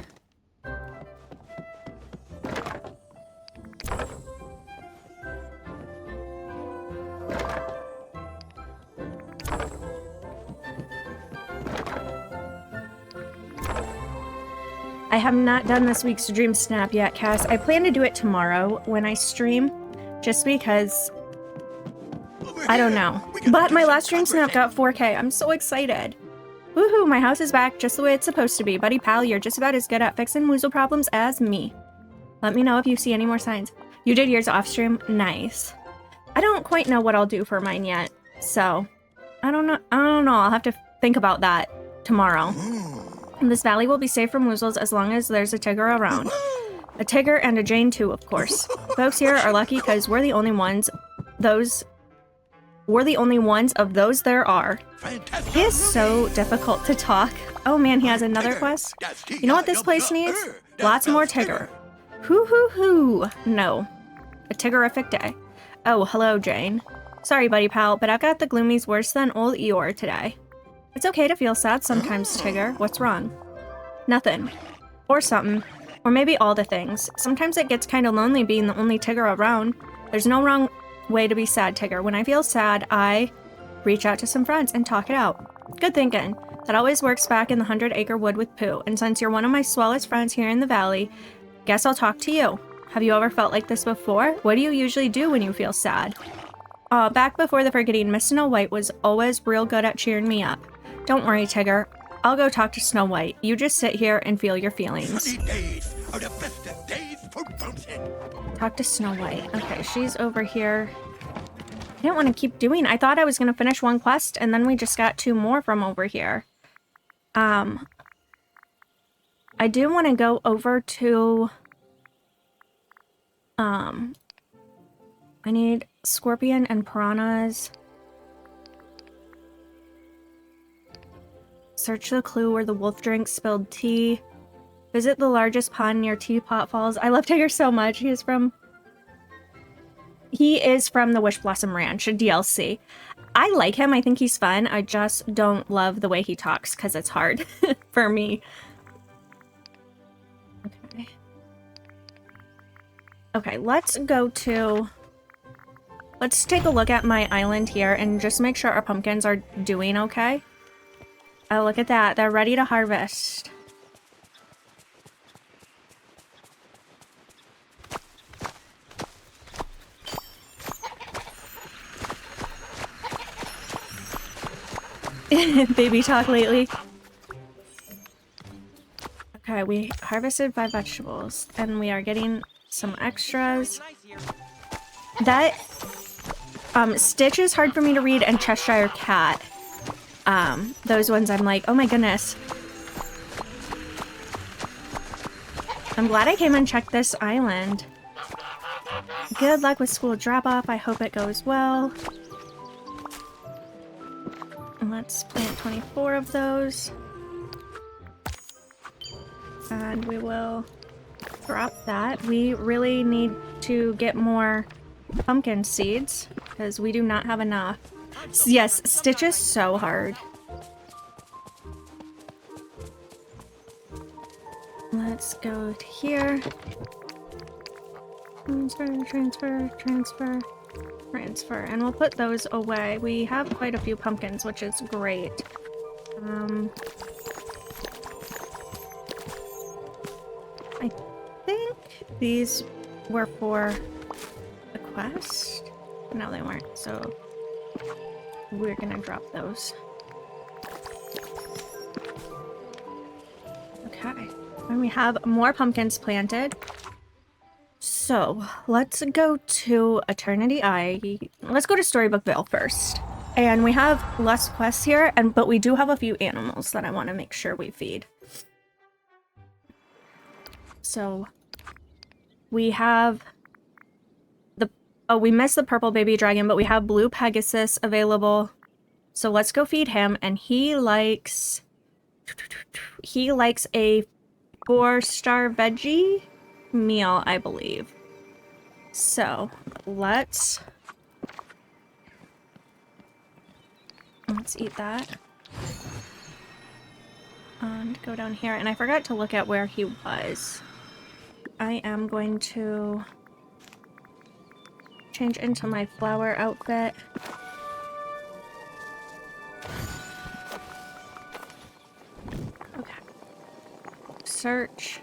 I have not done this week's Dream Snap yet, Cass. I plan to do it tomorrow when I stream, just because, I don't know. But my last Dream Snap got 4K. I'm so excited. Woohoo, my house is back just the way it's supposed to be. Buddy pal, you're just about as good at fixing woozle problems as me. Let me know if you see any more signs. You did yours off stream? Nice. I don't quite know what I'll do for mine yet, so I don't know. I'll have to think about that tomorrow. This valley will be safe from woozles as long as there's a Tigger around. A Tigger and a Jane too, of course. Folks here are lucky because we're the only ones of those there are. Fantastic. He is so difficult to talk. Oh man, he has another quest. You know what this place needs? Lots more Tigger. Hoo hoo hoo. No. A Tiggerific day. Oh, hello, Jane. Sorry, buddy pal, but I've got the gloomies worse than old Eeyore today. It's okay to feel sad sometimes, Tigger. What's wrong? Nothing. Or something. Or maybe all the things. Sometimes it gets kind of lonely being the only Tigger around. There's no wrong way to be sad, Tigger. When I feel sad, I reach out to some friends and talk it out. Good thinking. That always works back in the 100-acre wood with Pooh. And since you're one of my swellest friends here in the valley, guess I'll talk to you. Have you ever felt like this before? What do you usually do when you feel sad? Back before the forgetting, Miss Snow White was always real good at cheering me up. Don't worry, Tigger. I'll go talk to Snow White. You just sit here and feel your feelings. Sunny days are the best of days for bouncing. Talk to Snow White. Okay, she's over here. I didn't want to keep doing. I thought I was going to finish one quest, and then we just got 2 more from over here. I do want to go over to... I need scorpion and piranhas. Search the clue where the wolf drinks spilled tea. Visit the largest pond near Teapot Falls. I love Tigger so much. He is from the Wish Blossom Ranch, a DLC. I like him. I think he's fun. I just don't love the way he talks because it's hard for me. Okay. Okay, let's take a look at my island here and just make sure our pumpkins are doing okay. Oh, look at that. They're ready to harvest. Baby talk lately. Okay, we harvested 5 vegetables and we are getting some extras. That Stitch is hard for me to read, and Cheshire Cat. Those ones I'm like, oh my goodness. I'm glad I came and checked this island. Good luck with school drop-off. I hope it goes well. And let's plant 24 of those. And we will drop that. We really need to get more pumpkin seeds because we do not have enough. Yes, Stitch is so hard. Let's go to here. Transfer. And we'll put those away. We have quite a few pumpkins, which is great. I think these were for the quest? No, they weren't, so we're gonna drop those. Okay. And we have more pumpkins planted. So, let's go to Eternity Eye. Let's go to Storybookville first. And we have less quests here, but we do have a few animals that I want to make sure we feed. So, we have the... Oh, we missed the purple baby dragon, but we have blue Pegasus available. So let's go feed him, and he likes a 4-star veggie meal, I believe. So, let's eat that. And go down here. And I forgot to look at where he was. I am going to change into my flower outfit. Okay. Search.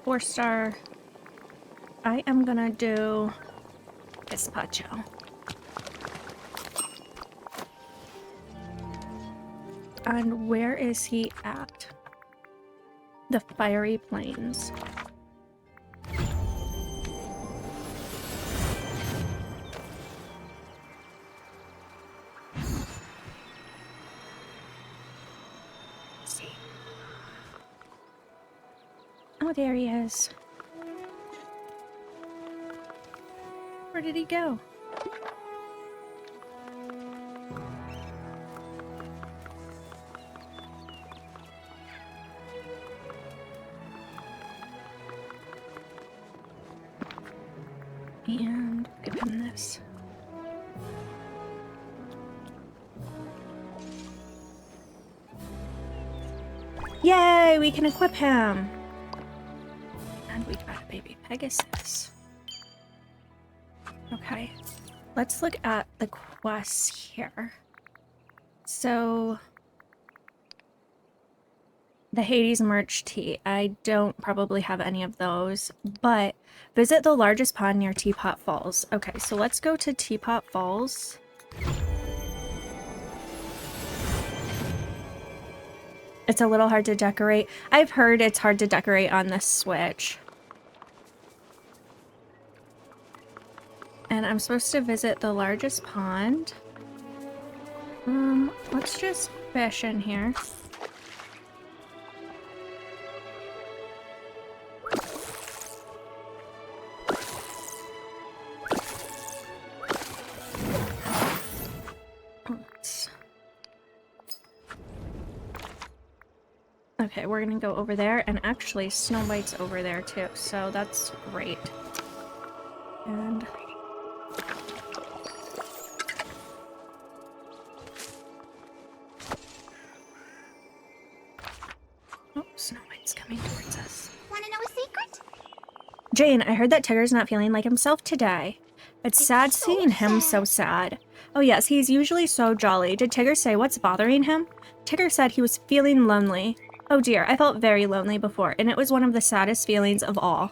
4-star. I am gonna do gazpacho. And where is he at? The Fiery Plains. Let's see. Oh, there he is. Where did he go? And give him this. Yay! We can equip him! And we got a baby Pegasus. Okay, let's look at the quests here. So, the Hades merch tea. I don't probably have any of those, but visit the largest pond near Teapot Falls. Okay, so let's go to Teapot Falls. It's a little hard to decorate. I've heard it's hard to decorate on the Switch. And I'm supposed to visit the largest pond. Let's just fish in here. Okay, we're gonna go over there, and actually Snow White's over there too, so that's great. And oh, Snow White's coming towards us. Wanna know a secret? Jane, I heard that Tigger's not feeling like himself today. It's sad so seeing him sad. so sad. Oh yes, he's usually so jolly. Did Tigger say what's bothering him? Tigger said he was feeling lonely. Oh dear, I felt very lonely before, and it was one of the saddest feelings of all.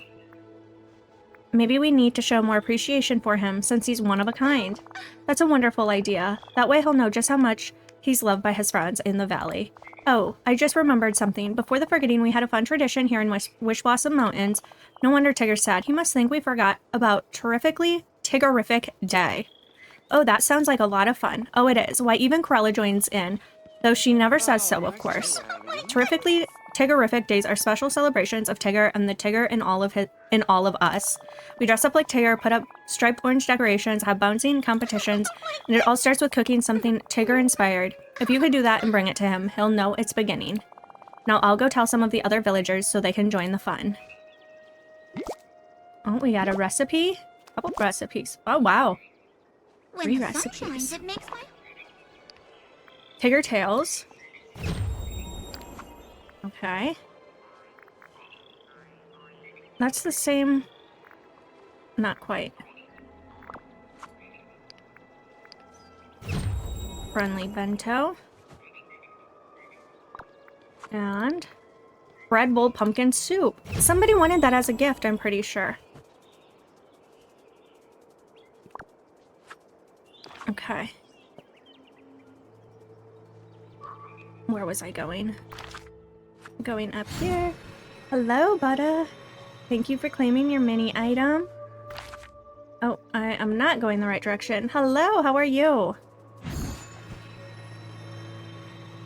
Maybe we need to show more appreciation for him, since he's one of a kind. That's a wonderful idea. That way he'll know just how much he's loved by his friends in the valley. Oh, I just remembered something. Before the forgetting, we had a fun tradition here in Wish Blossom Mountains. No wonder Tigger's sad. He must think we forgot about Tiggerific Day. Oh, that sounds like a lot of fun. Oh, it is. Why, even Corella joins in. Though she never says so, of course. Terrifically Tiggerific days are special celebrations of Tigger and the Tigger in all of us. We dress up like Tigger, put up striped orange decorations, have bouncing competitions, and it all starts with cooking something Tigger-inspired. If you could do that and bring it to him, he'll know it's beginning. Now I'll go tell some of the other villagers so they can join the fun. Oh, we got a recipe? A couple recipes. Oh, wow. When 3 the sun recipes. shines, it makes my... Tigger tails. Okay. That's the same... Not quite. Friendly bento. And... bread bowl pumpkin soup. Somebody wanted that as a gift, I'm pretty sure. Okay. Where was I going? Going up here. Hello, Butter. Thank you for claiming your mini item. Oh, I am not going the right direction. Hello, how are you?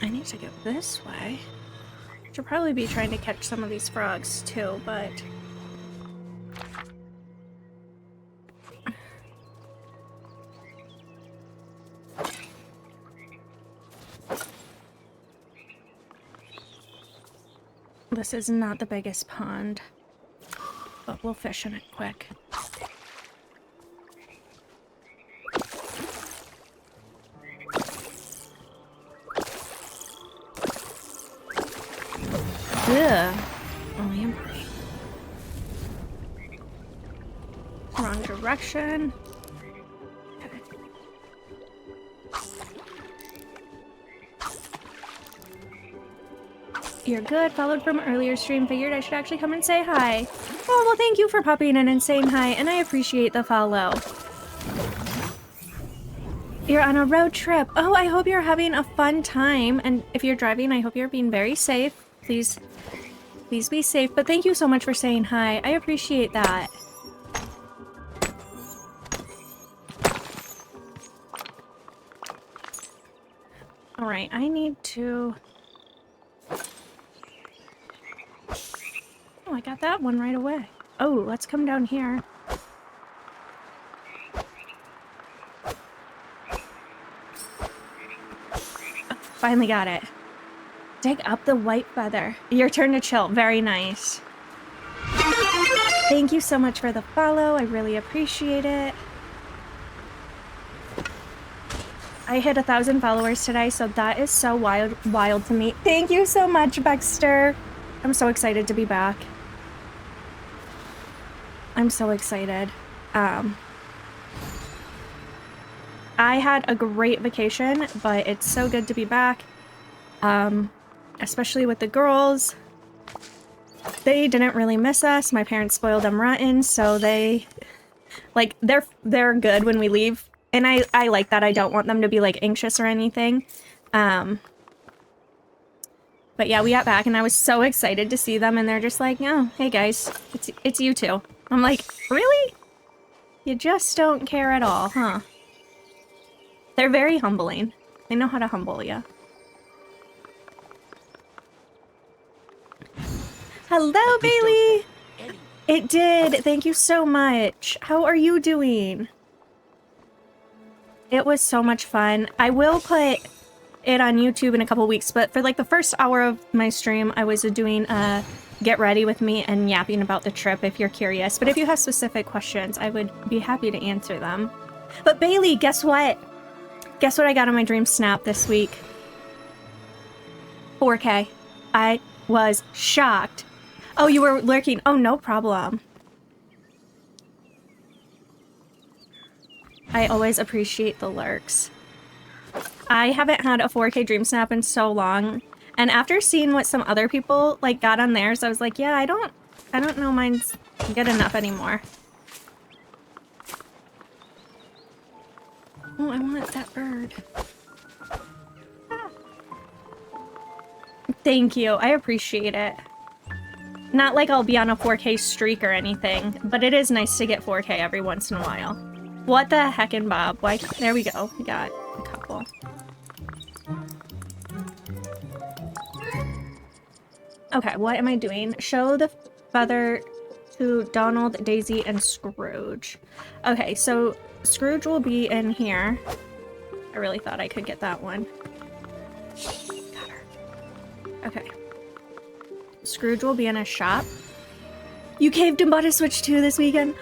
I need to go this way. Should probably be trying to catch some of these frogs too, but... This is not the biggest pond, but we'll fish in it quick. Ugh. Oh, lamprey. Wrong direction. Okay. You're good. Followed from earlier stream. Figured I should actually come and say hi. Oh, well, thank you for popping in and saying hi, and I appreciate the follow. You're on a road trip. Oh, I hope you're having a fun time. And if you're driving, I hope you're being very safe. Please be safe. But thank you so much for saying hi. I appreciate that. All right, I need to... Oh, I got that one right away. Oh, let's come down here. Oh, finally got it. Dig up the white feather. Your turn to chill. Very nice. Thank you so much for the follow. I really appreciate it. I hit 1,000 followers today, so that is so wild to me. Thank you so much, Baxter. I'm so excited to be back. I'm so excited. I had a great vacation, but it's so good to be back. Especially with the girls. They didn't really miss us. My parents spoiled them rotten, so they... Like, they're good when we leave. And I like that. I don't want them to be, like, anxious or anything. But yeah, we got back, and I was so excited to see them, and they're just like, oh, hey guys, it's you two. I'm like, really? You just don't care at all, huh? They're very humbling. They know how to humble you. Hello, Bailey! It did! Thank you so much! How are you doing? It was so much fun. I will put it on YouTube in a couple weeks, but for like the first hour of my stream, I was doing get ready with me and yapping about the trip if you're curious. But if you have specific questions, I would be happy to answer them. But Bailey, guess what? Guess what I got on my Dream Snap this week? 4K. I was shocked. Oh, you were lurking. Oh, no problem. I always appreciate the lurks. I haven't had a 4K Dream Snap in so long, and after seeing what some other people like got on theirs, I was like, yeah, I don't know mine's good enough anymore. Oh, I want that bird. Ah. Thank you. I appreciate it. Not like I'll be on a 4K streak or anything, but it is nice to get 4K every once in a while. What the heckin' Bob? Why? There we go. We got a couple. Okay, what am I doing? Show the feather to Donald, Daisy, and Scrooge. Okay, so Scrooge will be in here. I really thought I could get that one. Okay. Scrooge will be in a shop. You caved and bought a Switch 2 this weekend?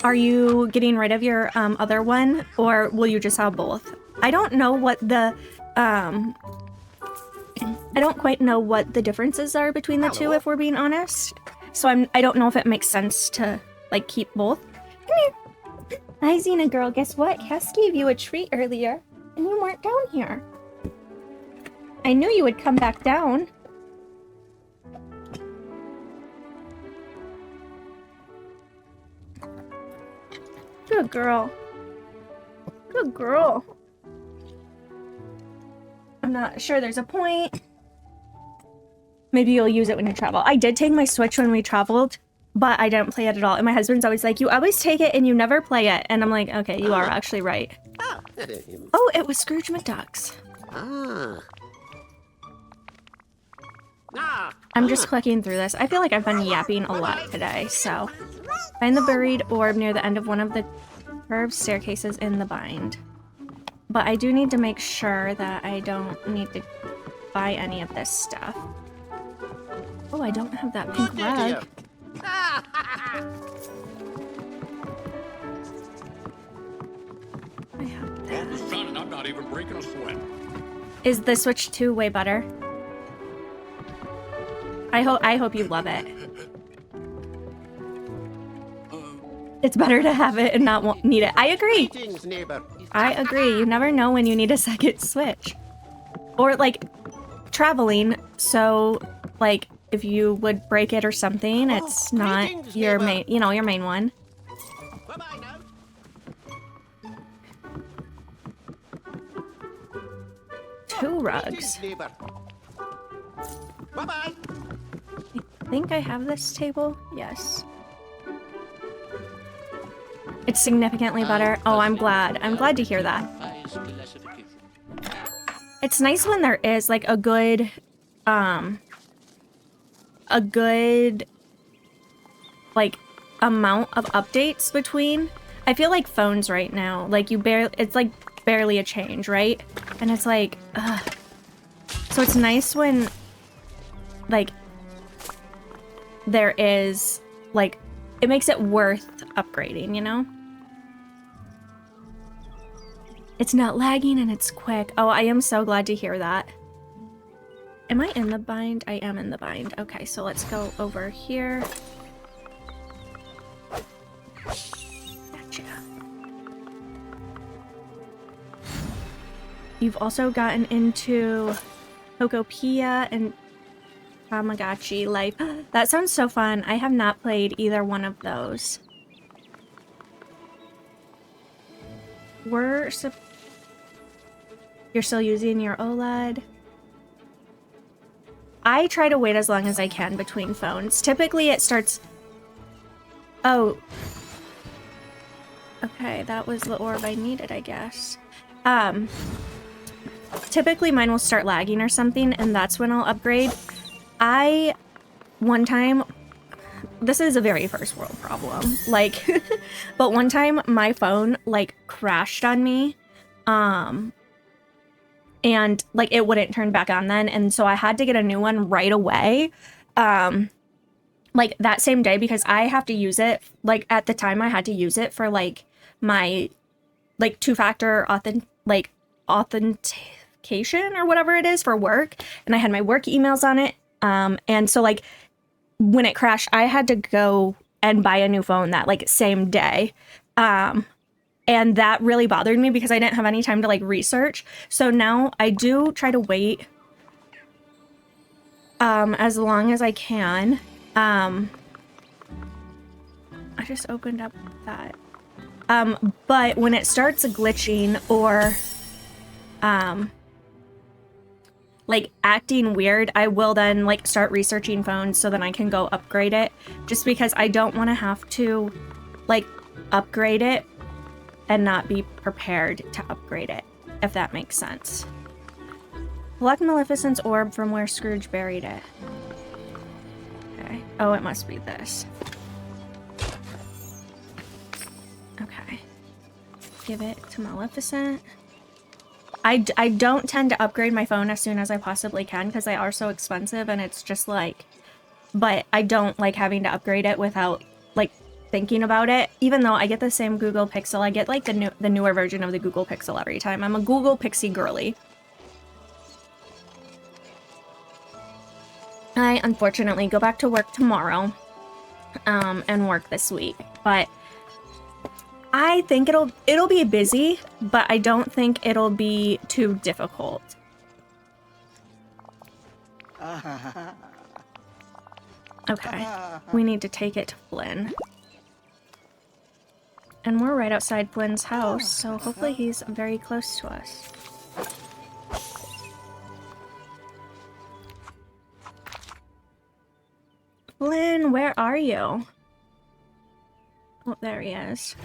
Are you getting rid of your other one, or will you just have both? I don't know what the I don't quite know what the differences are between the two, if we're being honest. So I don't know if it makes sense to like keep both. Come here. Hi, Xena girl. Guess what? Cass gave you a treat earlier, and you weren't down here. I knew you would come back down. Good girl. Good girl. I'm not sure there's a point. Maybe you'll use it when you travel. I did take my Switch when we traveled, but I didn't play it at all. And my husband's always like, you always take it and you never play it. And I'm like, okay, you are actually right. Oh, it was Scrooge McDuck's. I'm just clicking through this. I feel like I've been yapping a lot today, so. Find the buried orb near the end of one of the curved staircases in the bind. But I do need to make sure that I don't need to buy any of this stuff. Oh, I don't have that pink rug. I have that. All of a sudden, I'm not even breaking a sweat. Is the Switch 2 way better? I hope you love it. It's better to have it and not need it. I agree. Greetings, neighbor. I agree. You never know when you need a second Switch. Or like traveling, so like if you would break it or something, it's not your main, you know, your main one. Bye-bye now. 2 rugs. Greetings, neighbor. Bye-bye. I think I have this table. Yes. It's significantly better. Oh, I'm glad. I'm glad to hear that. It's nice when there is like a good like amount of updates between. I feel like phones right now, like it's like barely a change, right? And it's like, ugh. So it's nice when like there is like, it makes it worth upgrading, you know? It's not lagging and it's quick. Oh, I am so glad to hear that. Am I in the bind? I am in the bind. Okay, so let's go over here. Gotcha. You've also gotten into Tokopia and Tamagotchi Life. That sounds so fun. I have not played either one of those. You're still using your OLED? I try to wait as long as I can between phones. Typically it starts... Oh. Okay, that was the orb I needed, I guess. Typically mine will start lagging or something, and that's when I'll upgrade. One time, this is a very first world problem, like, but one time my phone, like, crashed on me, and, like, it wouldn't turn back on then, and so I had to get a new one right away, like, that same day, because I have to use it, like, at the time I had to use it for, like, my, like, two-factor authentication or whatever it is for work, and I had my work emails on it, and so, like, when it crashed, I had to go and buy a new phone that, like, same day, and that really bothered me because I didn't have any time to, like, research, so now I do try to wait, as long as I can. I just opened up that, but when it starts glitching or, like, acting weird, I will then, like, start researching phones so then I can go upgrade it, just because I don't want to have to, like, upgrade it and not be prepared to upgrade it, if that makes sense. Collect Maleficent's orb from where Scrooge buried it. Okay. Oh, it must be this. Okay. Give it to Maleficent. I don't tend to upgrade my phone as soon as I possibly can because they are so expensive, and it's just like, but I don't like having to upgrade it without like thinking about it. Even though I get the same Google Pixel, I get like the newer version of the Google Pixel every time. I'm a Google Pixie girly. I unfortunately go back to work tomorrow, and work this week, but I think it'll be busy, but I don't think it'll be too difficult. Okay, we need to take it to Flynn. And we're right outside Flynn's house, so hopefully he's very close to us. Flynn, where are you? Oh, there he is.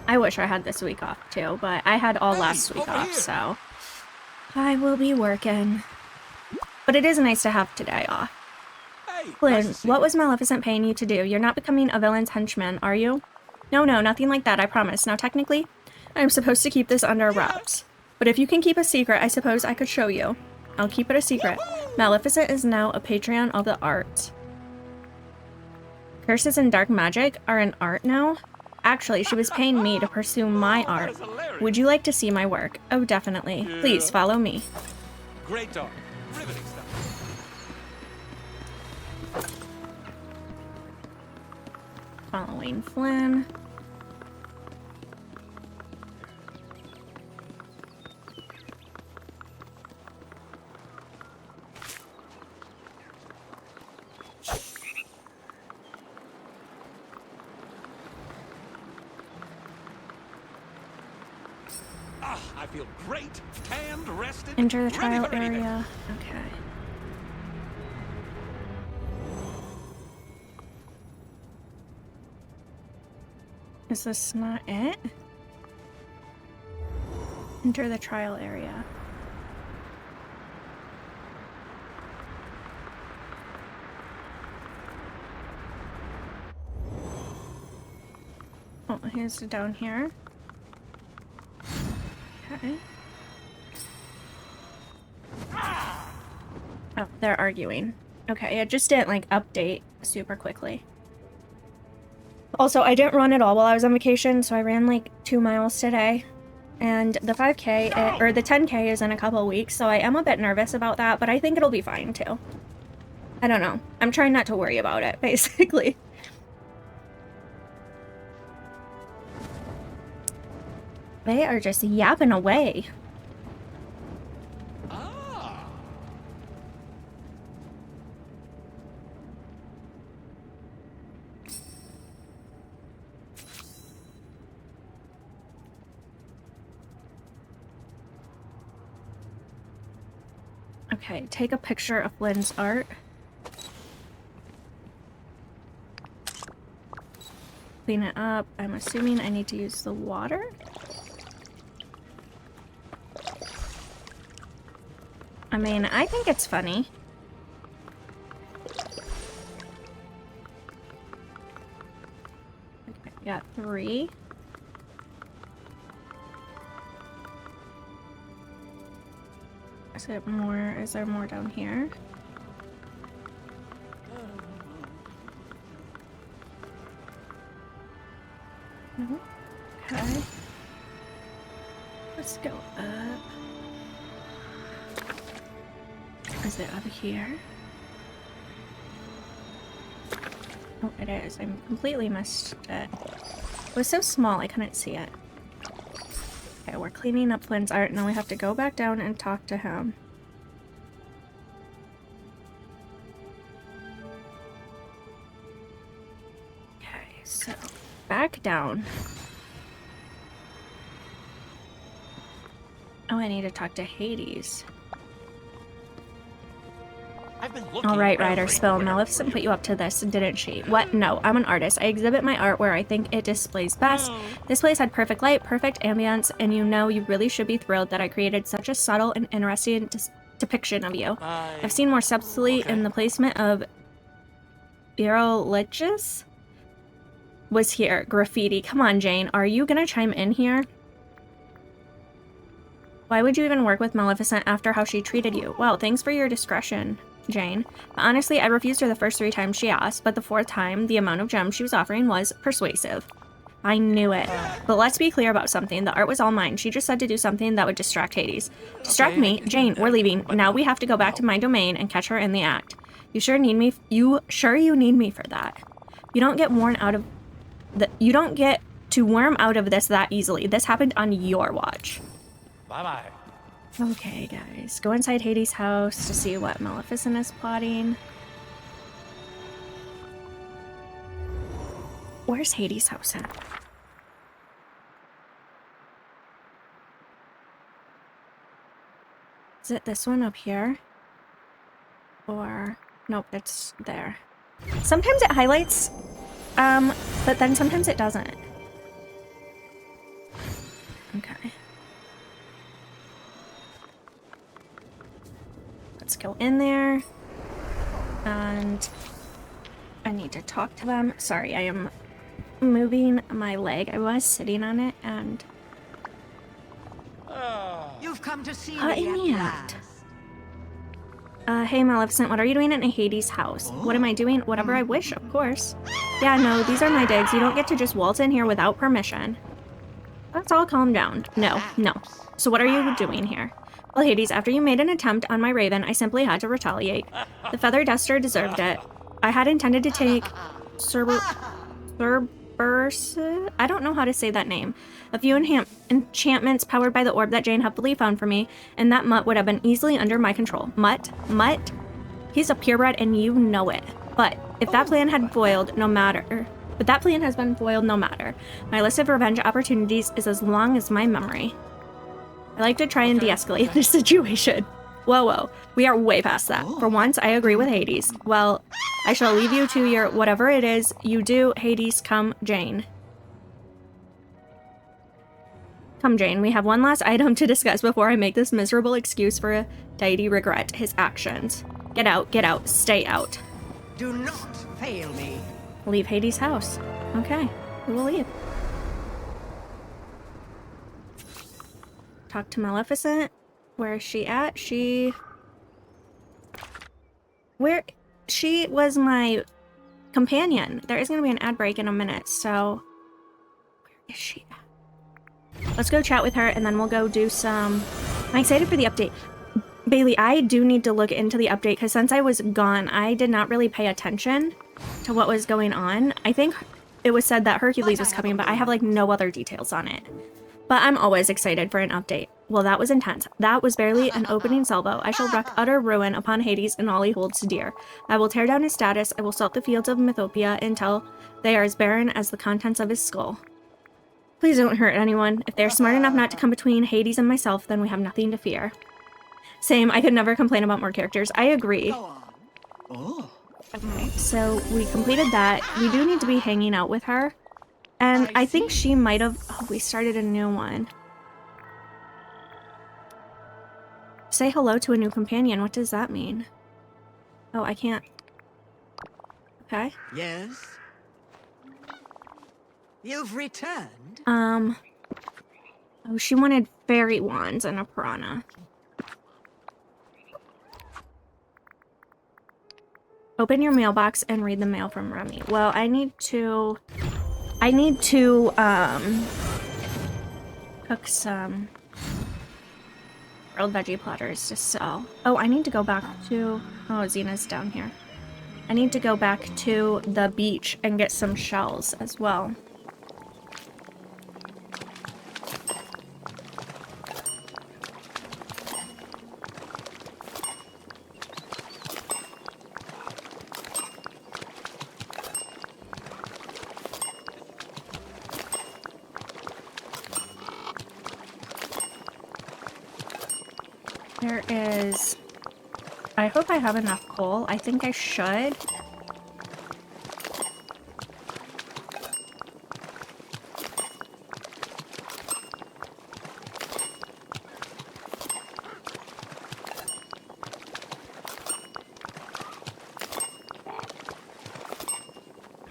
I wish I had this week off too, but I had all last week off, so I will be working. But it is nice to have today off. Flynn, what was Maleficent paying you to do? You're not becoming a villain's henchman, are you? No, nothing like that, I promise. Now, technically, I'm supposed to keep this under wraps. But if you can keep a secret, I suppose I could show you. I'll keep it a secret. Maleficent is now a patron of the arts. Curses and dark magic are an art now? Actually, she was paying me to pursue my art. Would you like to see my work? Oh, definitely. Please follow me. Great talk. Riveting stuff. Following Flynn. I feel great, tanned, rested, Enter the ready trial for anything. area. Okay. Is this not it? Enter the trial area. Oh, here's down here. Okay. Oh, they're arguing. Okay, it just didn't like update super quickly. Also, I didn't run at all while I was on vacation, so I ran like 2 miles today. And the 5K, or the 10K is in a couple of weeks, so I am a bit nervous about that, but I think it'll be fine too. I don't know. I'm trying not to worry about it, basically. They are just yapping away. Okay, take a picture of Flynn's art. Clean it up. I'm assuming I need to use the water. I mean, I think it's funny. Okay, got 3. Is it more? Is there more down here? No? Okay. Let's go up. Is it up here? Oh, it is. I completely missed it. It was so small, I couldn't see it. Okay, we're cleaning up Flynn's art. Now we have to go back down and talk to him. Okay, so back down. Oh, I need to talk to Hades. All right, Ryder Spill. Maleficent put you up to this, didn't she? What? No, I'm an artist. I exhibit my art where I think it displays best. This place had perfect light, perfect ambience, and you know you really should be thrilled that I created such a subtle and interesting depiction of you. I've seen more subtly in the placement of Hieroglyphs was here. Graffiti. Come on, Jane. Are you gonna chime in here? Why would you even work with Maleficent after how she treated you? Well, thanks for your discretion, Jane. But honestly, I refused her the first 3 times she asked, but the 4th time, the amount of gems she was offering was persuasive. I knew it. But let's be clear about something. The art was all mine. She just said to do something that would distract Hades. Distract me? Jane, we're leaving. Now we have to go back to my domain and catch her in the act. You sure need me? You need me for that. You don't get you don't get to worm out of this that easily. This happened on your watch. Bye-bye. Okay, guys. Go inside Hades' house to see what Maleficent is plotting. Where's Hades' house at? Is it this one up here? Or... nope, it's there. Sometimes it highlights, but then sometimes it doesn't. Okay. Let's go in there. And I need to talk to them. Sorry, I am moving my leg. I was sitting on it and... You've come to see in me the at act. Hey Maleficent, what are you doing in a Hades house? What am I doing? Whatever I wish, of course. Yeah, no, these are my digs. You don't get to just waltz in here without permission. Let's all calm down. No. So what are you doing here? Well, Hades, after you made an attempt on my raven, I simply had to retaliate. The feather duster deserved it. I had intended to take I don't know how to say that name. A few enchantments powered by the orb that Jane helpfully found for me, and that mutt would have been easily under my control. Mutt? He's a purebred and you know it. But if that plan had foiled, no matter. But that plan has been foiled no matter. My list of revenge opportunities is as long as my memory. I like to try and de-escalate this situation. Whoa. We are way past that. For once, I agree with Hades. Well, I shall leave you to your whatever it is you do, Hades. Come, Jane. Come, Jane. We have one last item to discuss before I make this miserable excuse for a deity regret his actions. Get out, stay out. Do not fail me. Leave Hades' house. Okay, we will leave. Talk to Maleficent. Where is she at? She was my companion. There is going to be an ad break in a minute, so where is she at? Let's go chat with her and then we'll go do some... I'm excited for the update. Bailey, I do need to look into the update because since I was gone, I did not really pay attention to what was going on. I think it was said that Hercules was coming, but I have like no other details on it. But I'm always excited for an update. Well, that was intense. That was barely an opening salvo. I shall wreak utter ruin upon Hades and all he holds dear. I will tear down his status. I will salt the fields of Mythopia until they are as barren as the contents of his skull. Please don't hurt anyone. If they're smart enough not to come between Hades and myself, then we have nothing to fear. Same, I could never complain about more characters. I agree. Okay, so we completed that. We do need to be hanging out with her. And I think she might have... Oh, we started a new one. Say hello to a new companion. What does that mean? Oh, I can't. Okay. Yes? You've returned? Oh, she wanted fairy wands and a piranha. Open your mailbox and read the mail from Remy. Well, I need to cook some grilled veggie platters to sell. Oh, I need to go back to... Oh, Xena's down here. I need to go back to the beach and get some shells as well. There is... I hope I have enough coal. I think I should.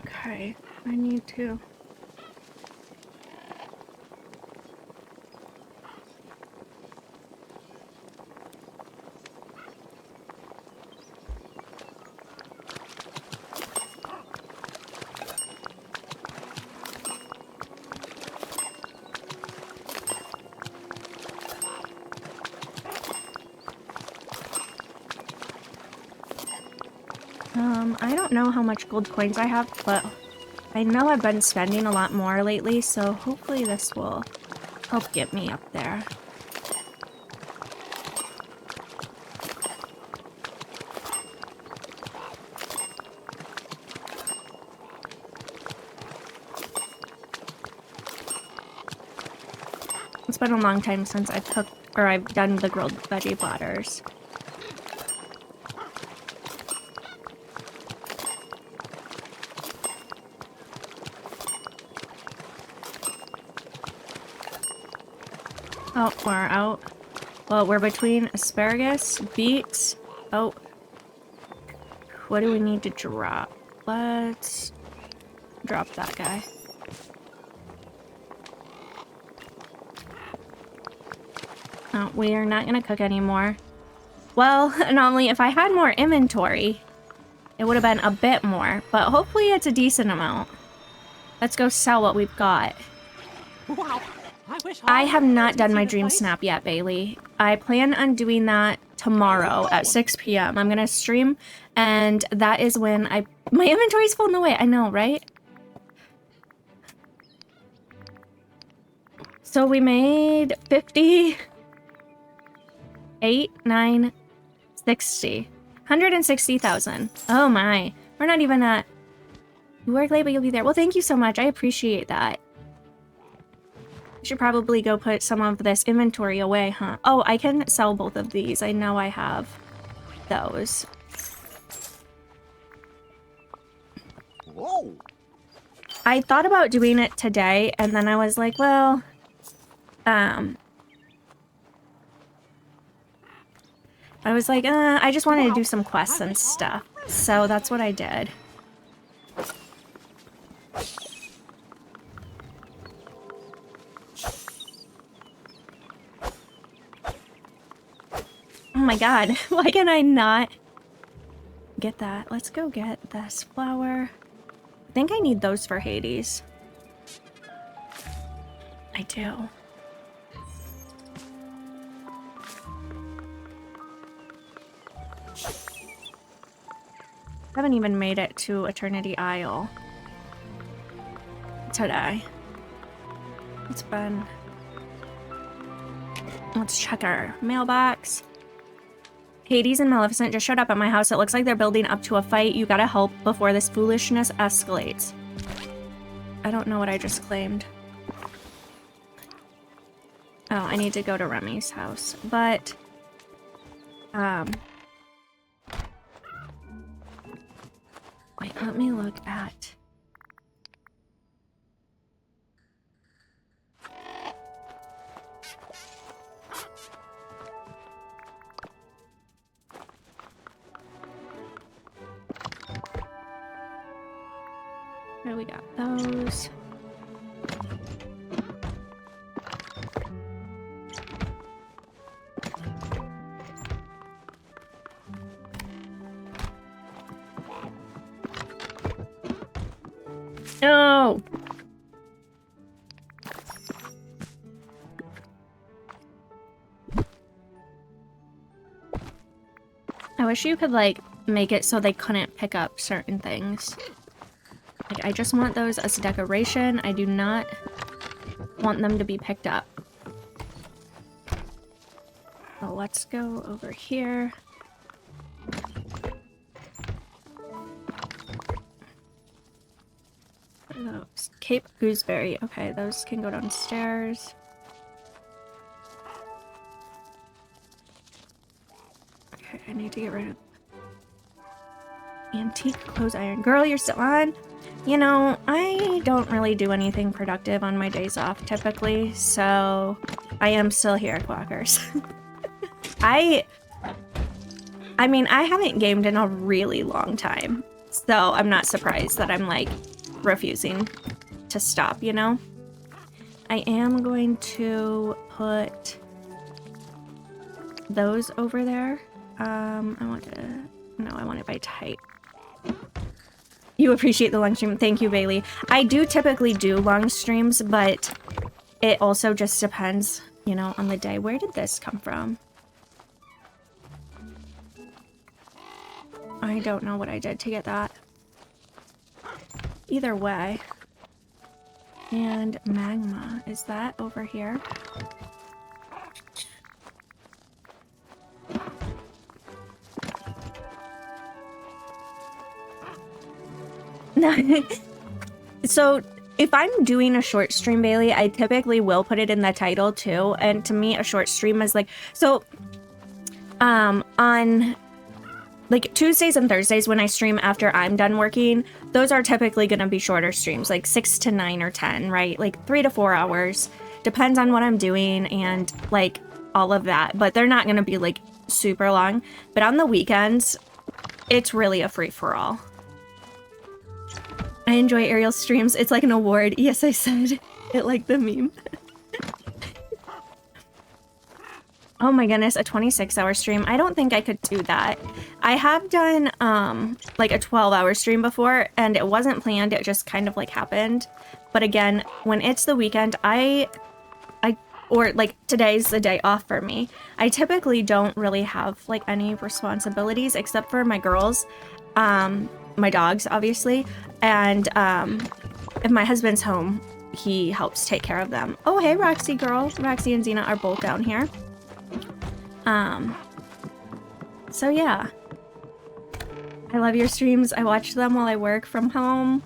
Okay, I need to... don't know how much gold coins I have, but I know I've been spending a lot more lately, so hopefully this will help get me up there. It's been a long time since I've cooked, or I've done the grilled veggie platters. Oh, we're out. Well, we're between asparagus, beets. Oh. What do we need to drop? Let's drop that guy. Oh, we are not gonna cook anymore. Well, normally if I had more inventory, it would have been a bit more, but hopefully it's a decent amount. Let's go sell what we've got. Wow. I have not done my dream snap yet, Bailey. I plan on doing that tomorrow at 6 p.m. I'm gonna stream, and that is when my inventory's full in the way. I know, right? So we made 50, 8, 9, 60. 160,000. Oh my. We're not even at... You work late, but you'll be there. Well, thank you so much. I appreciate that. I should probably go put some of this inventory away, huh? Oh, I can sell both of these. I know I have those. Whoa! I thought about doing it today, and then I was like, well, I was like, I just wanted to do some quests and stuff. So that's what I did. Oh my god, why can I not get that? Let's go get this flower. I think I need those for Hades. I do. Haven't even made it to Eternity Isle today. It's been... Let's check our mailbox. Hades and Maleficent just showed up at my house. It looks like they're building up to a fight. You gotta help before this foolishness escalates. I don't know what I just claimed. Oh, I need to go to Remy's house. But... Wait, let me look at... There we got those. No! I wish you could, like, make it so they couldn't pick up certain things. Like, I just want those as decoration. I do not want them to be picked up. So let's go over here. What are those? Cape Gooseberry. Okay, those can go downstairs. Okay, I need to get rid of antique clothes iron. Girl, you're still on? You know, I don't really do anything productive on my days off typically, so I am still here, Quackers. I mean, I haven't gamed in a really long time, so I'm not surprised that I'm, like, refusing to stop, you know? I am going to put those over there. I want it by type. You appreciate the long stream. Thank you, Bailey. I do typically do long streams, but it also just depends, you know, on the day. Where did this come from? I don't know what I did to get that. either way. And magma, is that over here? No. So if I'm doing a short stream, Bailey, I typically will put it in the title too. And to me, a short stream is like, so on like Tuesdays and Thursdays when I stream after I'm done working, those are typically going to be shorter streams, like 6 to 9 or 10, right? Like 3 to 4 hours. Depends on what I'm doing and like all of that. But they're not going to be like super long. But on the weekends, it's really a free-for-all. I enjoy Ariel's streams. It's like an award. Yes, I said it like the meme. Oh my goodness, a 26-hour stream. I don't think I could do that. I have done like a 12-hour stream before and it wasn't planned. It just kind of like happened. But again, when it's the weekend, or like today's the day off for me, I typically don't really have like any responsibilities except for my girls, my dogs, obviously. And if my husband's home, he helps take care of them. Oh, hey, Roxy girl. Roxy and Xena are both down here. So yeah. I love your streams. I watch them while I work from home.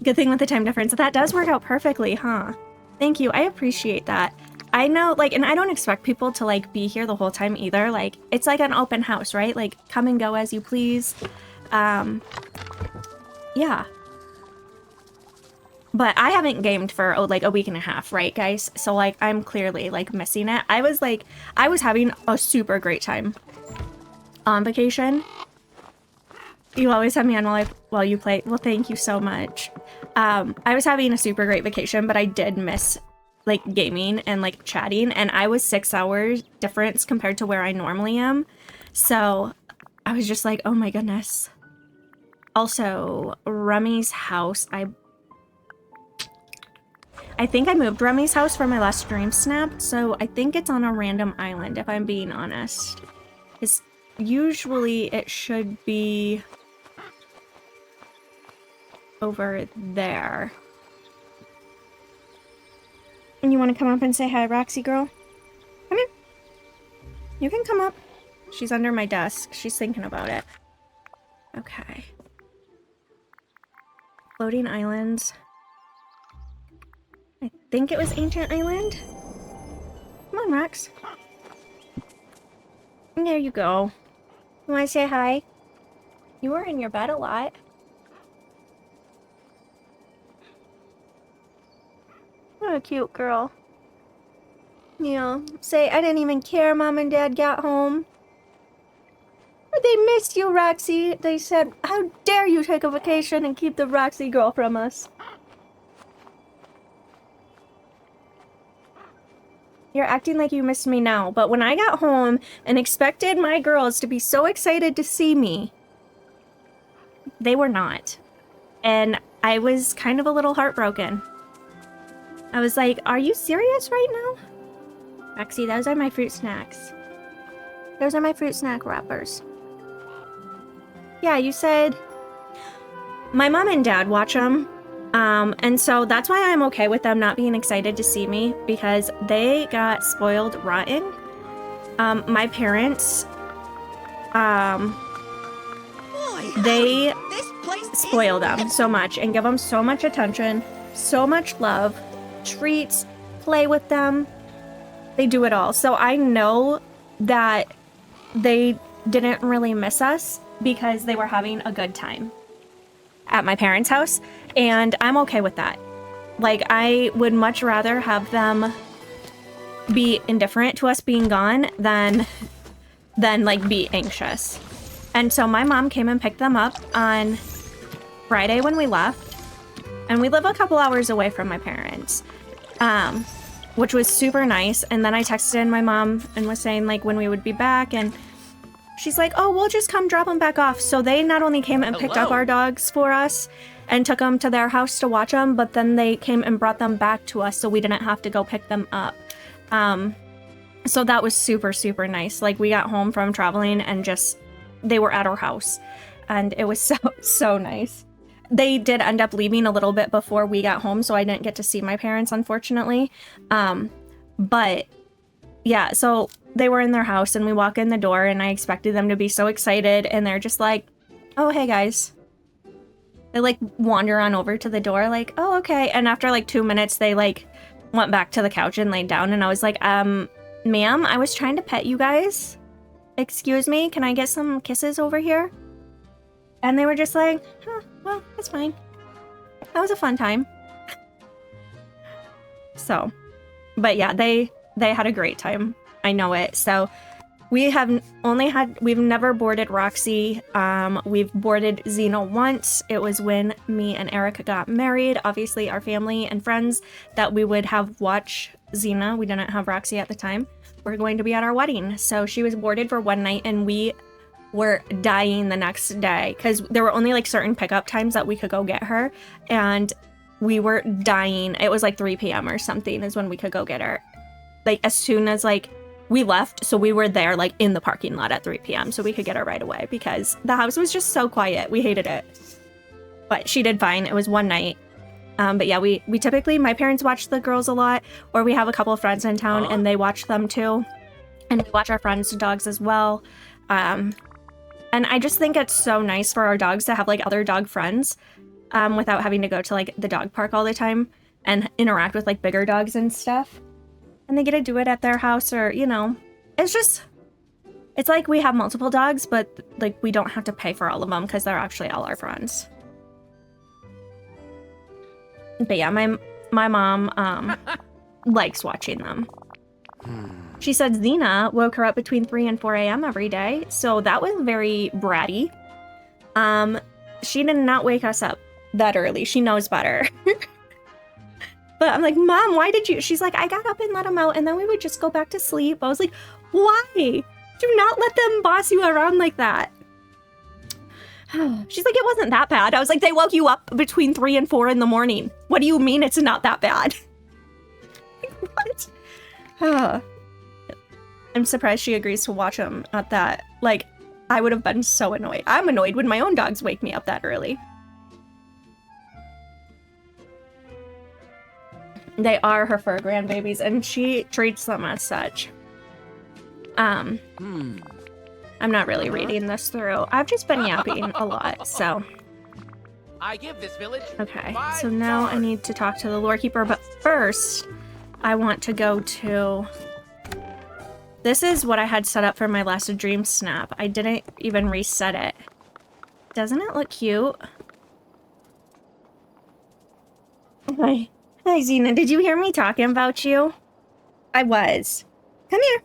Good thing with the time difference. That does work out perfectly, huh? Thank you. I appreciate that. I know, like, and I don't expect people to, like, be here the whole time either. Like, it's like an open house, right? Like, come and go as you please. Yeah. But I haven't gamed for, like, a week and a half, right, guys? So, like, I'm clearly, like, missing it. I was having a super great time on vacation. You always have me on while you play. Well, thank you so much. I was having a super great vacation, but I did miss, like, gaming and, like, chatting. And I was 6 hours difference compared to where I normally am. So I was just like, oh my goodness. Also, Rummy's house, I think I moved Rummy's house for my last stream snap, so I think it's on a random island, if I'm being honest. Because usually it should be over there. And you want to come up and say hi, Roxy girl? Come here. You can come up. She's under my desk. She's thinking about it. Okay. Floating islands. I think it was Ancient Island. Come on, Rex. There you go. You want to say hi? You were in your bed a lot. What a cute girl. Yeah. Say, I didn't even care Mom and Dad got home. But they missed you, Roxy. They said, how dare you take a vacation and keep the Roxy girl from us. You're acting like you missed me now, but when I got home and expected my girls to be so excited to see me, they were not. And I was kind of a little heartbroken. I was like, are you serious right now? Roxy, those are my fruit snacks. Those are my fruit snack wrappers. Yeah, you said my mom and dad watch them. And so that's why I'm okay with them not being excited to see me, because they got spoiled rotten. My parents, they spoil them so much and give them so much attention, so much love, treats, play with them. They do it all. So I know that they didn't really miss us because they were having a good time at my parents' house, and I'm okay with that. Like, I would much rather have them be indifferent to us being gone than like be anxious. And so my mom came and picked them up on Friday when we left, and we live a couple hours away from my parents, which was super nice. And then I texted my mom and was saying like when we would be back, and she's like, oh, we'll just come drop them back off. So they not only came and picked up our dogs for us and took them to their house to watch them, but then they came and brought them back to us so we didn't have to go pick them up. So that was super, super nice. Like, we got home from traveling and just, they were at our house. And it was so, so nice. they did end up leaving a little bit before we got home, so I didn't get to see my parents, unfortunately. But yeah, so they were in their house and we walk in the door and I expected them to be so excited and they're just like, oh, hey guys. They like wander on over to the door like, oh, okay. And after like 2 minutes, they like went back to the couch and laid down and I was like, ma'am, I was trying to pet you guys. Excuse me, can I get some kisses over here? And they were just like, huh, well, it's fine. That was a fun time. So, but yeah, they had a great time. I know it. So we've never boarded Roxy. We've boarded Xena once. It was when me and Erica got married. Obviously, our family and friends that we would have watch Xena. We didn't have Roxy at the time. We're going to be at our wedding. So she was boarded for one night and we were dying the next day because there were only like certain pickup times that we could go get her. And we were dying. It was like 3 p.m. or something is when we could go get her. Like as soon as like we left, so we were there like in the parking lot at 3 p.m. so we could get her right away because the house was just so quiet. We hated it. But she did fine. It was one night. But yeah, we typically, my parents watch the girls a lot, or we have a couple of friends in town and they watch them too. And we watch our friends' dogs as well. And I just think it's so nice for our dogs to have like other dog friends without having to go to like the dog park all the time and interact with like bigger dogs and stuff. And they get to do it at their house or, you know, it's like we have multiple dogs, but like we don't have to pay for all of them because they're actually all our friends. But yeah, my mom likes watching them. She said Xena woke her up between 3 and 4 a.m. every day, so that was very bratty. She did not wake us up that early. She knows better. But I'm like, Mom, why did you? She's like, I got up and let them out, and then we would just go back to sleep. I was like, why? Do not let them boss you around like that. She's like, it wasn't that bad. I was like, they woke you up between 3 and 4 in the morning. What do you mean it's not that bad? What? I'm surprised she agrees to watch them at that. Like, I would have been so annoyed. I'm annoyed when my own dogs wake me up that early. They are her fur grandbabies, and she treats them as such. I'm not really reading this through. I've just been yapping a lot, so. I give this village Okay, so now I need to talk to the lore keeper, but first, I want to go to... This is what I had set up for my last dream snap. I didn't even reset it. Doesn't it look cute? Hi. Hi, Xena. Did you hear me talking about you? I was. Come here.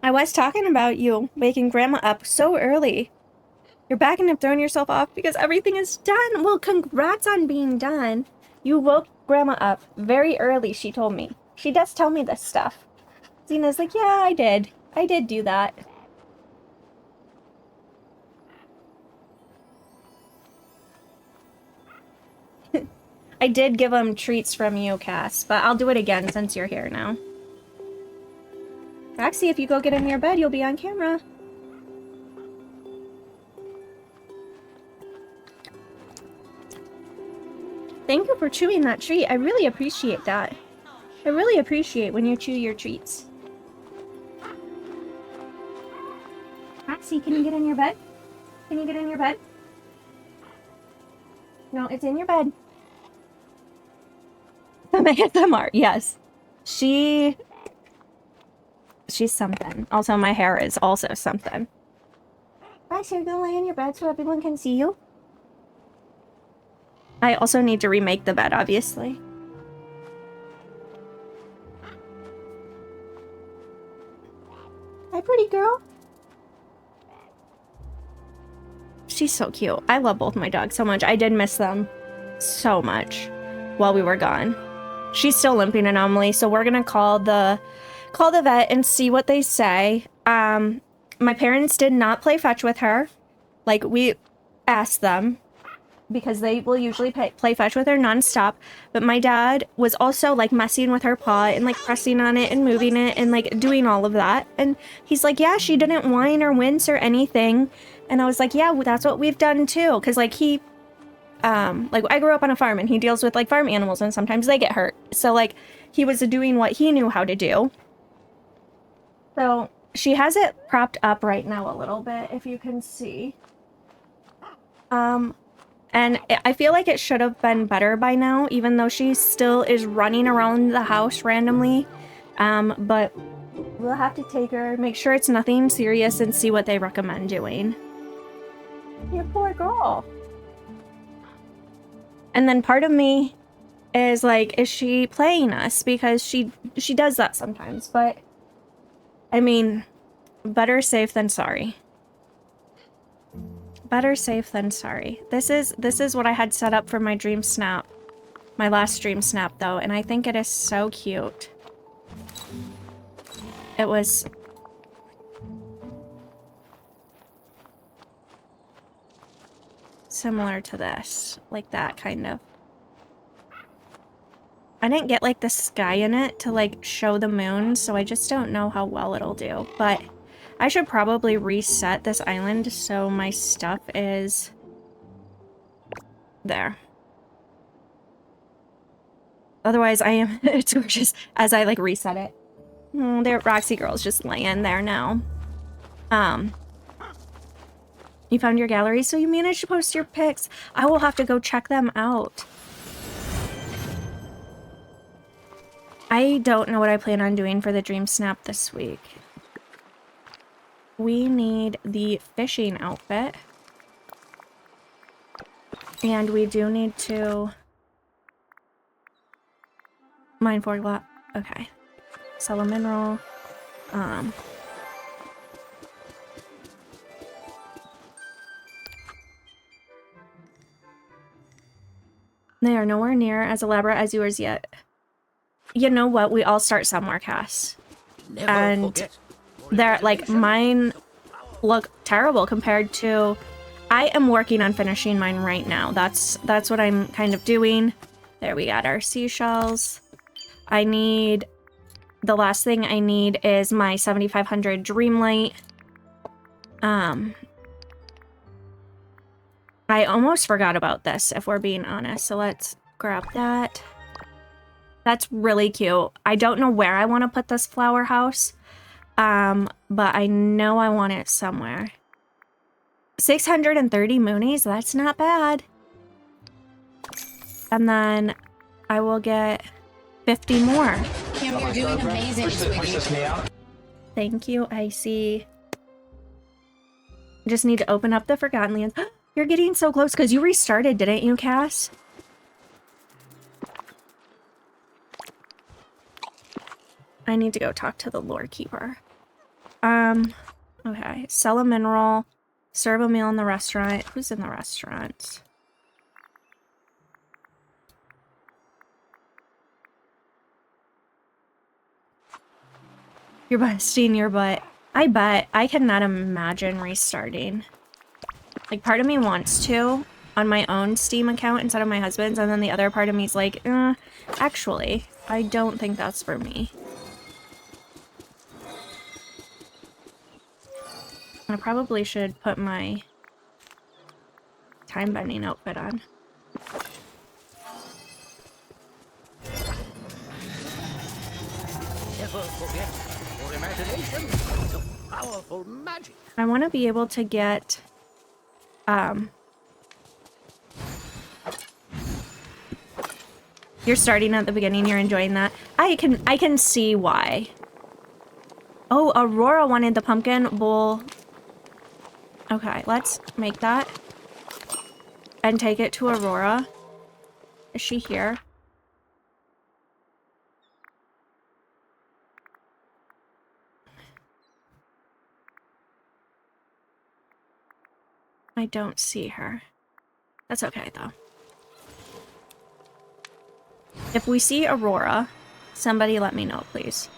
I was talking about you waking Grandma up so early. You're backing up, throwing yourself off because everything is done. Well, congrats on being done. You woke Grandma up very early, she told me. She does tell me this stuff. Xena's like, yeah, I did. I did do that. I did give him treats from you, Cass, but I'll do it again since you're here now. Roxy, if you go get in your bed, you'll be on camera. Thank you for chewing that treat. I really appreciate that. I really appreciate when you chew your treats. Roxy, can you get in your bed? Can you get in your bed? No, it's in your bed. Some ASMR, yes. She's something. Also, my hair is also something. Roxy, you're gonna lay in your bed so everyone can see you? I also need to remake the bed, obviously. Hi, pretty girl. She's so cute. I love both my dogs so much. I did miss them so much while we were gone. She's still limping anomaly, so we're gonna call the vet and see what they say. My parents did not play fetch with her. Like, we asked them, because they will usually play fetch with her nonstop. But my dad was also like messing with her paw and like pressing on it and moving it and like doing all of that. And he's like, yeah, she didn't whine or wince or anything. And I was like, yeah, well, that's what we've done too. Because like like I grew up on a farm and he deals with like farm animals and sometimes they get hurt. So like he was doing what he knew how to do. So she has it propped up right now a little bit, if you can see. And I feel like it should have been better by now, even though she still is running around the house randomly. But we'll have to take her, make sure it's nothing serious, and see what they recommend doing. You poor girl. And then part of me is like, is she playing us? Because she does that sometimes, but I mean, better safe than sorry. Better safe than sorry. This is what I had set up for my dream snap. My last dream snap though, and I think it is so cute. It was similar to this, like that kind of. I didn't get like the sky in it to like show the moon, so I just don't know how well it'll do, but I should probably reset this island so my stuff is there. Otherwise, I am it's gorgeous as I like reset it. There, Roxy Girl's just laying there now. You found your gallery, so you managed to post your pics. I will have to go check them out. I don't know what I plan on doing for the Dream Snap this week. We need the fishing outfit. And we do need to mine 4 lot. Okay. Sell a mineral. They are nowhere near as elaborate as yours yet. You know what? We all start somewhere, Cass. Never And forget. they're like, mine look terrible compared to... I am working on finishing mine right now. That's what I'm kind of doing. There, we got our seashells. I need... The last thing I need is my 7500 Dreamlight. I almost forgot about this, if we're being honest. So let's grab that. That's really cute. I don't know where I want to put this flower house. But I know I want it somewhere. 630 moonies, that's not bad. And then I will get 50 more. Kim, you're doing amazing, sweetie. Thank you, Icy. Just need to open up the Forgotten Lands. You're getting so close because you restarted, didn't you, Cass? I need to go talk to the lore keeper. Okay. Sell a mineral. Serve a meal in the restaurant. Who's in the restaurant? You're busting your butt. I bet. I cannot imagine restarting. Like, part of me wants to on my own Steam account instead of my husband's, and then the other part of me is like, actually, I don't think that's for me. I probably should put my time-bending outfit on. Never forget. Your imagination is a powerful magic. I want to be able to get, You're starting at the beginning, you're enjoying that. I can see why. Oh, Aurora wanted the pumpkin bowl. Okay, let's make that. And take it to Aurora. Is she here? I don't see her. That's okay, though. If we see Aurora, somebody let me know, please.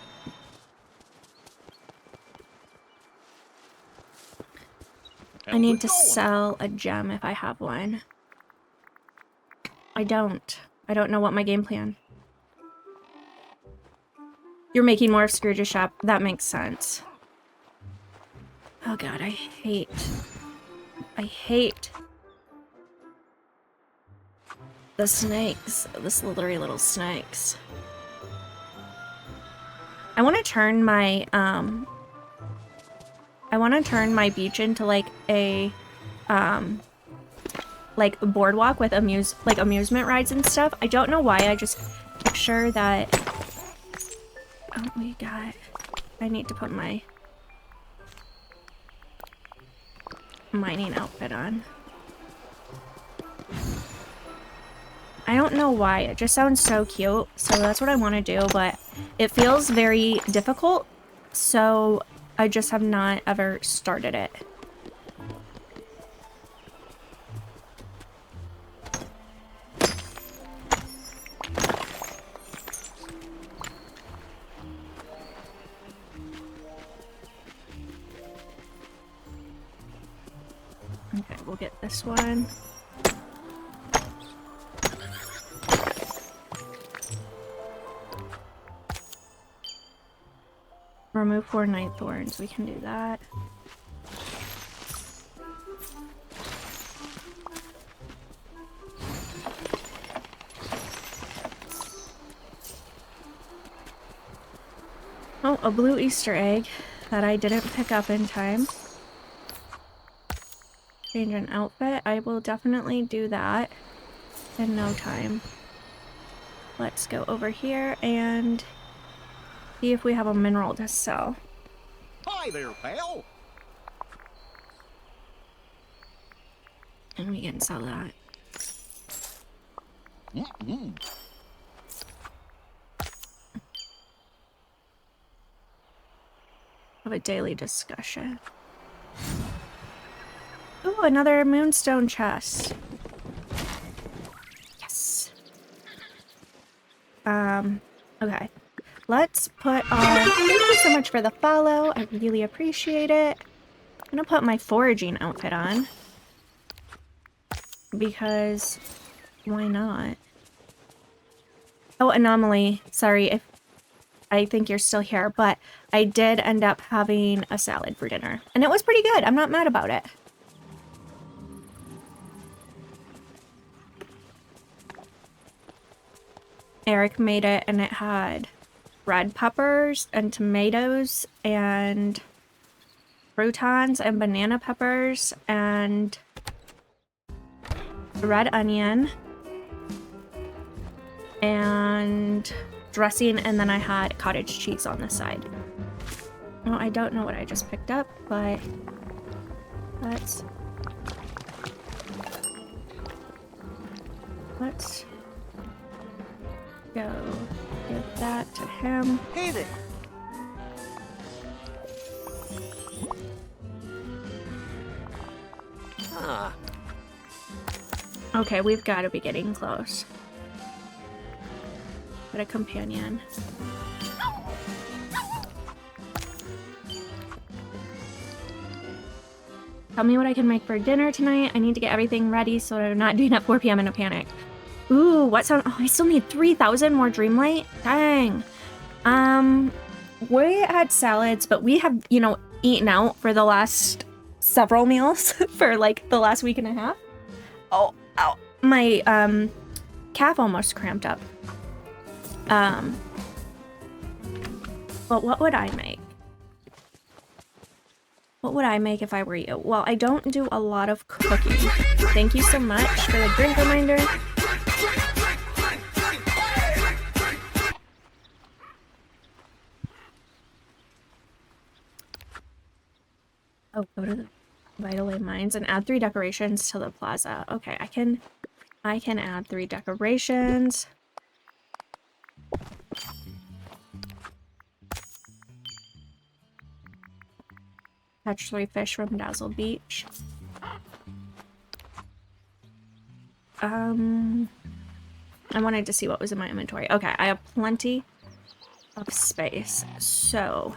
I need to sell a gem if I have one. I don't. I don't know what my game plan. You're making more of Scrooge's shop. That makes sense. Oh god, I hate The snakes. The slithery little snakes. I want to turn my, beach into, like, a, like, boardwalk with amusement rides and stuff. I don't know why, I just picture that... Oh, I need to put my mining outfit on. I don't know why, it just sounds so cute, so that's what I want to do, but it feels very difficult, so I just have not ever started it. Okay, we'll get this one. Remove 4 night thorns. We can do that. Oh, a blue Easter egg that I didn't pick up in time. Change an outfit. I will definitely do that in no time. Let's go over here and see if we have a mineral to sell. Hi there, pal. And we can sell that. Have a daily discussion. Ooh, another moonstone chest. Yes. Okay. Let's put on... Thank you so much for the follow. I really appreciate it. I'm gonna put my foraging outfit on. Because... why not? Oh, Anomaly. Sorry if I think you're still here, but I did end up having a salad for dinner. And it was pretty good. I'm not mad about it. Eric made it and it had red peppers and tomatoes and croutons and banana peppers and red onion and dressing, and then I had cottage cheese on the side. Well, I don't know what I just picked up, but let's go give that to him. Hey there. Ah. Okay, we've got to be getting close. Get a companion. Tell me what I can make for dinner tonight. I need to get everything ready so I'm not doing at 4 p.m. in a panic. Ooh, what sound? Oh, I still need 3,000 more Dreamlight? Dang. We had salads, but we have, you know, eaten out for the last several meals for like the last week and a half. Oh, ow. My, calf almost cramped up. But what would I make? What would I make if I were you? Well, I don't do a lot of cooking. Thank you so much for the drink reminder. Oh, go to the Vital Mines and add 3 decorations to the plaza. Okay, I can add 3 decorations. Catch 3 fish from Dazzle Beach. I wanted to see what was in my inventory. Okay, I have plenty of space. So,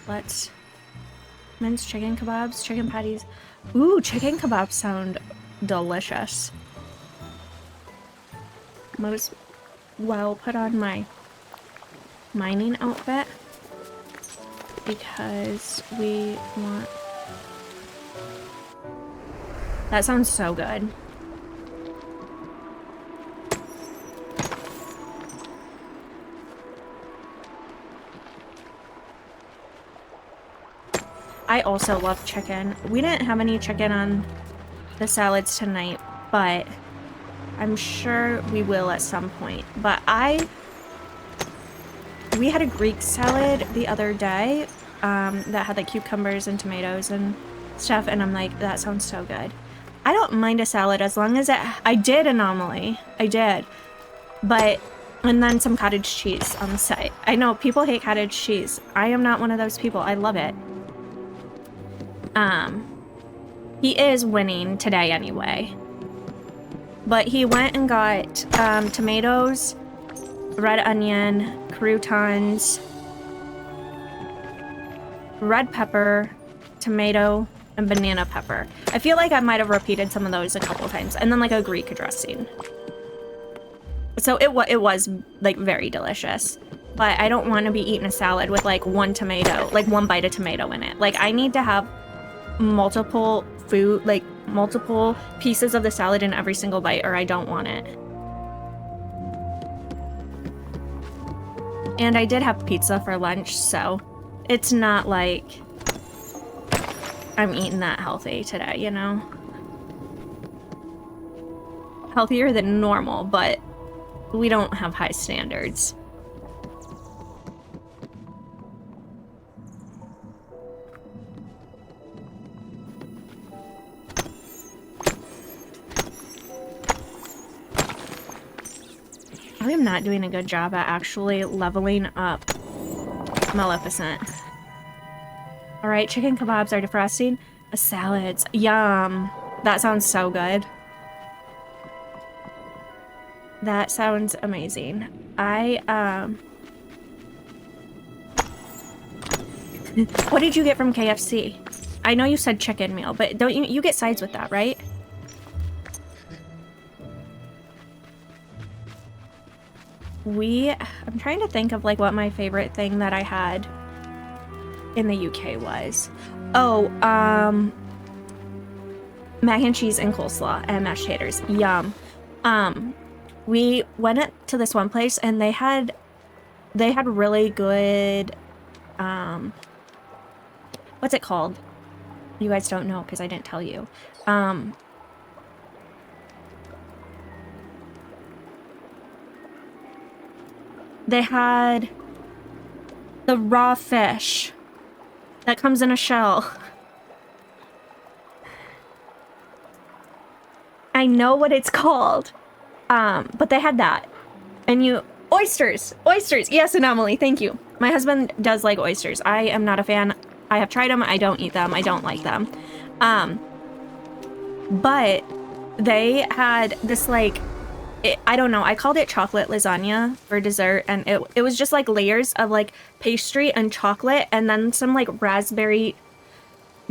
let's... Minced chicken kebabs, chicken patties. Ooh, chicken kebabs sound delicious. Most well put on my mining outfit because we want... That sounds so good. I also love chicken. We didn't have any chicken on the salads tonight, but I'm sure we will at some point. But we had a Greek salad the other day that had like cucumbers and tomatoes and stuff, and I'm like, that sounds so good. I don't mind a salad as long as I did anomaly. I did. But, and then some cottage cheese on the side. I know people hate cottage cheese. I am not one of those people. I love it. He is winning today anyway. But he went and got tomatoes, red onion, croutons, red pepper, tomato, and banana pepper. I feel like I might have repeated some of those a couple times. And then like a Greek dressing. So it was like very delicious. But I don't want to be eating a salad with like one tomato, like one bite of tomato in it. Like I need to have multiple food, like multiple pieces of the salad in every single bite, or I don't want it. And I did have pizza for lunch, so it's not like I'm eating that healthy today, you know? Healthier than normal, but we don't have high standards. I am not doing a good job at actually leveling up Maleficent. Alright, chicken kebabs are defrosting. Salads. Yum. That sounds so good. That sounds amazing. What did you get from KFC? I know you said chicken meal, but don't you get sides with that, right? I'm trying to think of like what my favorite thing that I had in the UK was. Oh, mac and cheese and coleslaw and mashed taters. Yum. We went to this one place and they had really good, what's it called? You guys don't know because I didn't tell you. They had the raw fish that comes in a shell. I know what it's called. But they had that. And oysters! Oysters! Yes, Anomaly, thank you. My husband does like oysters. I am not a fan. I have tried them, I don't eat them, I don't like them. But they had this like, I don't know, I called it chocolate lasagna for dessert, and it was just like layers of like pastry and chocolate and then some like raspberry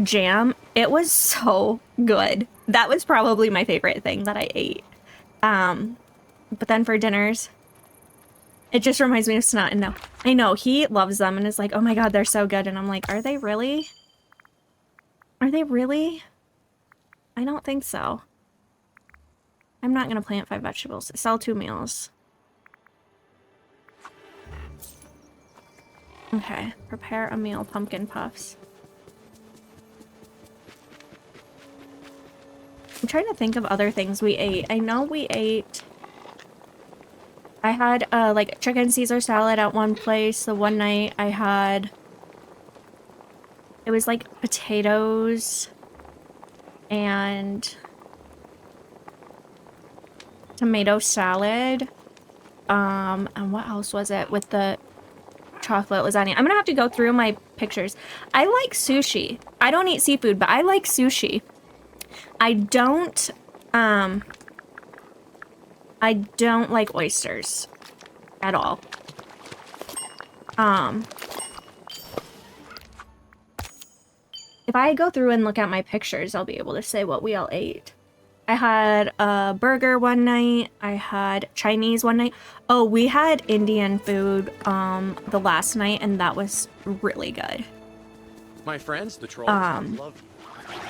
jam. It was so good. That was probably my favorite thing that I ate. But then for dinners, it just reminds me of Snot and No. I know, he loves them and is like, oh my god, they're so good. And I'm like, are they really? Are they really? I don't think so. I'm not gonna plant 5 vegetables. Sell 2 meals. Okay, prepare a meal, pumpkin puffs. I'm trying to think of other things we ate. I know we ate... I had like chicken Caesar salad at one place. The one night I had... It was like potatoes and tomato salad. And what else was it with the chocolate lasagna? I'm gonna have to go through my pictures. I like sushi. I don't eat seafood, but I like sushi. I don't like oysters at all. If I go through and look at my pictures, I'll be able to say what we all ate. I had a burger one night. I had Chinese one night. Oh, we had Indian food the last night, and that was really good. My friends, the trolls, love you.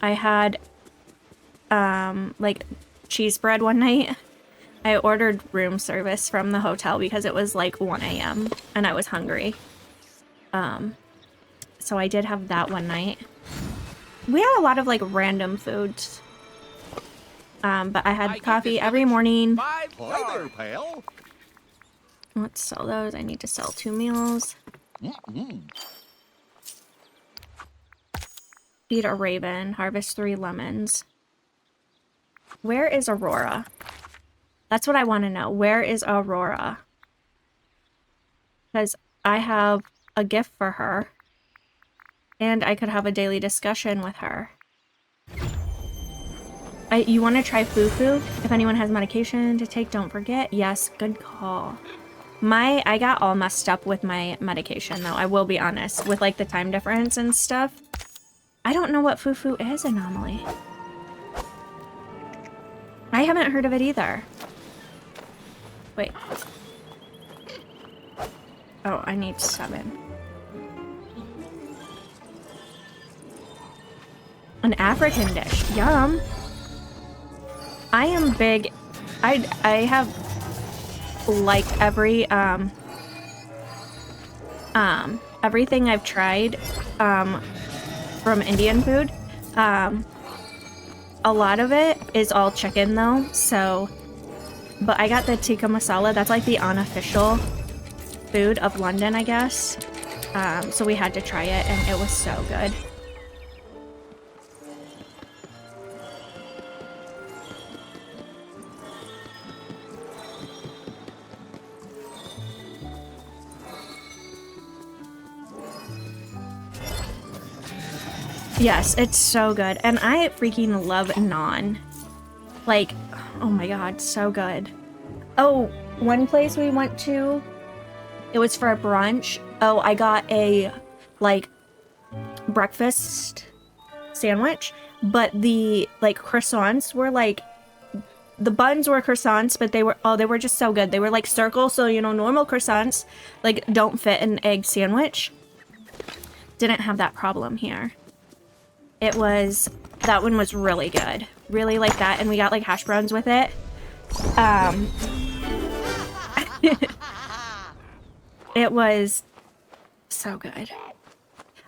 I had like cheese bread one night. I ordered room service from the hotel because it was like 1 a.m. and I was hungry. So I did have that one night. We had a lot of like random foods. But I had coffee every morning. Hi there, pal. Let's sell those. I need to sell 2 meals. Feed a raven. Harvest 3 lemons. Where is Aurora? That's what I want to know. Where is Aurora? Because I have a gift for her. And I could have a daily discussion with her. You want to try Fufu? If anyone has medication to take, don't forget. Yes, good call. I got all messed up with my medication, though. I will be honest. With, like, the time difference and stuff. I don't know what Fufu is, Anomaly. I haven't heard of it either. Wait. Oh, I need 7. An African dish. Yum. I am big. I have liked everything I've tried from Indian food. A lot of it is all chicken though, so but I got the tikka masala. That's like the unofficial food of London, I guess. So we had to try it and it was so good. Yes, it's so good. And I freaking love naan. Like, oh my god, so good. Oh, one place we went to, it was for a brunch. Oh, I got a, like, breakfast sandwich, but the, like, croissants were, like, the buns were croissants, but they were just so good. They were, like, circle, so, you know, normal croissants, like, don't fit an egg sandwich. Didn't have that problem here. That one was really good. Really like that, and we got like hash browns with it. It was so good.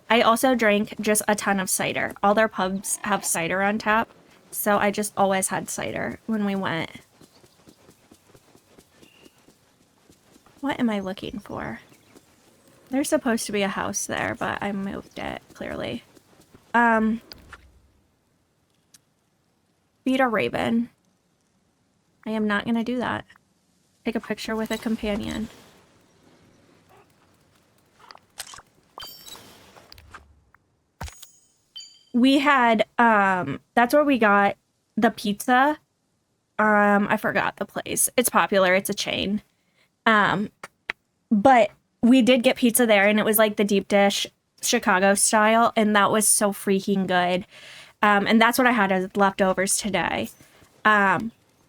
I also drank just a ton of cider. All their pubs have cider on tap, so I just always had cider when we went. What am I looking for? There's supposed to be a house there, but I moved it, clearly. Feed a raven. I am not gonna do that. Take a picture with a companion. We had, that's where we got the pizza. I forgot the place. It's popular, it's a chain. But we did get pizza there, and it was like the deep dish Chicago style, and that was so freaking good. And that's what I had as leftovers today.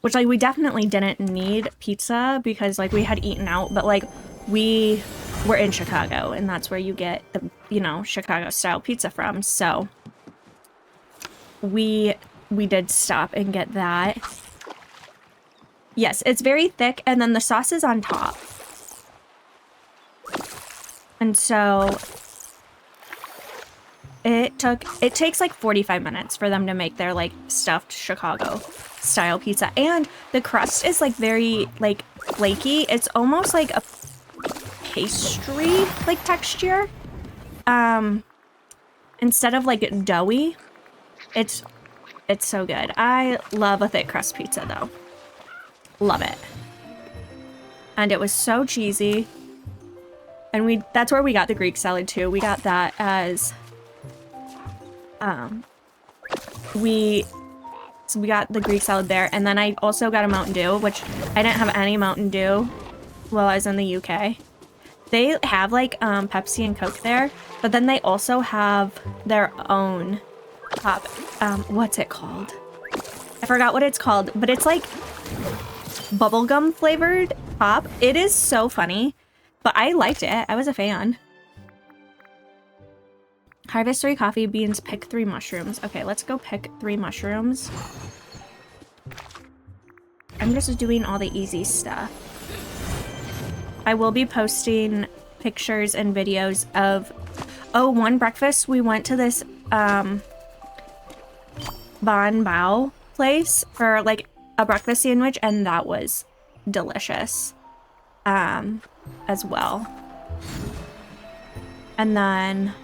Which, like, we definitely didn't need pizza because, like, we had eaten out, but, like, we were in Chicago, and that's where you get the, you know, Chicago style pizza from. So we did stop and get that. Yes, it's very thick, and then the sauce is on top. And so it takes like 45 minutes for them to make their like stuffed Chicago style pizza, and the crust is like very like flaky. It's almost like a pastry like texture, instead of like doughy. It's so good. I love a thick crust pizza though. Love it. And it was so cheesy. And that's where we got the Greek salad too. We got that as we got the Greek salad there, and then I also got a Mountain Dew, which I didn't have any Mountain Dew while I was in the UK. They have like Pepsi and Coke there, but then they also have their own pop. What's it called? I forgot what it's called, but it's like bubblegum flavored pop. It is so funny, but I liked it. I was a fan. Harvest 3 coffee beans, pick 3 mushrooms. Okay, let's go pick 3 mushrooms. I'm just doing all the easy stuff. I will be posting pictures and videos of... Oh, one breakfast, we went to this, Ban Bao place for, like, a breakfast sandwich, and that was delicious, as well. And then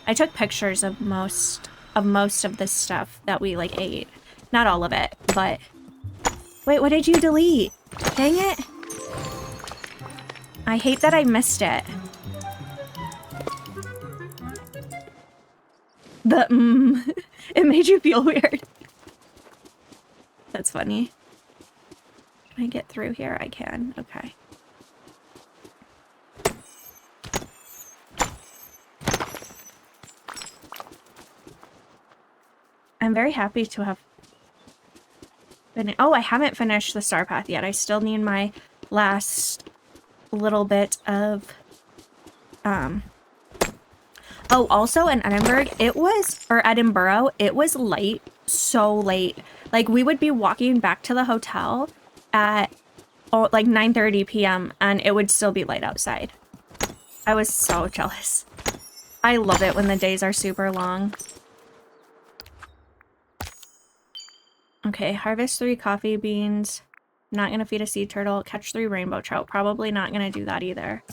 I took pictures of most of the stuff that we, like, ate. Not all of it, but... Wait, what did you delete? Dang it. I hate that I missed it. It made you feel weird. That's funny. Can I get through here? I can. Okay. I'm very happy to have been... Oh, I haven't finished the Starpath yet. I still need my last little bit of... Oh, also in Edinburgh, it was late. So late. Like, we would be walking back to the hotel at, like, 9:30 p.m. and it would still be light outside. I was so jealous. I love it when the days are super long. Okay, harvest 3 coffee beans. Not gonna feed a sea turtle. Catch 3 rainbow trout. Probably not gonna do that either.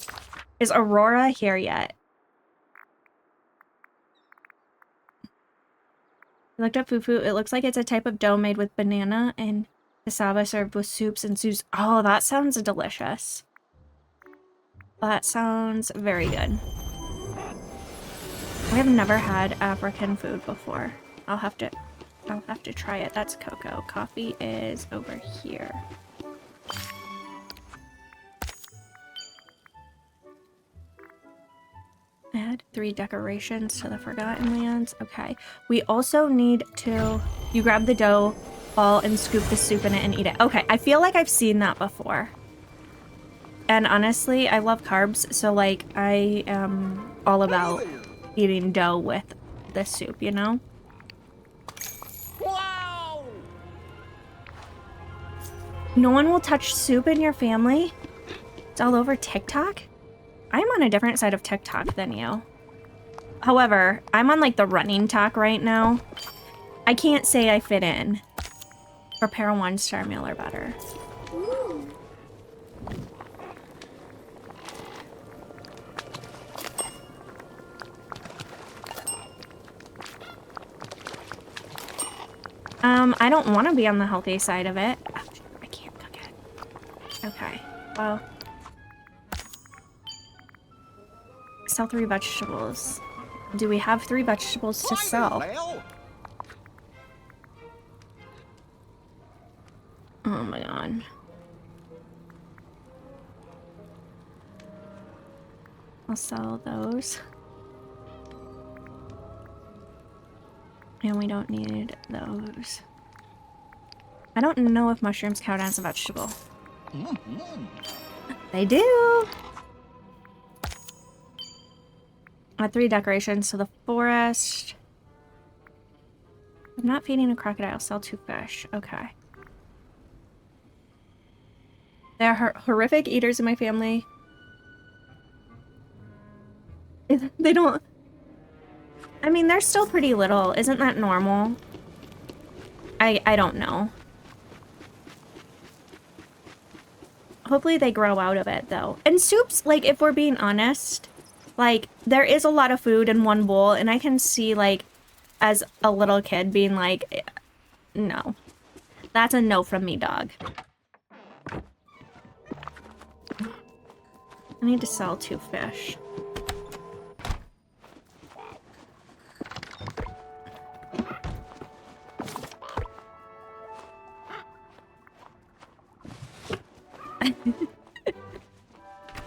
Is Aurora here yet? I looked up fufu. It looks like it's a type of dough made with banana and cassava served with soups and stews. Oh, that sounds delicious. That sounds very good. I have never had African food before. I'll have to try it. That's cocoa. Coffee is over here. Add 3 decorations to the Forgotten Lands. Okay. We also need to... You grab the dough ball and scoop the soup in it and eat it. Okay, I feel like I've seen that before. And honestly, I love carbs, so like, I am all about eating dough with the soup, you know? Wow! No one will touch soup in your family? It's all over TikTok? I'm on a different side of TikTok than you. However, I'm on like the running talk right now. I can't say I fit in. Prepare a 1-star meal or better. I don't want to be on the healthy side of it. Oh, I can't cook it. Okay, well. Sell 3 vegetables. Do we have 3 vegetables to sell? Oh my god. I'll sell those. And we don't need those. I don't know if mushrooms count as a vegetable. They do! Add 3 decorations to the forest. I'm not feeding a crocodile. Sell 2 fish. Okay. There are horrific eaters in my family. They don't... I mean, they're still pretty little. Isn't that normal? I don't know. Hopefully they grow out of it, though. And soups, like, if we're being honest, like, there is a lot of food in one bowl, and I can see, like, as a little kid being like, no. That's a no from me, dog. I need to sell 2 fish.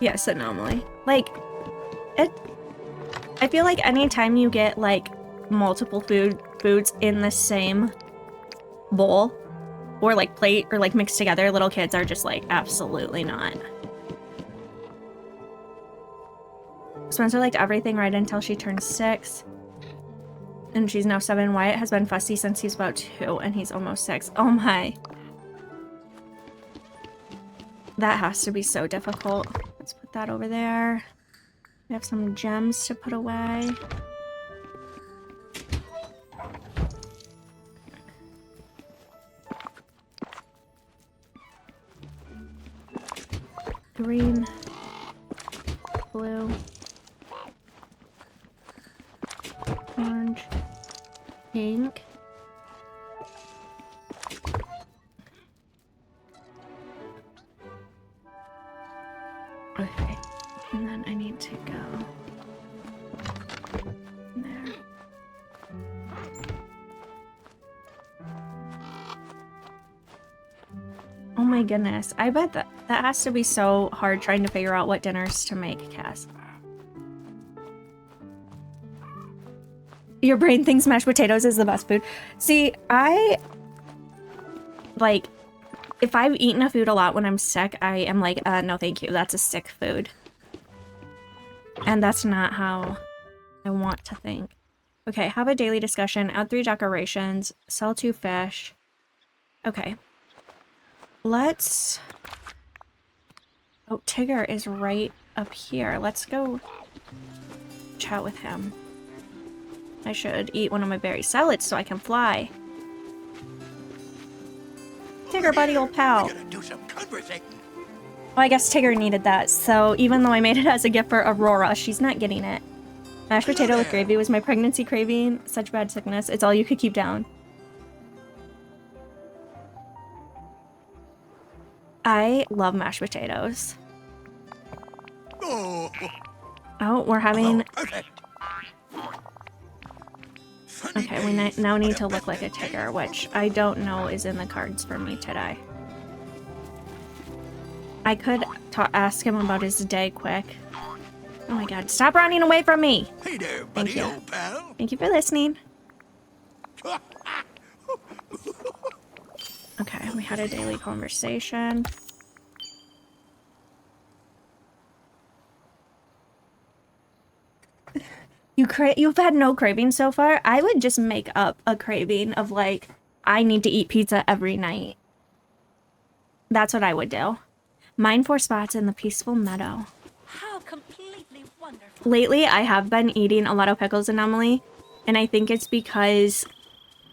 Yes, anomaly. Like, I feel like anytime you get, like, multiple foods in the same bowl, or, like, plate, or, like, mixed together, little kids are just like, absolutely not. Spencer liked everything right until she turned 6. And she's now 7. Wyatt has been fussy since he's about 2, and he's almost 6. Oh my. That has to be so difficult. Let's put that over there. We have some gems to put away. Green, blue, orange, pink. Okay, and then I need to go there. Oh my goodness, I bet that has to be so hard trying to figure out what dinners to make, Cass. Your brain thinks mashed potatoes is the best food. See, like, if I've eaten a food a lot when I'm sick, I am like, no thank you, that's a sick food. And that's not how I want to think. Okay, have a daily discussion, add 3 decorations, sell 2 fish. Okay. Let's... Oh, Tigger is right up here. Let's go chat with him. I should eat one of my berry salads so I can fly. Tigger, buddy, old pal. We gotta do some conversing. Well, I guess Tigger needed that, so even though I made it as a gift for Aurora, she's not getting it. Mashed potato with gravy was my pregnancy craving. Such bad sickness. It's all you could keep down. I love mashed potatoes. Oh, Oh, we're having... perfect. Okay, we now need to look like a Tigger, which I don't know is in the cards for me today. I could ask him about his day quick. Oh my god, stop running away from me! Hey there, Thank buddy, you. old pal. Thank you for listening. Okay, we had a daily conversation. You've had no craving so far? I would just make up a craving of like, I need to eat pizza every night. That's what I would do. Mine 4 spots in the peaceful meadow. How completely wonderful. Lately, I have been eating a lot of pickles and Emily, and I think it's because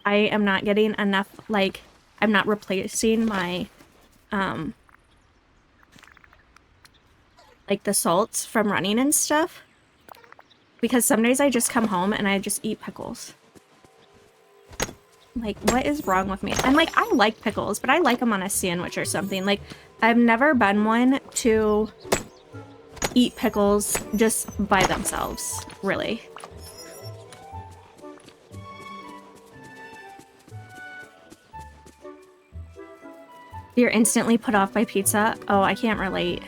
I am not getting enough, like, I'm not replacing my, like the salts from running and stuff. Because some days I just come home and I just eat pickles. Like, what is wrong with me? I'm like, I like pickles, but I like them on a sandwich or something. Like, I've never been one to eat pickles just by themselves, really. You're instantly put off by pizza? Oh, I can't relate.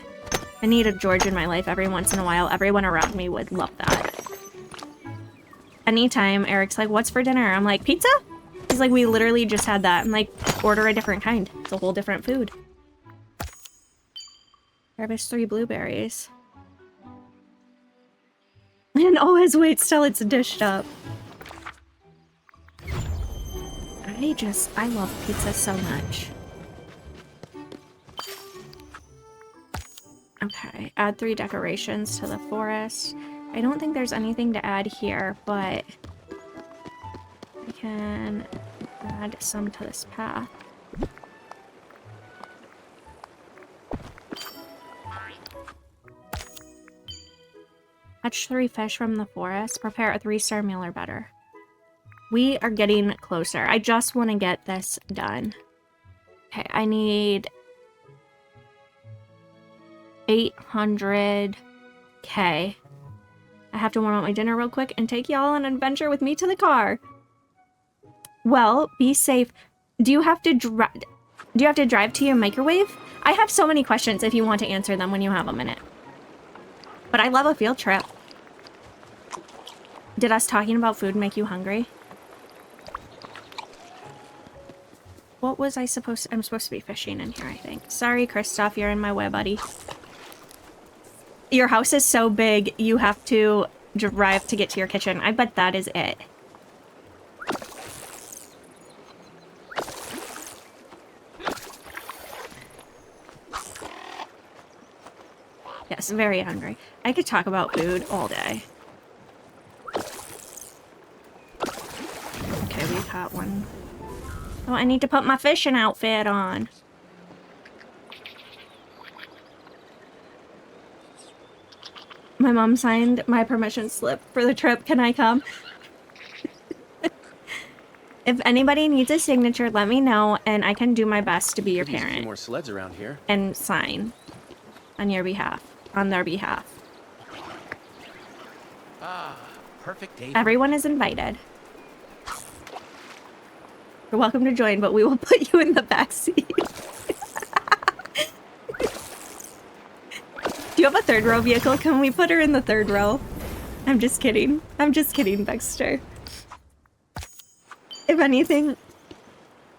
I need a George in my life every once in a while. Everyone around me would love that. Anytime Eric's like, what's for dinner? I'm like, pizza? He's like, we literally just had that. I'm like, order a different kind. It's a whole different food. Harvest 3 blueberries. And always waits till it's dished up. I love pizza so much. Okay, add 3 decorations to the forest. I don't think there's anything to add here, but I can add some to this path. Catch 3 fish from the forest. Prepare a 3-star meal or better. We are getting closer. I just want to get this done. Okay, I need 800K. I have to warm up my dinner real quick and take y'all on an adventure with me to the car. Well, be safe. Do you have to drive to your microwave? I have so many questions if you want to answer them when you have a minute. But I love a field trip. Did us talking about food make you hungry? What was I supposed to... I'm supposed to be fishing in here, I think. Sorry, Kristoff, you're in my way, buddy. Your house is so big, you have to drive to get to your kitchen. I bet that is it. Yeah, Yes, very hungry. I could talk about food all day. Okay, we caught one. Oh, I need to put my fishing outfit on. My mom signed my permission slip for the trip. Can I come? If anybody needs a signature, let me know, and I can do my best to be your Could use a few parent more sleds around here. and sign on your behalf, on their behalf. Ah, perfect day. Everyone is invited. You're welcome to join, but we will put you in the back seat. Do you have a third row vehicle? Can we put her in the third row? I'm just kidding. I'm just kidding, Baxter. If anything,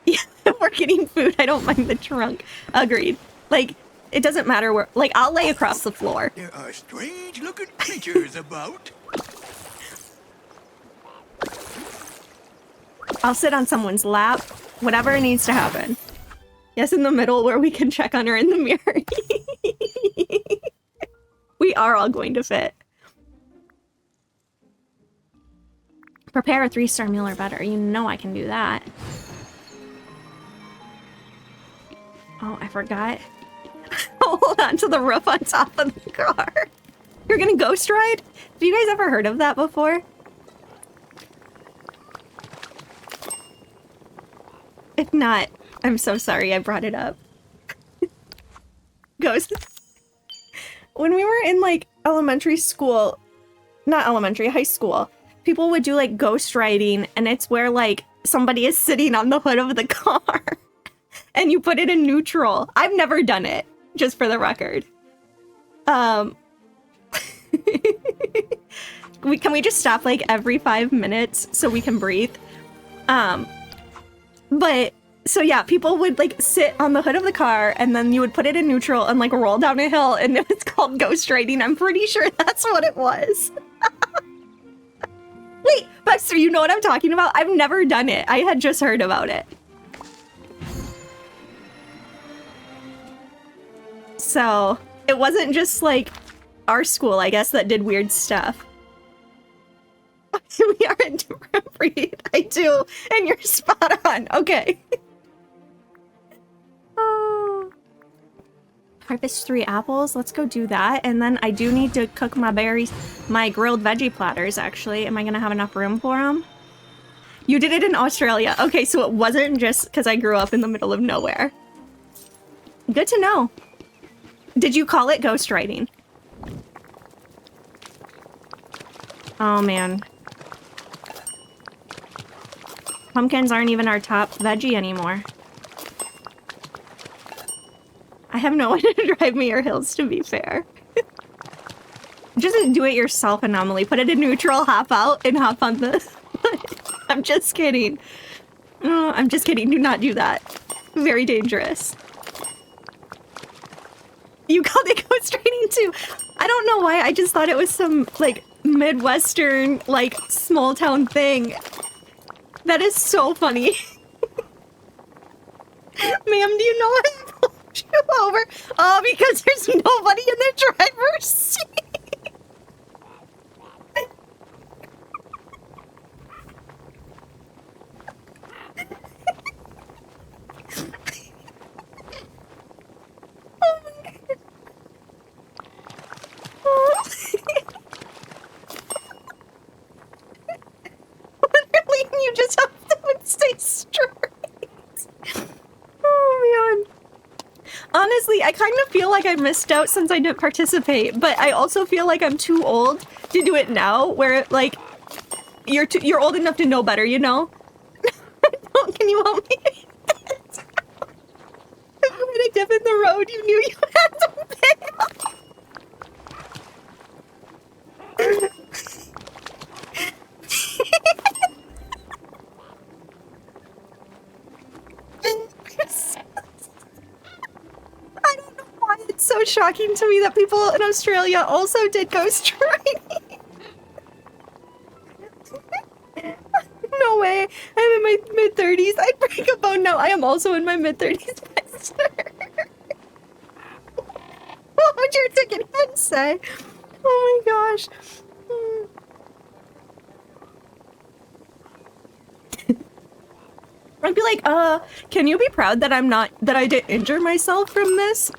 yeah, if we're getting food, I don't mind the trunk. Agreed. Like, it doesn't matter where, like, I'll lay across the floor. There are strange-looking creatures about. I'll sit on someone's lap, whatever needs to happen. Yes, in the middle where we can check on her in the mirror. We are all going to fit. Prepare a 3-star meal or better. You know I can do that. Oh, I forgot. Hold on to the roof on top of the car. You're gonna ghost ride? Have you guys ever heard of that before? If not, I'm so sorry I brought it up. Ghost. When we were in, like, elementary school, not elementary, high school, people would do, like, ghost riding, and it's where, like, somebody is sitting on the hood of the car, and you put it in neutral. I've never done it, just for the record. Can we just stop, like, every 5 minutes so we can breathe? But, so yeah, people would, like, sit on the hood of the car, and then you would put it in neutral and, like, roll down a hill, and it was called ghost riding. I'm pretty sure that's what it was. Wait, Baxter, you know what I'm talking about? I've never done it. I had just heard about it. So, it wasn't just, like, our school, I guess, that did weird stuff. We are a different breed. I do. And you're spot on. Okay. Oh. Harvest 3 apples. Let's go do that. And then I do need to cook my berries, my grilled veggie platters, actually. Am I going to have enough room for them? You did it in Australia. Okay, so it wasn't just because I grew up in the middle of nowhere. Good to know. Did you call it ghost riding? Oh, man. Pumpkins aren't even our top veggie anymore. I have no one to drive me or hills, to be fair. Just do it yourself anomaly. Put it in neutral, hop out, and hop on the... I'm just kidding. Oh, I'm just kidding. Do not do that. Very dangerous. You called it ghost riding too. I don't know why. I just thought it was some, like, Midwestern, like, small town thing. That is so funny. Ma'am, do you know what pulled you over? Oh, because there's nobody in the driver's seat. Oh my God. Oh. Literally, you just have to stay straight. Oh, man. Honestly, I kind of feel like I missed out since I didn't participate, but I also feel like I'm too old to do it now, where, like, you're old enough to know better, you know? Can you help me? When I dip in the road, you knew you had to pick up. I don't know why it's so shocking to me that people in Australia also did ghost riding. No way. I'm in my mid-30s. I'd break a bone now. I am also in my mid-30s. Oh, words I can even say. Oh my gosh. I'd be like, can you be proud that I didn't injure myself from this?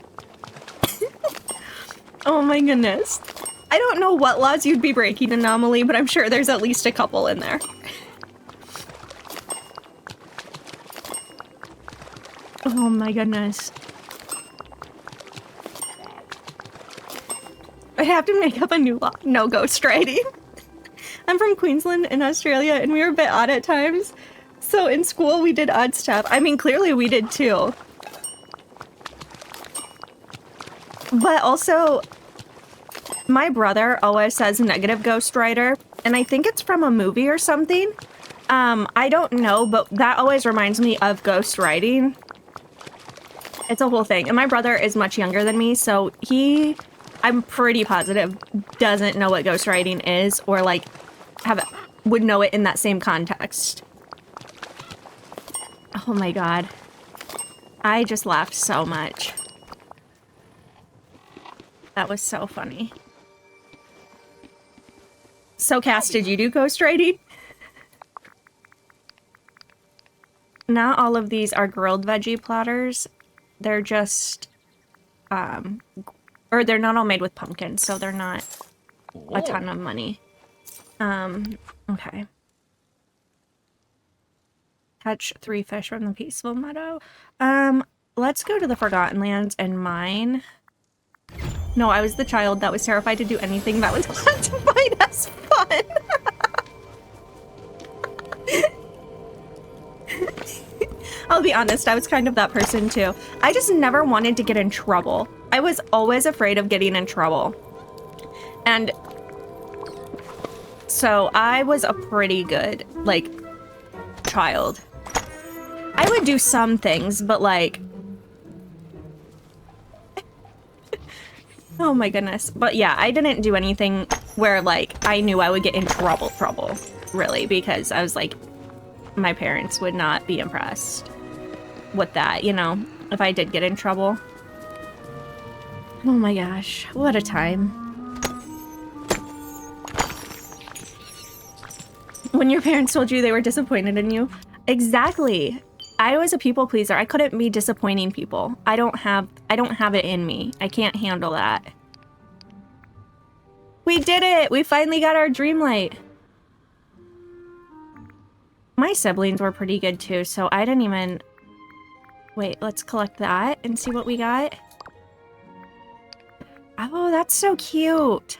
Oh my goodness. I don't know what laws you'd be breaking, Anomaly, but I'm sure there's at least a couple in there. Oh my goodness. I have to make up a new law. No ghost riding. I'm from Queensland in Australia, and we were a bit odd at times. So in school, we did odd stuff. I mean, clearly we did too. But also, my brother always says negative Ghost Rider, and I think it's from a movie or something. I don't know, but that always reminds me of ghost riding. It's a whole thing. And my brother is much younger than me, so I'm pretty positive, doesn't know what ghost riding is, or like would know it in that same context. Oh my god. I just laughed so much. That was so funny. So, Cass, did you do ghost riding? Not all of these are grilled veggie platters. They're just, or they're not all made with pumpkins, so they're not a ton of money. Okay. Catch 3 fish from the peaceful meadow. Let's go to the Forgotten Lands and mine. No, I was the child that was terrified to do anything that was classified as fun. I'll be honest, I was kind of that person too. I just never wanted to get in trouble. I was always afraid of getting in trouble. And so I was a pretty good, like, child. I would do some things, but like... Oh my goodness. But yeah, I didn't do anything where, like, I knew I would get in trouble, really, because I was like, my parents would not be impressed with that, you know, if I did get in trouble. Oh my gosh, what a time. When your parents told you they were disappointed in you. Exactly. I was a people pleaser. I couldn't be disappointing people. I don't have it in me. I can't handle that. We did it! We finally got our Dreamlight. My siblings were pretty good too, so I didn't even... Wait, let's collect that and see what we got. Oh, that's so cute.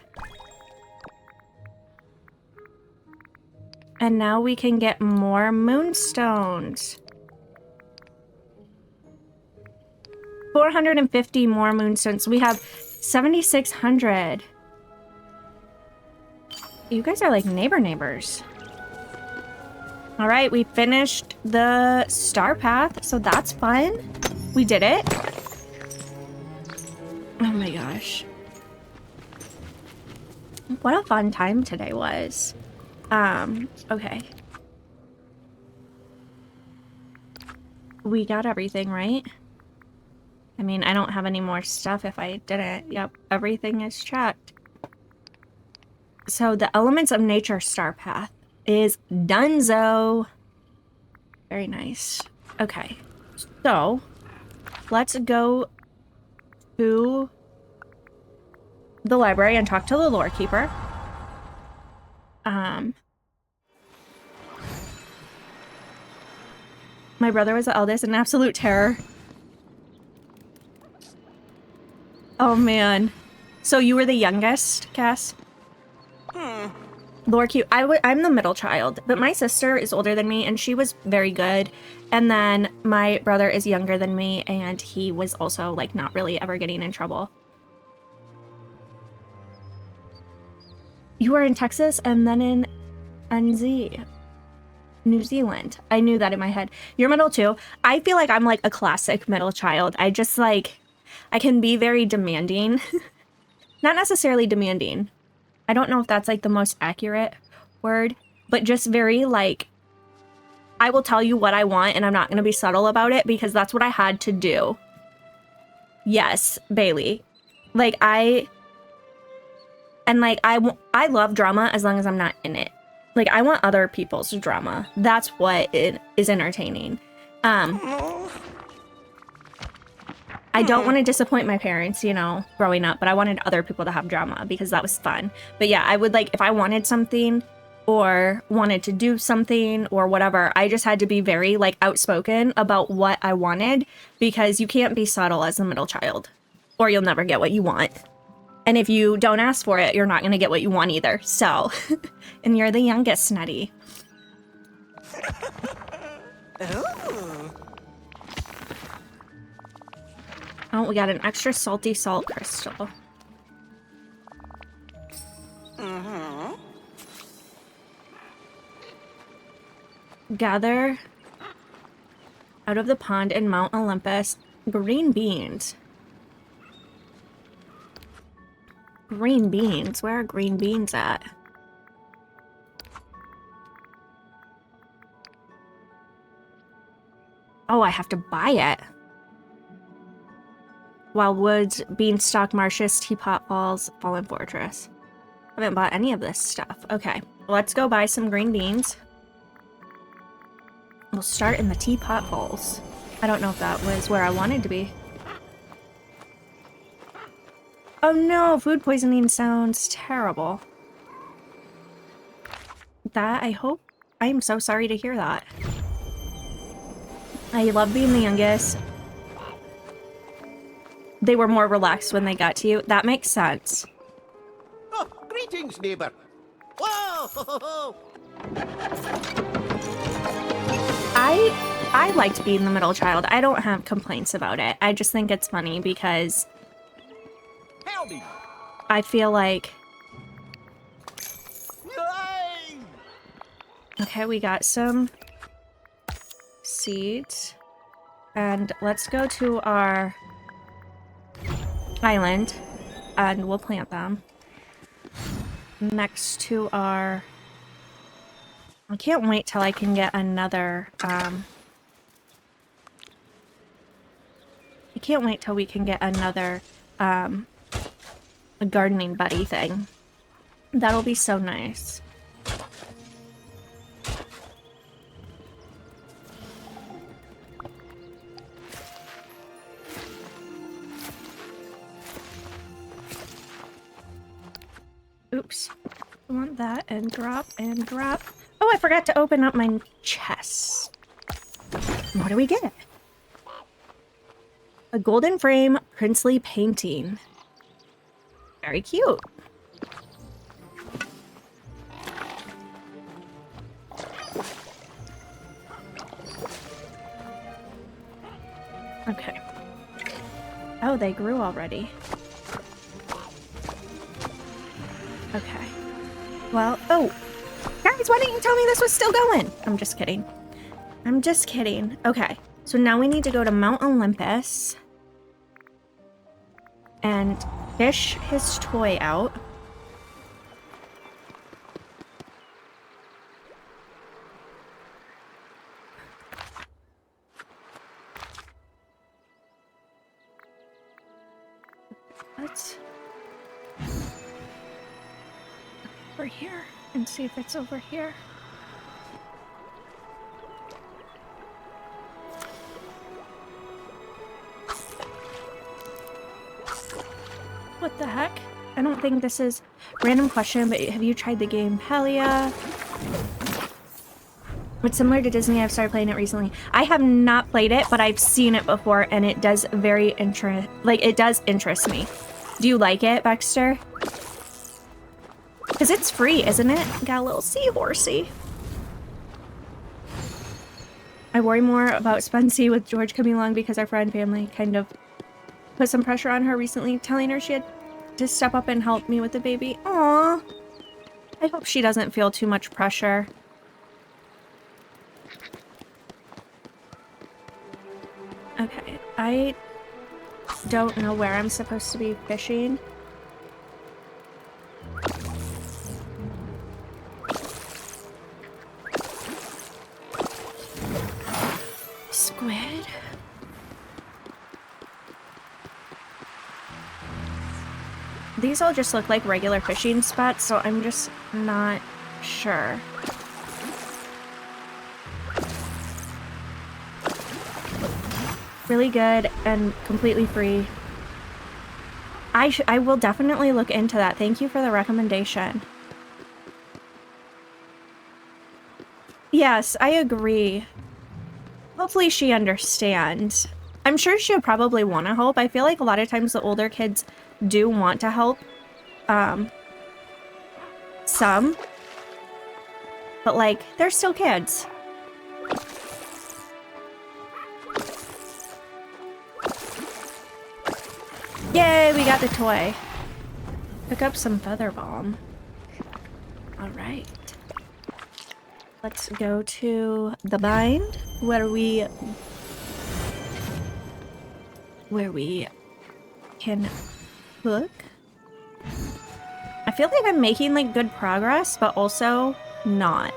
And now we can get more moonstones. 450 more moonstones. We have 7,600. You guys are like neighbors. All right, we finished the Starpath, so that's fun. We did it. Oh my gosh. What a fun time today was. Okay. We got everything, right? I mean, I don't have any more stuff if I didn't. Yep, everything is checked. So the Elements of Nature Starpath is donezo. Very nice. Okay, so let's go to the library and talk to the lore keeper. My brother was the eldest, an absolute terror. Oh man. So you were the youngest, Cass? Lore keep. I'm the middle child, but my sister is older than me and she was very good. And then my brother is younger than me and he was also like not really ever getting in trouble. You were in Texas and then in NZ. New Zealand. I knew that in my head. You're middle too. I feel like I'm like a classic middle child. I just like, I can be very demanding. Not necessarily demanding. I don't know if that's like the most accurate word, but just very like, I will tell you what I want and I'm not going to be subtle about it because that's what I had to do. Yes, Bailey. Like, I love drama as long as I'm not in it. Like, I want other people's drama. That's what it is entertaining. I don't want to disappoint my parents, you know, growing up, but I wanted other people to have drama because that was fun. But yeah, I would like, if I wanted something or wanted to do something or whatever, I just had to be very like outspoken about what I wanted, because you can't be subtle as a middle child or you'll never get what you want. And if you don't ask for it, you're not going to get what you want either. So, and you're the youngest, Nutty. Oh, we got an extra salty salt crystal. Gather out of the pond in Mount Olympus green beans. Green beans? Where are green beans at? Oh, I have to buy it. Wild Woods, Beanstalk Marshes, Teapot Falls, Fallen Fortress. I haven't bought any of this stuff. Okay, let's go buy some green beans. We'll start in the Teapot Falls. I don't know if that was where I wanted to be. Oh no, food poisoning sounds terrible. That, I am so sorry to hear that. I love being the youngest. They were more relaxed when they got to you. That makes sense. Oh, greetings, neighbor. Whoa! I liked being the middle child. I don't have complaints about it. I just think it's funny because Howdy. I feel like... Yay! Okay, we got some seeds. And let's go to our island and we'll plant them next to our... I can't wait till I can get another, I can't wait till we can get another, a gardening buddy thing. That'll be so nice. Oops. I want that and drop and drop. Oh, I forgot to open up my chest. What do we get? A golden frame princely painting. Very cute. Okay. Oh, they grew already. Okay. Well, oh! Guys, why didn't you tell me this was still going? I'm just kidding. I'm just kidding. Okay, so now we need to go to Mount Olympus and fish his toy out. Let's over here and see if it's over here. What the heck? I don't think this is random question, but have you tried the game Palia? It's similar to Disney. I've started playing it recently. I have not played it, but I've seen it before, and it does it does interest me. Do you like it, Baxter? Because it's free, isn't it? Got a little seahorsey. I worry more about Spunsy with George coming along because our friend family kind of put some pressure on her recently, telling her she had to step up and help me with the baby. Aww. I hope she doesn't feel too much pressure. Okay, I don't know where I'm supposed to be fishing. Squid? These all just look like regular fishing spots, so I'm just not sure. Really good and completely free. I will definitely look into that. Thank you for the recommendation. Yes, I agree. Hopefully she understands. I'm sure she'll probably want to help. I feel like a lot of times the older kids do want to help. Some. But like, they're still kids. Yay, we got the toy. Pick up some feather balm. Alright. Let's go to the bind where we can cook. I feel like I'm making like good progress, but also not.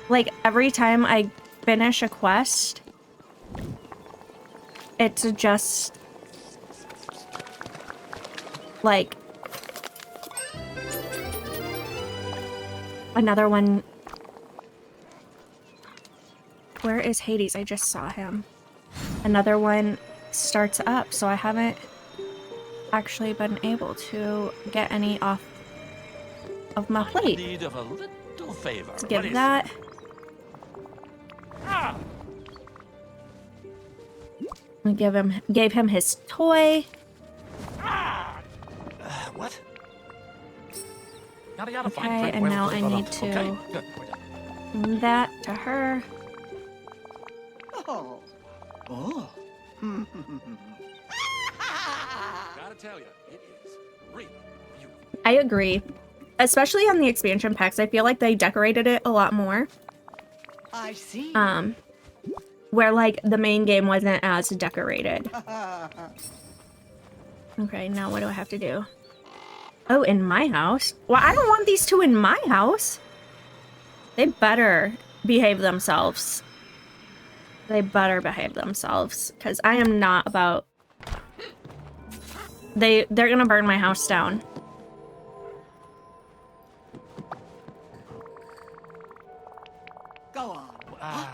Like every time I finish a quest, it's just like another one. Where is Hades? I just saw him. Another one starts up, so I haven't actually been able to get any off of my plate. Need of a little favor. Let's What give is that. We gave him his toy. What? Yada, yada, Okay, fine, and well, now well, I well, need okay, to good. send that to her. Oh. Oh. Gotta tell you, it is really beautiful. I agree. Especially on the expansion packs, I feel like they decorated it a lot more. I see. Where like the main game wasn't as decorated. Okay, now what do I have to do? Oh, in my house? Well, I don't want these two in my house. They better behave themselves. They better behave themselves, because I am not about... They're gonna burn my house down. Go on.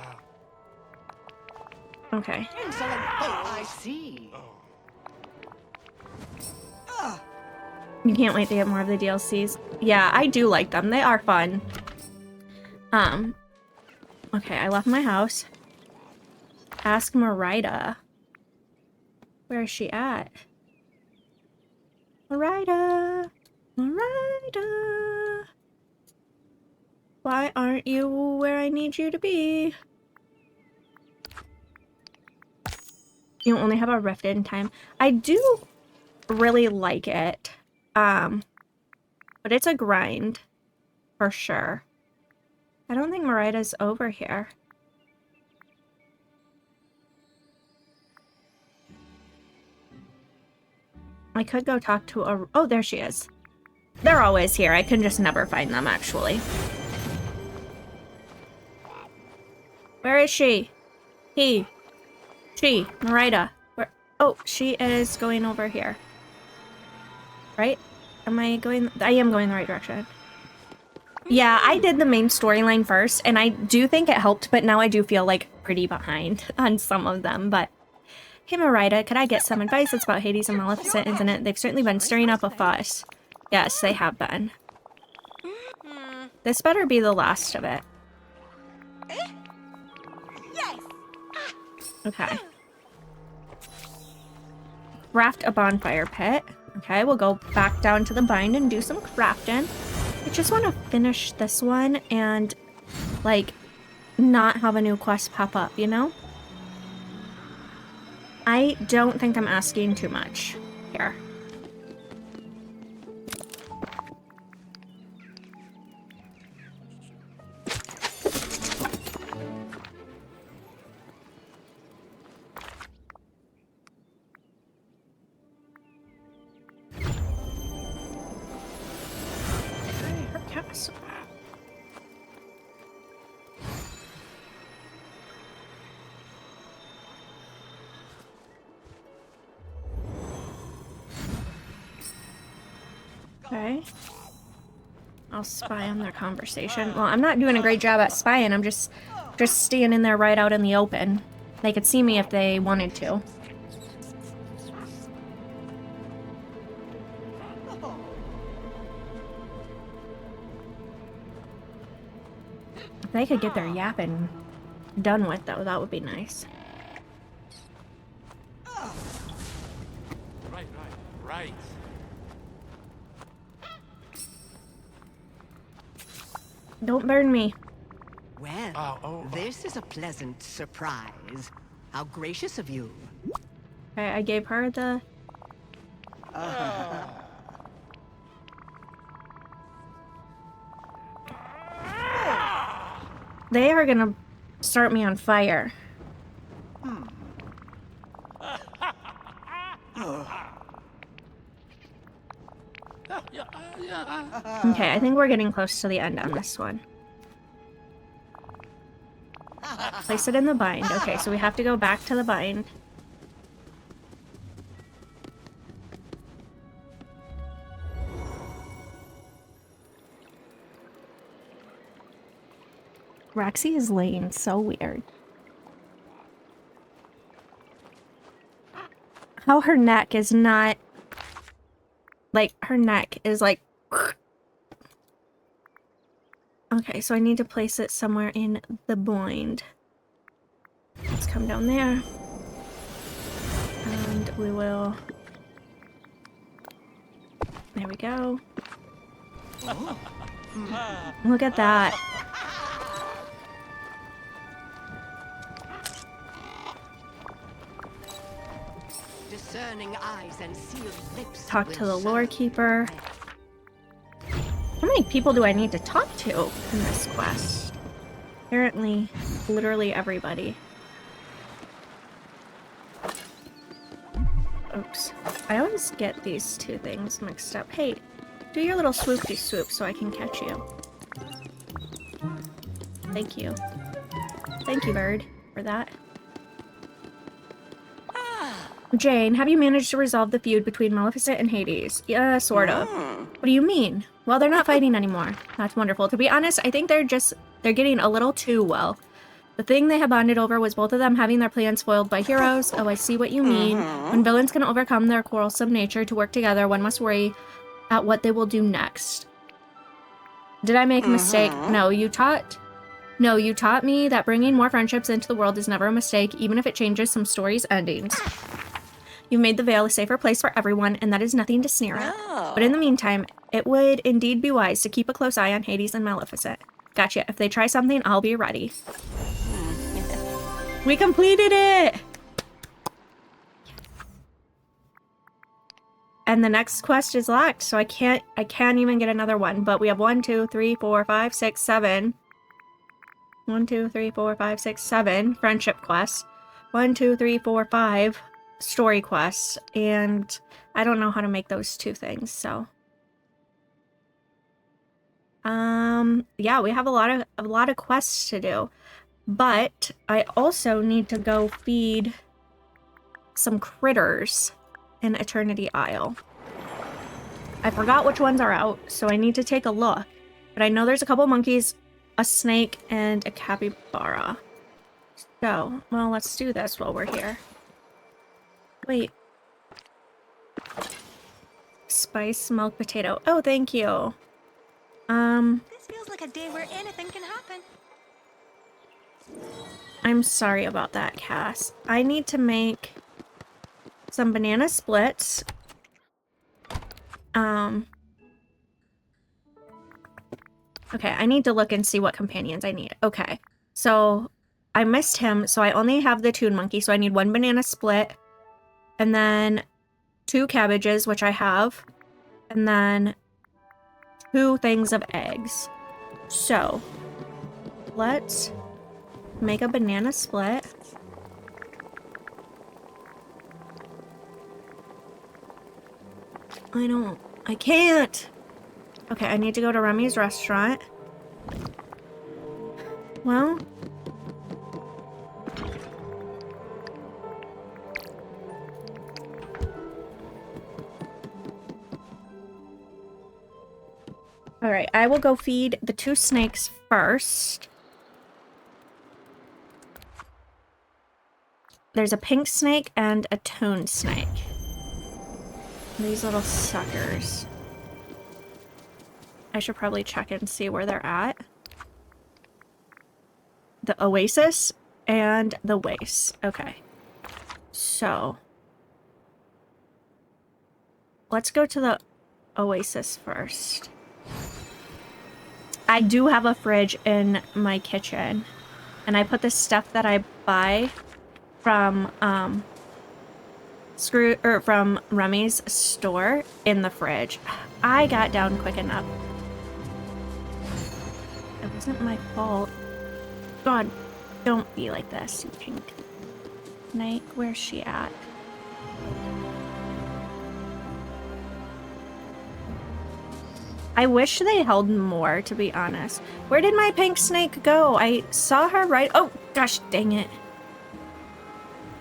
Okay. Excellent. Oh, I see. You can't wait to get more of the DLCs. Yeah, I do like them. They are fun. Okay, I left my house. Ask Marida. Where is she at? Marida! Marida! Why aren't you where I need you to be? You only have a rift in time. I do really like it. But it's a grind. For sure. I don't think Marida's over here. I could go talk to a... Oh, there she is. They're always here. I can just never find them, actually. Where is she? He. She. Marida. Where... Oh, she is going over here. Right? Am I going... I am going the right direction. Yeah, I did the main storyline first, and I do think it helped, but now I do feel, like, pretty behind on some of them, but... Hey, Marida, could I get some advice? It's about Hades and Maleficent, isn't it? They've certainly been stirring up a fuss. Yes, they have been. This better be the last of it. Yes. Okay. Craft a bonfire pit. Okay, we'll go back down to the bind and do some crafting. I just want to finish this one and, like, not have a new quest pop up, you know? I don't think I'm asking too much here. Her castle. Okay. I'll spy on their conversation. Well, I'm not doing a great job at spying. I'm just standing there right out in the open. They could see me if they wanted to. If they could get their yapping done with, though, that would be nice. Right. Don't burn me. Well, this is a pleasant surprise. How gracious of you. Okay, I gave her the... They are gonna start me on fire. Okay, I think we're getting close to the end on this one. Place it in the bind. Okay, so we have to go back to the bind. Roxy is laying so weird. How her neck is not... Like, her neck is like... Okay, so I need to place it somewhere in the bind. Let's come down there. And we will... There we go. Look at that. Discerning eyes and sealed lips. Talk to the will lore serve. keeper. How many people do I need to talk to in this quest? Apparently, literally everybody. Oops. I always get these two things mixed up. Hey, do your little swoopty swoop so I can catch you. Thank you. Thank you, bird, for that. Jane, have you managed to resolve the feud between Maleficent and Hades? Yeah, sort of. What do you mean? Well, they're not fighting anymore. That's wonderful. To be honest, I think they're getting a little too well. The thing they have bonded over was both of them having their plans foiled by heroes. Oh, I see what you mean. When villains can overcome their quarrelsome nature to work together, one must worry at what they will do next. Did I make a mistake? No, you taught me that bringing more friendships into the world is never a mistake, even if it changes some stories' endings. You've made the Vale a safer place for everyone, and that is nothing to sneer at. But in the meantime, it would indeed be wise to keep a close eye on Hades and Maleficent. Gotcha. If they try something, I'll be ready. We completed it! And the next quest is locked, so I can't even get another one. But we have 1, 2, 3, 4, 5, 6, 7. 1, 2, 3, 4, 5, 6, 7 friendship quests. 1, 2, 3, 4, 5 story quests. And I don't know how to make those two things, so. Yeah, we have a lot of quests to do. But I also need to go feed some critters in Eternity Isle. I forgot which ones are out, so I need to take a look. But I know there's a couple monkeys, a snake, and a capybara. So, well, let's do this while we're here. Wait. Spice smoked potato. Oh, thank you. This feels like a day where anything can happen. I'm sorry about that, Cass. I need to make some banana splits. Okay, I need to look and see what companions I need. Okay, so I missed him, so I only have the Toon Monkey, so I need 1 banana split, and then 2 cabbages, which I have, and then 2 things of eggs. So, let's make a banana split. I can't! Okay, I need to go to Remy's restaurant. Well... Alright, I will go feed the 2 snakes first. There's a pink snake and a toon snake. These little suckers. I should probably check and see where they're at. The oasis and the waste. Okay. So. Let's go to the oasis first. I do have a fridge in my kitchen. And I put the stuff that I buy from from Remy's store in the fridge. I got down quick enough. It wasn't my fault. God, don't be like this, you pink snake. Where's she at? I wish they held more, to be honest. Where did my pink snake go? I saw her right... Oh, gosh, dang it.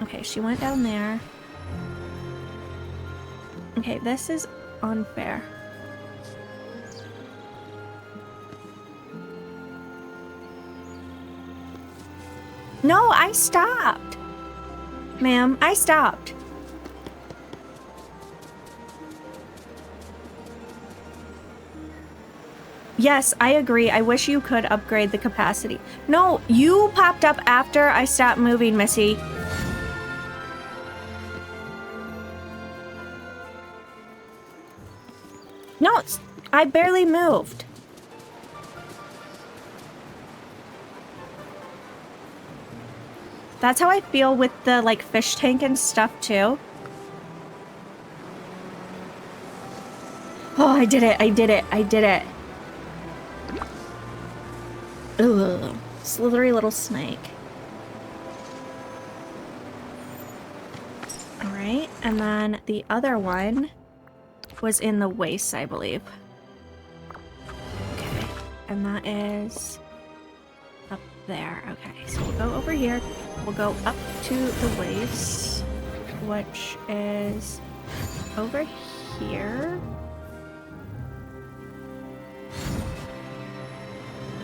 Okay, she went down there. Okay, this is unfair. No, I stopped. Ma'am, I stopped. Yes, I agree. I wish you could upgrade the capacity. No, you popped up after I stopped moving, Missy. No, I barely moved. That's how I feel with the, like, fish tank and stuff, too. Oh, I did it. I did it. I did it. Ugh. Slithery little snake. Alright, and then the other one was in the waist, I believe. Okay, and that is up there. Okay, so we'll go over here. We'll go up to the waist, which is over here.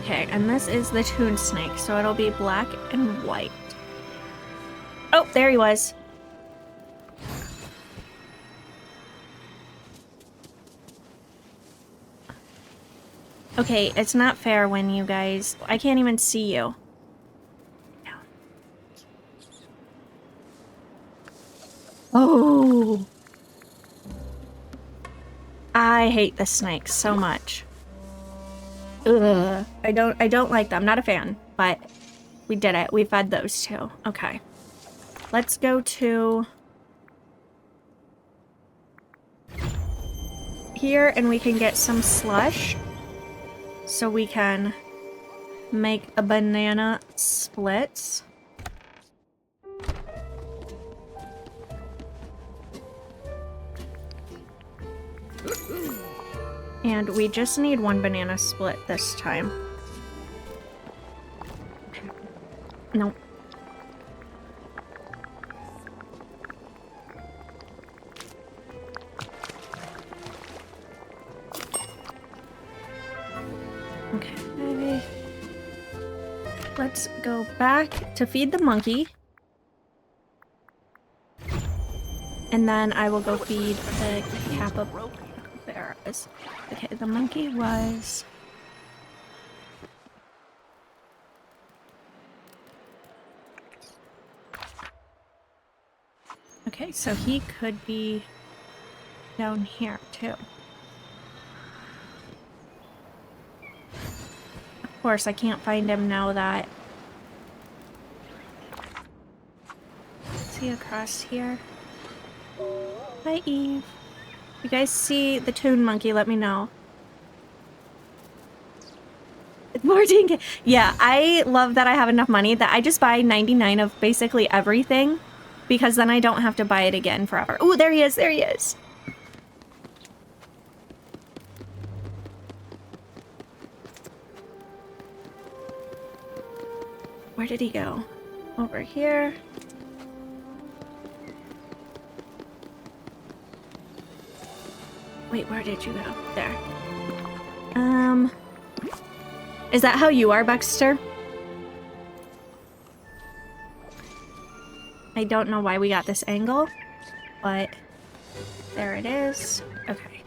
Okay, and this is the toon snake, so it'll be black and white. Oh, there he was. Okay, it's not fair when you guys... I can't even see you. No. Oh! I hate the snakes so much. Ugh. I don't like them. Not a fan, but we did it. We fed those two. Okay. Let's go to here and we can get some slush so we can make a banana splits. And we just need 1 banana split this time. Nope. Okay. Let's go back to feed the monkey. And then I will go feed the capybara. Okay, the monkey was... Okay, so he could be down here, too. Of course, I can't find him now that... Is he across here? Hi, Eve. You guys see the toon monkey, let me know. 14K. Yeah, I love that I have enough money that I just buy 99 of basically everything because then I don't have to buy it again forever. Ooh, there he is, there he is. Where did he go? Over here. Wait, where did you go? There. Is that how you are, Baxter? I don't know why we got this angle, but there it is. Okay.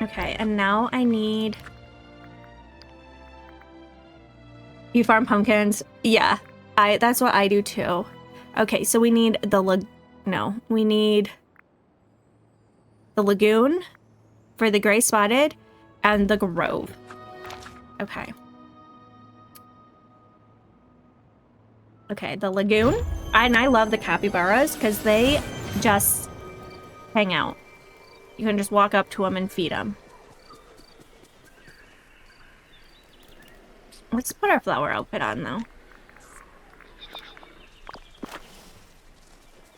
Okay, and now I need... You farm pumpkins? Yeah, that's what I do too. Okay, so we need the we need the lagoon for the gray spotted and the grove. Okay. Okay, the lagoon. And I love the capybaras because they just hang out. You can just walk up to them and feed them. Let's put our flower outfit on, though.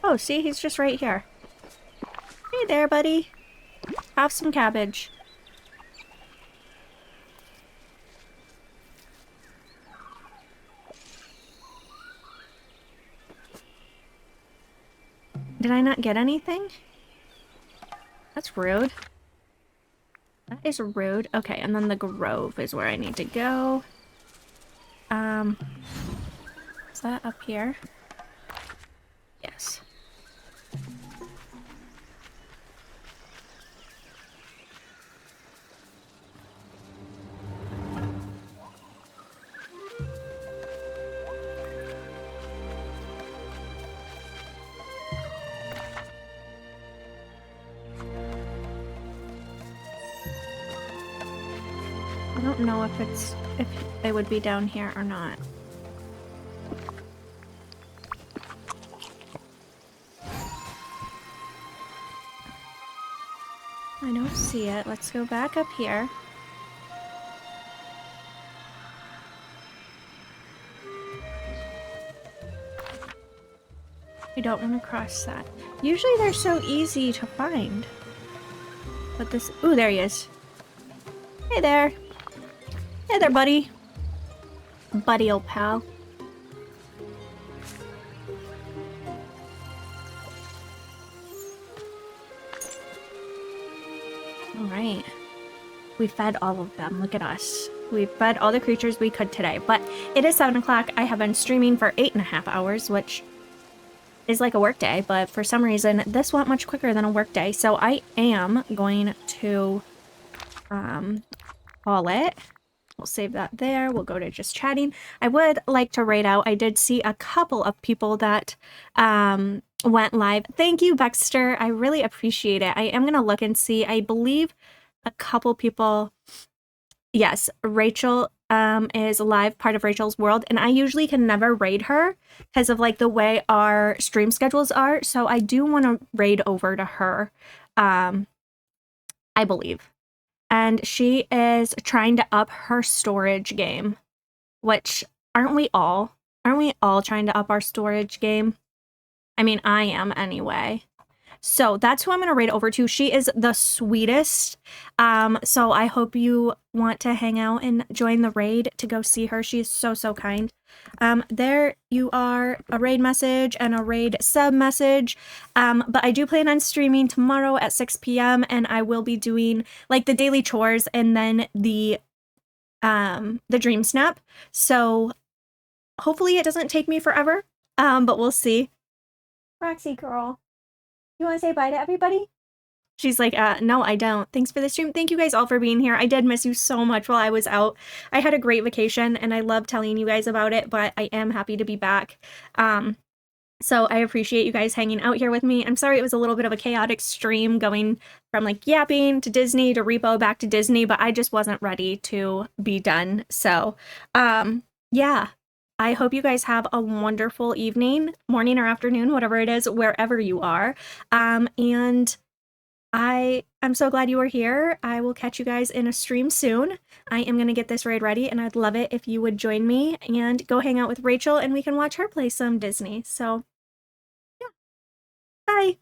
Oh, see? He's just right here. Hey there, buddy. Have some cabbage. Did I not get anything? That's rude. That is rude. Okay, and then the grove is where I need to go. Is that up here? Yes. I don't know if it would be down here or not. I don't see it. Let's go back up here. I don't want to cross that. Usually they're so easy to find. But this... Ooh, there he is. Hey there. Hey there, buddy. Buddy, old pal. Alright. We fed all of them. Look at us. We fed all the creatures we could today. But it is 7 o'clock. I have been streaming for 8.5 hours, which is like a work day. But for some reason, this went much quicker than a work day. So I am going to call it. We'll save that there. We'll go to just chatting. I would like to raid out. I did see a couple of people that went live. Thank you, Baxter. I really appreciate it. I am going to look and see. I believe a couple people... Yes, Rachel is live, part of Rachel's World, and I usually can never raid her because of like the way our stream schedules are. So I do want to raid over to her, I believe. And she is trying to up her storage game, which aren't we all? Aren't we all trying to up our storage game? I mean, I am anyway. So that's who I'm going to raid over to. She is the sweetest. So I hope you want to hang out and join the raid to go see her. She is so, so kind. There you are, a raid message and a raid sub message. But I do plan on streaming tomorrow at 6 p.m. and I will be doing like the daily chores and then the dream snap. So hopefully it doesn't take me forever. But we'll see. Roxy girl. You want to say bye to everybody? She's like, no, I don't. Thanks for the stream. Thank you guys all for being here. I did miss you so much while I was out. I had a great vacation and I love telling you guys about it, but I am happy to be back. So I appreciate you guys hanging out here with me. I'm sorry it was a little bit of a chaotic stream going from like yapping to Disney to repo back to Disney, but I just wasn't ready to be done. So, yeah. I hope you guys have a wonderful evening, morning or afternoon, whatever it is, wherever you are. And I am so glad you are here. I will catch you guys in a stream soon. I am going to get this raid ready, and I'd love it if you would join me and go hang out with Rachel, and we can watch her play some Disney. So, yeah. Bye.